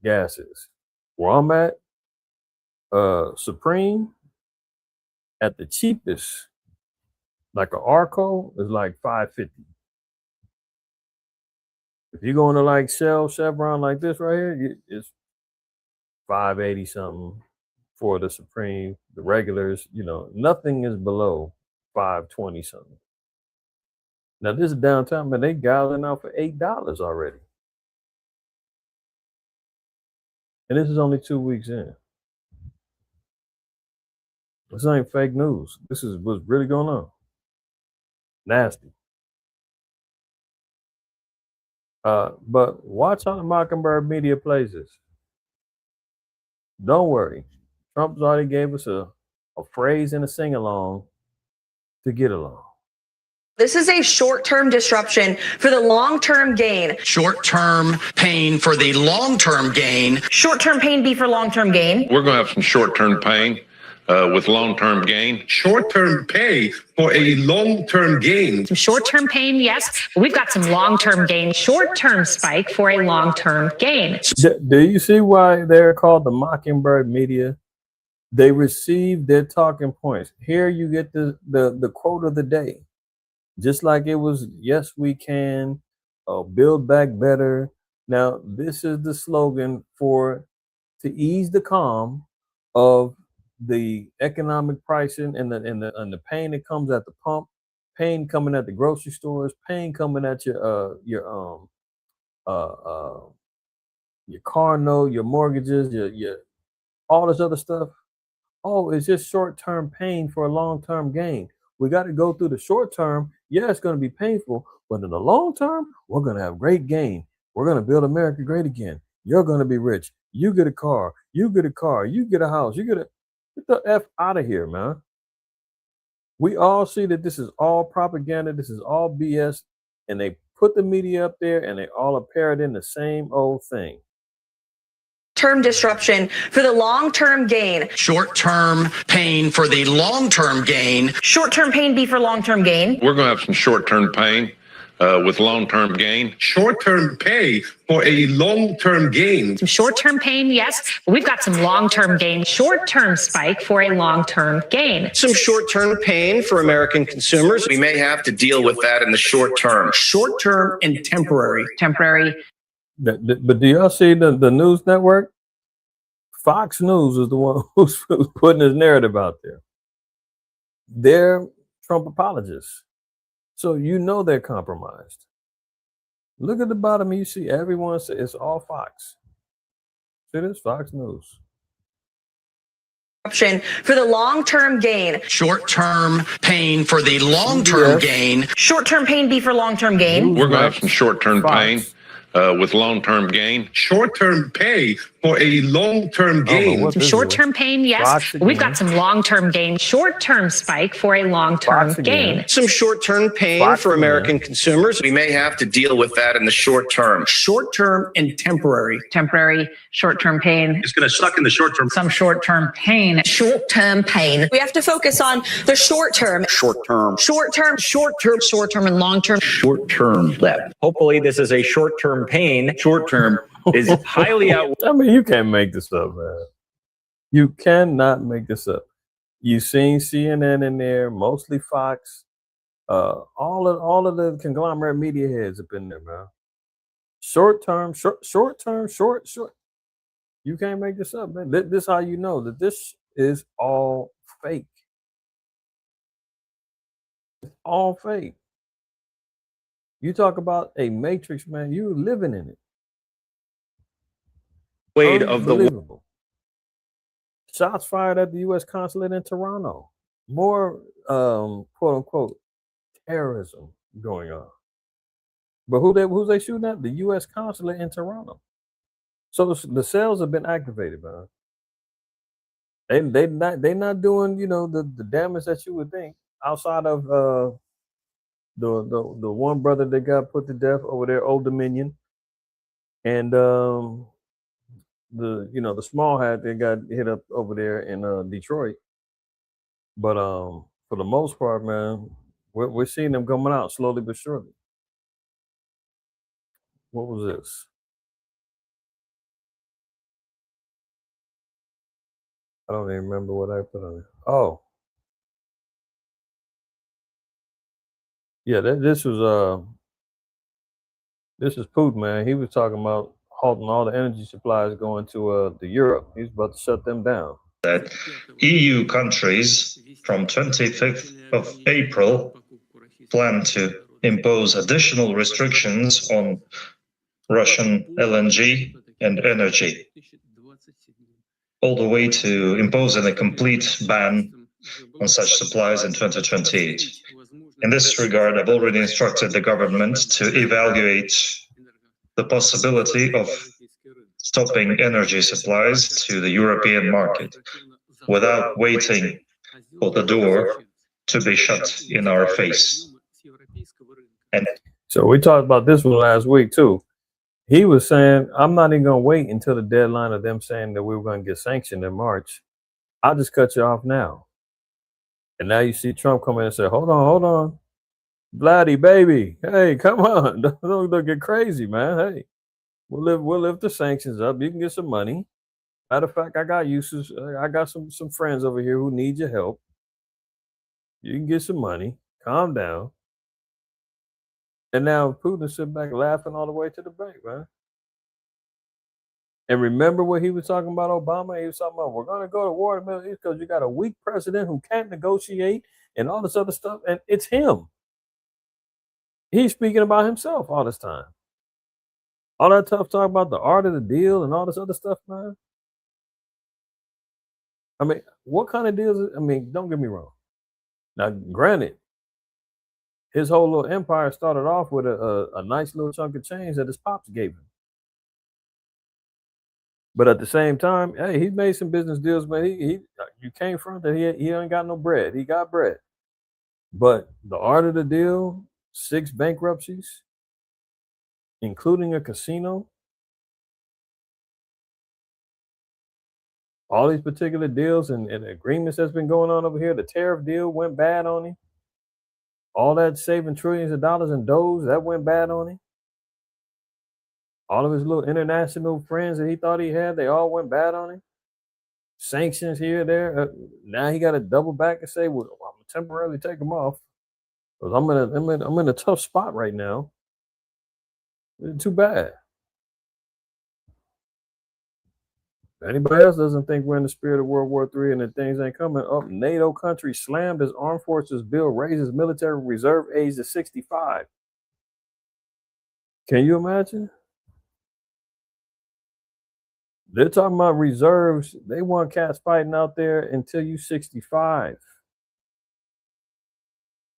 gas is. Where I'm at, Supreme, at the cheapest, like an Arco, is like $5.50. If you're going to like Shell, Chevron like this right here, it's $5.80 something for the Supreme. The regulars, nothing is below $5.20 something. Now this is downtown, man. They gouging out for $8 already, and this is only 2 weeks in. This ain't fake news. This is what's really going on. Nasty. But watch how the Mockingbird media plays this. Don't worry. Trump's already gave us a phrase and a sing-along to get along. This is a short-term disruption for the long-term gain. Short-term pain for the long-term gain. Short-term pain be for long-term gain. We're going to have some short-term pain with long-term gain. Short-term pay for a long-term gain. Some short-term pain, yes, but we've got some long-term gain. Short-term spike for a long-term gain. Do you see why they're called the Mockingbird media? They receive their talking points. Here you get the quote of the day. Just like it was, yes, we can, build back better. Now, this is the slogan to ease the calm of the economic pricing and the pain that comes at the pump, pain coming at the grocery stores, pain coming at your car note, your mortgages, your all this other stuff. Oh, it's just short-term pain for a long-term gain. We got to go through the short term. Yeah, it's going to be painful, but in the long term, we're going to have great gain. We're going to build America great again. You're going to be rich. You get a car. You get a car. You get a house. Get the F out of here, man. We all see that this is all propaganda. This is all BS. And they put the media up there and they all are parroting the same old thing. Term disruption for the long-term gain. Short-term pain for the long-term gain. Short-term pain be for long-term gain. We're going to have some short-term pain with long-term gain. Short-term pay for a long-term gain. Some short-term pain, yes, but we've got some long-term gain. Short-term spike for a long-term gain. Some short-term pain for American consumers. We may have to deal with that in the short term. Short-term and temporary. Temporary. But do y'all see the news network? Fox News is the one who's putting his narrative out there. They're Trump apologists. So you know they're compromised. Look at the bottom, you see everyone say it's all Fox. See this? Fox News. For the long-term gain. Short-term pain for the long-term gain. Short-term pain be for long-term gain. We're going to have some short-term pain with long-term gain. Short-term pay for a long-term gain. Some short-term pain, yes, but we've got some long-term gain. Short-term spike for a long-term gain. Some short-term pain for American consumers. We may have to deal with that in the short term. Short-term and temporary. Temporary, short-term pain. It's going to suck in the short term. Some short-term pain. Short-term pain. We have to focus on the short term. Short-term. Short-term. Short-term. Short-term and long-term. Short-term left. Hopefully this is a short-term pain. Short-term is highly out. I mean, you can't make this up, man. You cannot make this up. You've seen CNN in there, mostly Fox. All of the conglomerate media heads up in there, man. Short term. You can't make this up, man. This is how you know that this is all fake. It's all fake. You talk about a matrix, man. You're living in it. Of the Unbelievable. Shots fired at the U.S. consulate in Toronto. More, quote unquote, terrorism going on. But who's they shooting at? The U.S. consulate in Toronto. So the cells have been activated, man. They not doing the damage that you would think outside of the one brother that got put to death over there, Old Dominion, and the small hat that got hit up over there in Detroit. But for the most part, man, we're seeing them coming out slowly but surely. What was this? I don't even remember what I put on it. Oh. Yeah, this is Putin, man. He was talking about halting all the energy supplies going to Europe. He's about to shut them down. That EU countries from 25th of April plan to impose additional restrictions on Russian LNG and energy, all the way to imposing a complete ban on such supplies in 2028. In this regard, I've already instructed the government to evaluate the possibility of stopping energy supplies to the European market without waiting for the door to be shut in our face. And so we talked about this one last week too. He was saying, I'm not even going to wait until the deadline of them saying that we were going to get sanctioned in March. I'll just cut you off now. And now you see Trump come in and say, hold on. Vladdy, baby. Hey, come on. Don't get crazy, man. Hey, we'll lift the sanctions up. You can get some money. Matter of fact, I got uses. I got some friends over here who need your help. You can get some money. Calm down. And now Putin sit back laughing all the way to the bank, man. And remember what he was talking about Obama? He was talking about, we're going to go to war in the Middle East because you got a weak president who can't negotiate and all this other stuff. And it's him. He's speaking about himself all this time. All that tough talk about the art of the deal and all this other stuff, man. I mean, what kind of deals? I mean, don't get me wrong. Now, granted, his whole little empire started off with a nice little chunk of change that his pops gave him. But at the same time, hey, he made some business deals, man. You can't front that he ain't got no bread. He got bread. But the art of the deal, 6 bankruptcies, including a casino, all these particular deals and agreements that's been going on over here. The tariff deal went bad on him. All that saving trillions of dollars in Doge, that went bad on him. All of his little international friends that he thought he had, they all went bad on him. Sanctions here, there. Now he got to double back and say, "Well, I'm gonna temporarily take them off because I'm in a tough spot right now." It's too bad. Anybody else doesn't think we're in the spirit of World War III and that things ain't coming up? NATO country slammed as armed forces bill raises military reserve age to 65. Can you imagine? They're talking about reserves. They want cats fighting out there until you 65.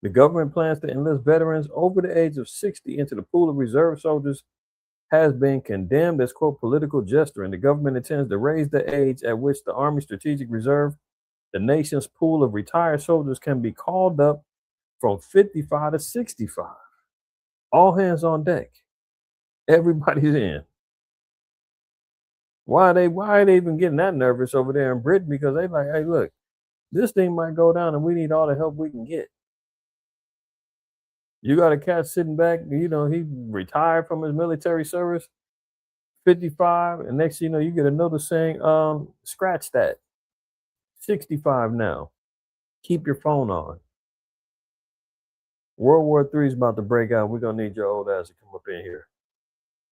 The government plans to enlist veterans over the age of 60 into the pool of reserve soldiers has been condemned as, quote, political gesturing. The government intends to raise the age at which the Army Strategic Reserve, the nation's pool of retired soldiers, can be called up from 55 to 65. All hands on deck. Everybody's in. Why are they even getting that nervous over there in Britain? Because they like, hey, look, this thing might go down and we need all the help we can get. You got a cat sitting back, he retired from his military service, 55, and next thing you know, you get a notice saying, scratch that. 65 now. Keep your phone on. World War III is about to break out. We're gonna need your old ass to come up in here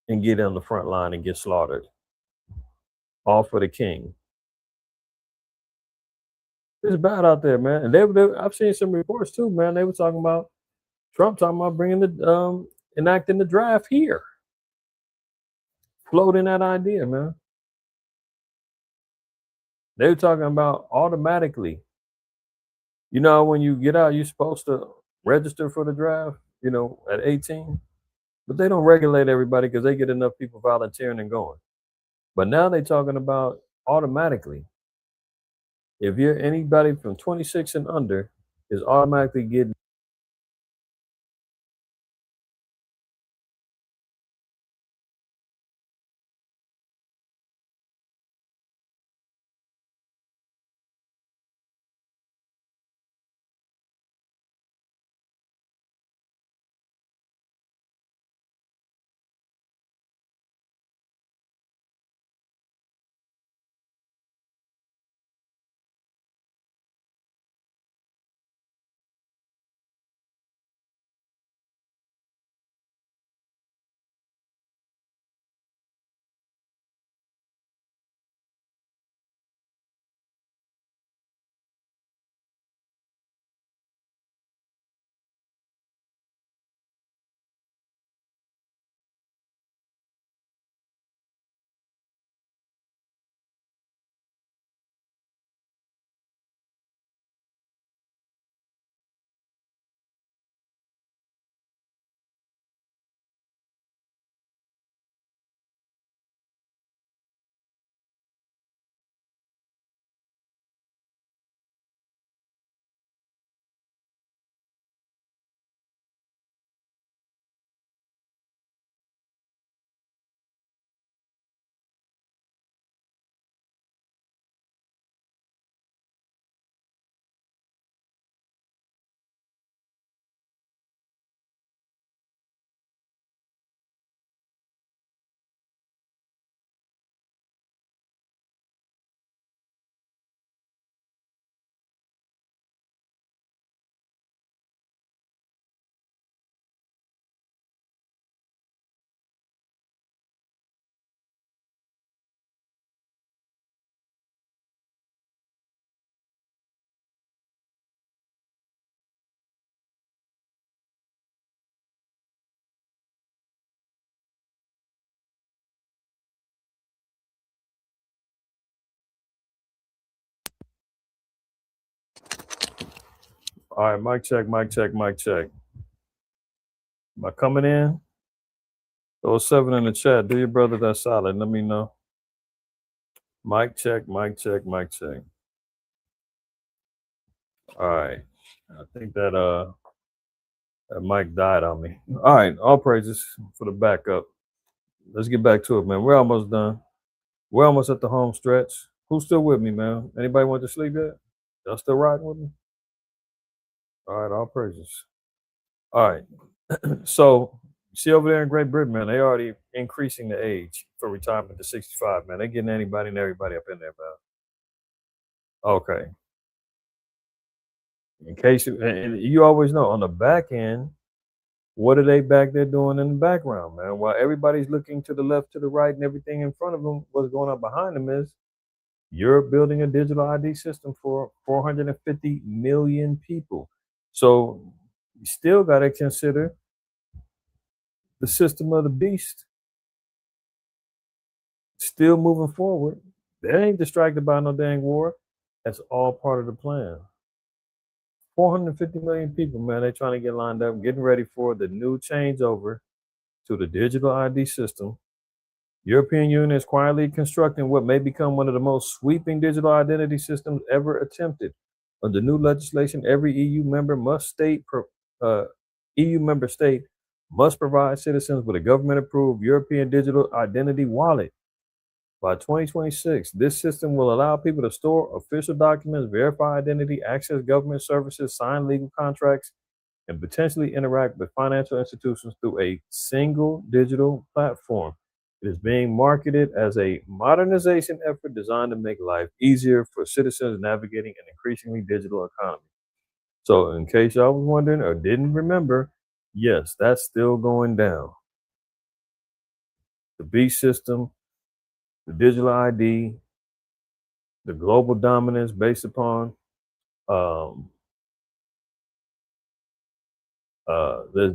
and get on the front line and get slaughtered. All for the king. It's bad out there, man. And I've seen some reports too, man. They were talking about Trump talking about bringing enacting the draft here. Floating that idea, man. They were talking about automatically. You know, when you get out, you're supposed to register for the draft, at 18. But they don't regulate everybody because they get enough people volunteering and going. But now they're talking about automatically. If you're anybody from 26 and under, is automatically getting. All right, mic check, mic check, mic check. Am I coming in? Those 7 in the chat. Do your brother that solid. Let me know. Mic check, mic check, mic check. All right. I think that mic died on me. All right, all praises for the backup. Let's get back to it, man. We're almost done. We're almost at the home stretch. Who's still with me, man? Anybody want to sleep yet? Y'all still riding with me? All right, all praises. All right. So you see over there in Great Britain, man, they already increasing the age for retirement to 65, man. They getting anybody and everybody up in there, man. Okay. In case and you always know on the back end, what are they back there doing in the background, man? While everybody's looking to the left, to the right, and everything in front of them, what's going on behind them is you're building a digital ID system for 450 million people. So you still got to consider the system of the beast still moving forward. They ain't distracted by no dang war. That's all part of the plan. 450 million people, man, they trying to get lined up, getting ready for the new changeover to the digital ID system. European Union is quietly constructing what may become one of the most sweeping digital identity systems ever attempted. Under new legislation, every EU member state must provide citizens with a government-approved European digital identity wallet. By 2026, this system will allow people to store official documents, verify identity, access government services, sign legal contracts, and potentially interact with financial institutions through a single digital platform. It is being marketed as a modernization effort designed to make life easier for citizens navigating an increasingly digital economy. So, in case y'all was wondering or didn't remember, yes, that's still going down. The B system, the digital ID, the global dominance based upon the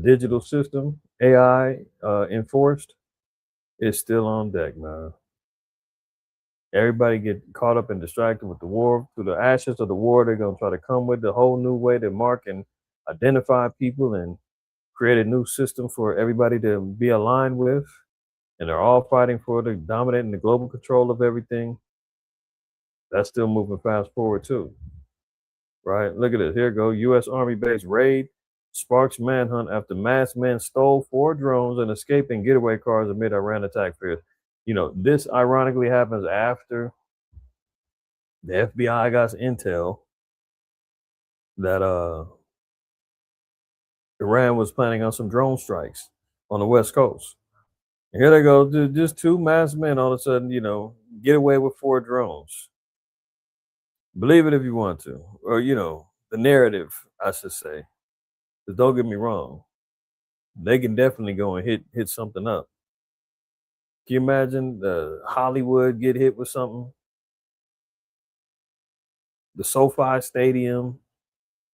digital system, AI enforced, is still on deck, man. Everybody get caught up and distracted with the war. Through the ashes of the war, they're gonna try to come with a whole new way to mark and identify people and create a new system for everybody to be aligned with. And they're all fighting for the dominant and the global control of everything. That's still moving fast forward too. Right? Look at this. Here it go. U.S. Army base raid sparks manhunt after masked men stole 4 drones and escaped in getaway cars amid Iran attack fears. You know, this ironically happens after the FBI got intel that Iran was planning on some drone strikes on the West Coast. And here they go, just 2 masked men all of a sudden, you know, get away with 4 drones. Believe it if you want to, or you know, the narrative, I should say. Because don't get me wrong, they can definitely go and hit something up. Can you imagine Hollywood get hit with something? The SoFi Stadium,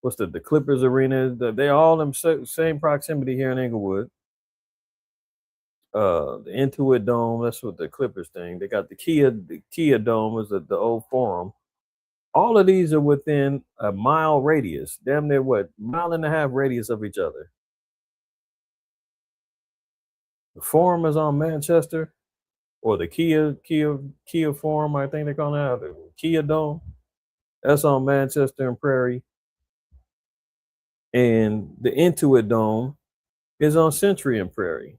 what's the Clippers Arena? They all in same proximity here in Inglewood. The Intuit Dome, that's what the Clippers thing. They got the Kia Dome is the old Forum. All of these are within a mile radius, damn near what, mile and a half radius of each other. The Forum is on Manchester, or the Kia Forum, I think they call it, the Kia Dome. That's on Manchester and Prairie. And the Intuit Dome is on Century and Prairie.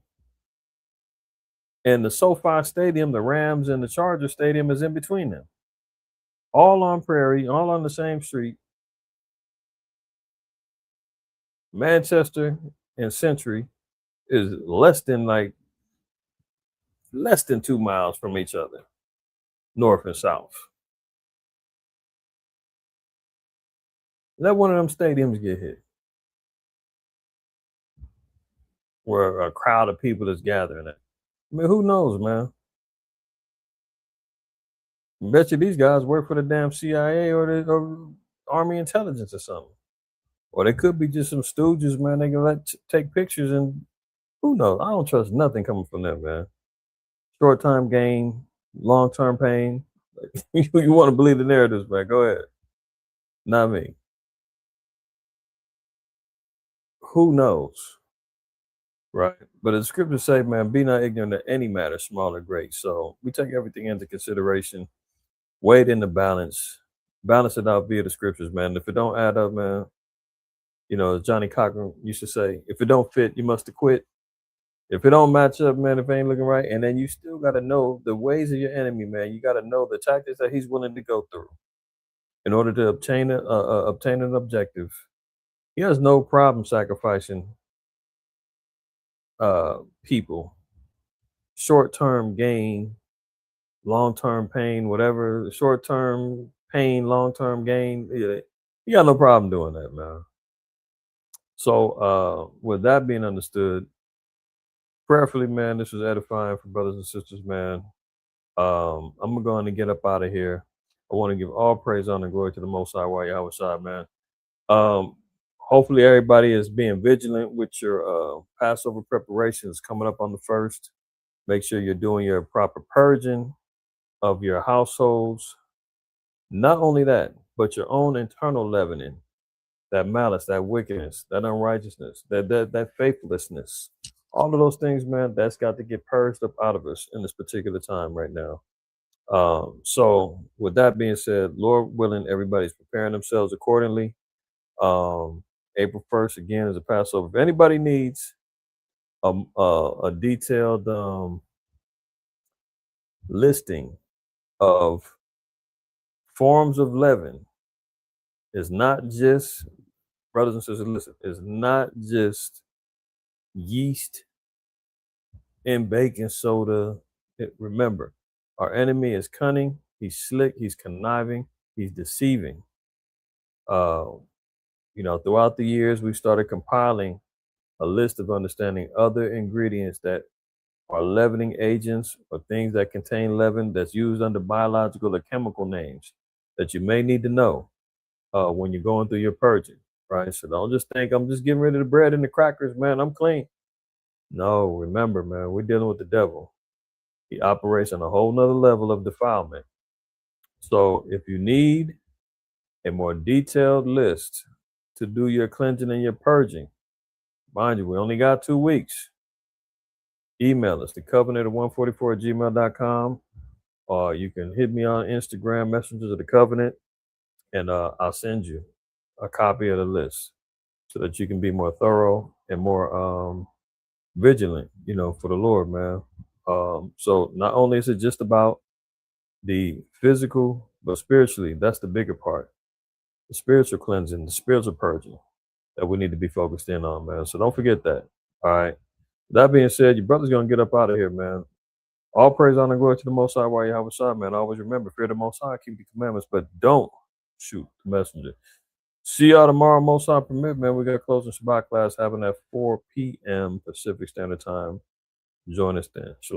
And the SoFi Stadium, the Rams and the Chargers Stadium is in between them. All on Prairie, all on the same street. Manchester and Century is less than 2 miles from each other, north and south. Let one of them stadiums get hit, where a crowd of people is gathering at. I mean, who knows, man? I bet you these guys work for the damn CIA or the Army intelligence or something. Or they could be just some stooges, man. They can take pictures and who knows? I don't trust nothing coming from them, man. Short-term gain, long-term pain. You want to believe the narratives, man? Go ahead. Not me. Who knows? Right. But the scriptures say, man, be not ignorant of any matter, small or great. So we take everything into consideration, weigh it in the balance it out via the scriptures, man. If it don't add up, man, you know, as Johnny Cochran used to say, if it don't fit, you must have quit. If it don't match up, man, if it ain't looking right, and then you still got to know the ways of your enemy, man. You got to know the tactics that he's willing to go through in order to obtain an objective. He has no problem sacrificing people. Short-term gain, long-term pain, whatever. Short-term pain, long-term gain. Yeah, you got no problem doing that, man. So with that being understood, prayerfully, man, this was edifying for brothers and sisters, man. I'm going to get up out of here. I want to give all praise, honor, and glory to the Most High, Yahweh Shai, man. Hopefully everybody is being vigilant with your Passover preparations coming up on the 1st. Make sure you're doing your proper purging of your households. Not only that, but your own internal leavening, that malice, that wickedness, that unrighteousness, that faithlessness. All of those things, man, that's got to get purged up out of us in this particular time right now. So with that being said, Lord willing, everybody's preparing themselves accordingly. April 1st, again, is a Passover. If anybody needs a detailed listing of forms of leaven, it's not just, brothers and sisters, listen, it's not just yeast and baking soda. Remember, our enemy is cunning, he's slick, he's conniving, he's deceiving. Throughout the years, we started compiling a list of understanding other ingredients that are leavening agents or things that contain leaven that's used under biological or chemical names that you may need to know when you're going through your purging, right? So don't just think I'm just getting rid of the bread and the crackers, man, I'm clean. No, remember, man, we're dealing with the devil. He operates on a whole nother level of defilement. So if you need a more detailed list to do your cleansing and your purging, mind you, we only got 2 weeks. Email us, thecovenant144@gmail.com, or you can hit me on Instagram, Messengers of the Covenant, and I'll send you a copy of the list so that you can be more thorough and more vigilant, for the Lord, man. So not only is it just about the physical, but spiritually, that's the bigger part. The spiritual cleansing, the spiritual purging that we need to be focused in on, man. So don't forget that. All right. That being said, your brother's going to get up out of here, man. All praise, honor, and glory to the Most High, Yahweh Shai, man. Always remember, fear the Most High, keep the commandments, but don't shoot the messenger. See y'all tomorrow, Most High permit, man. We got closing Shabbat class happening at 4 p.m. Pacific Standard Time. Join us then. Shalom.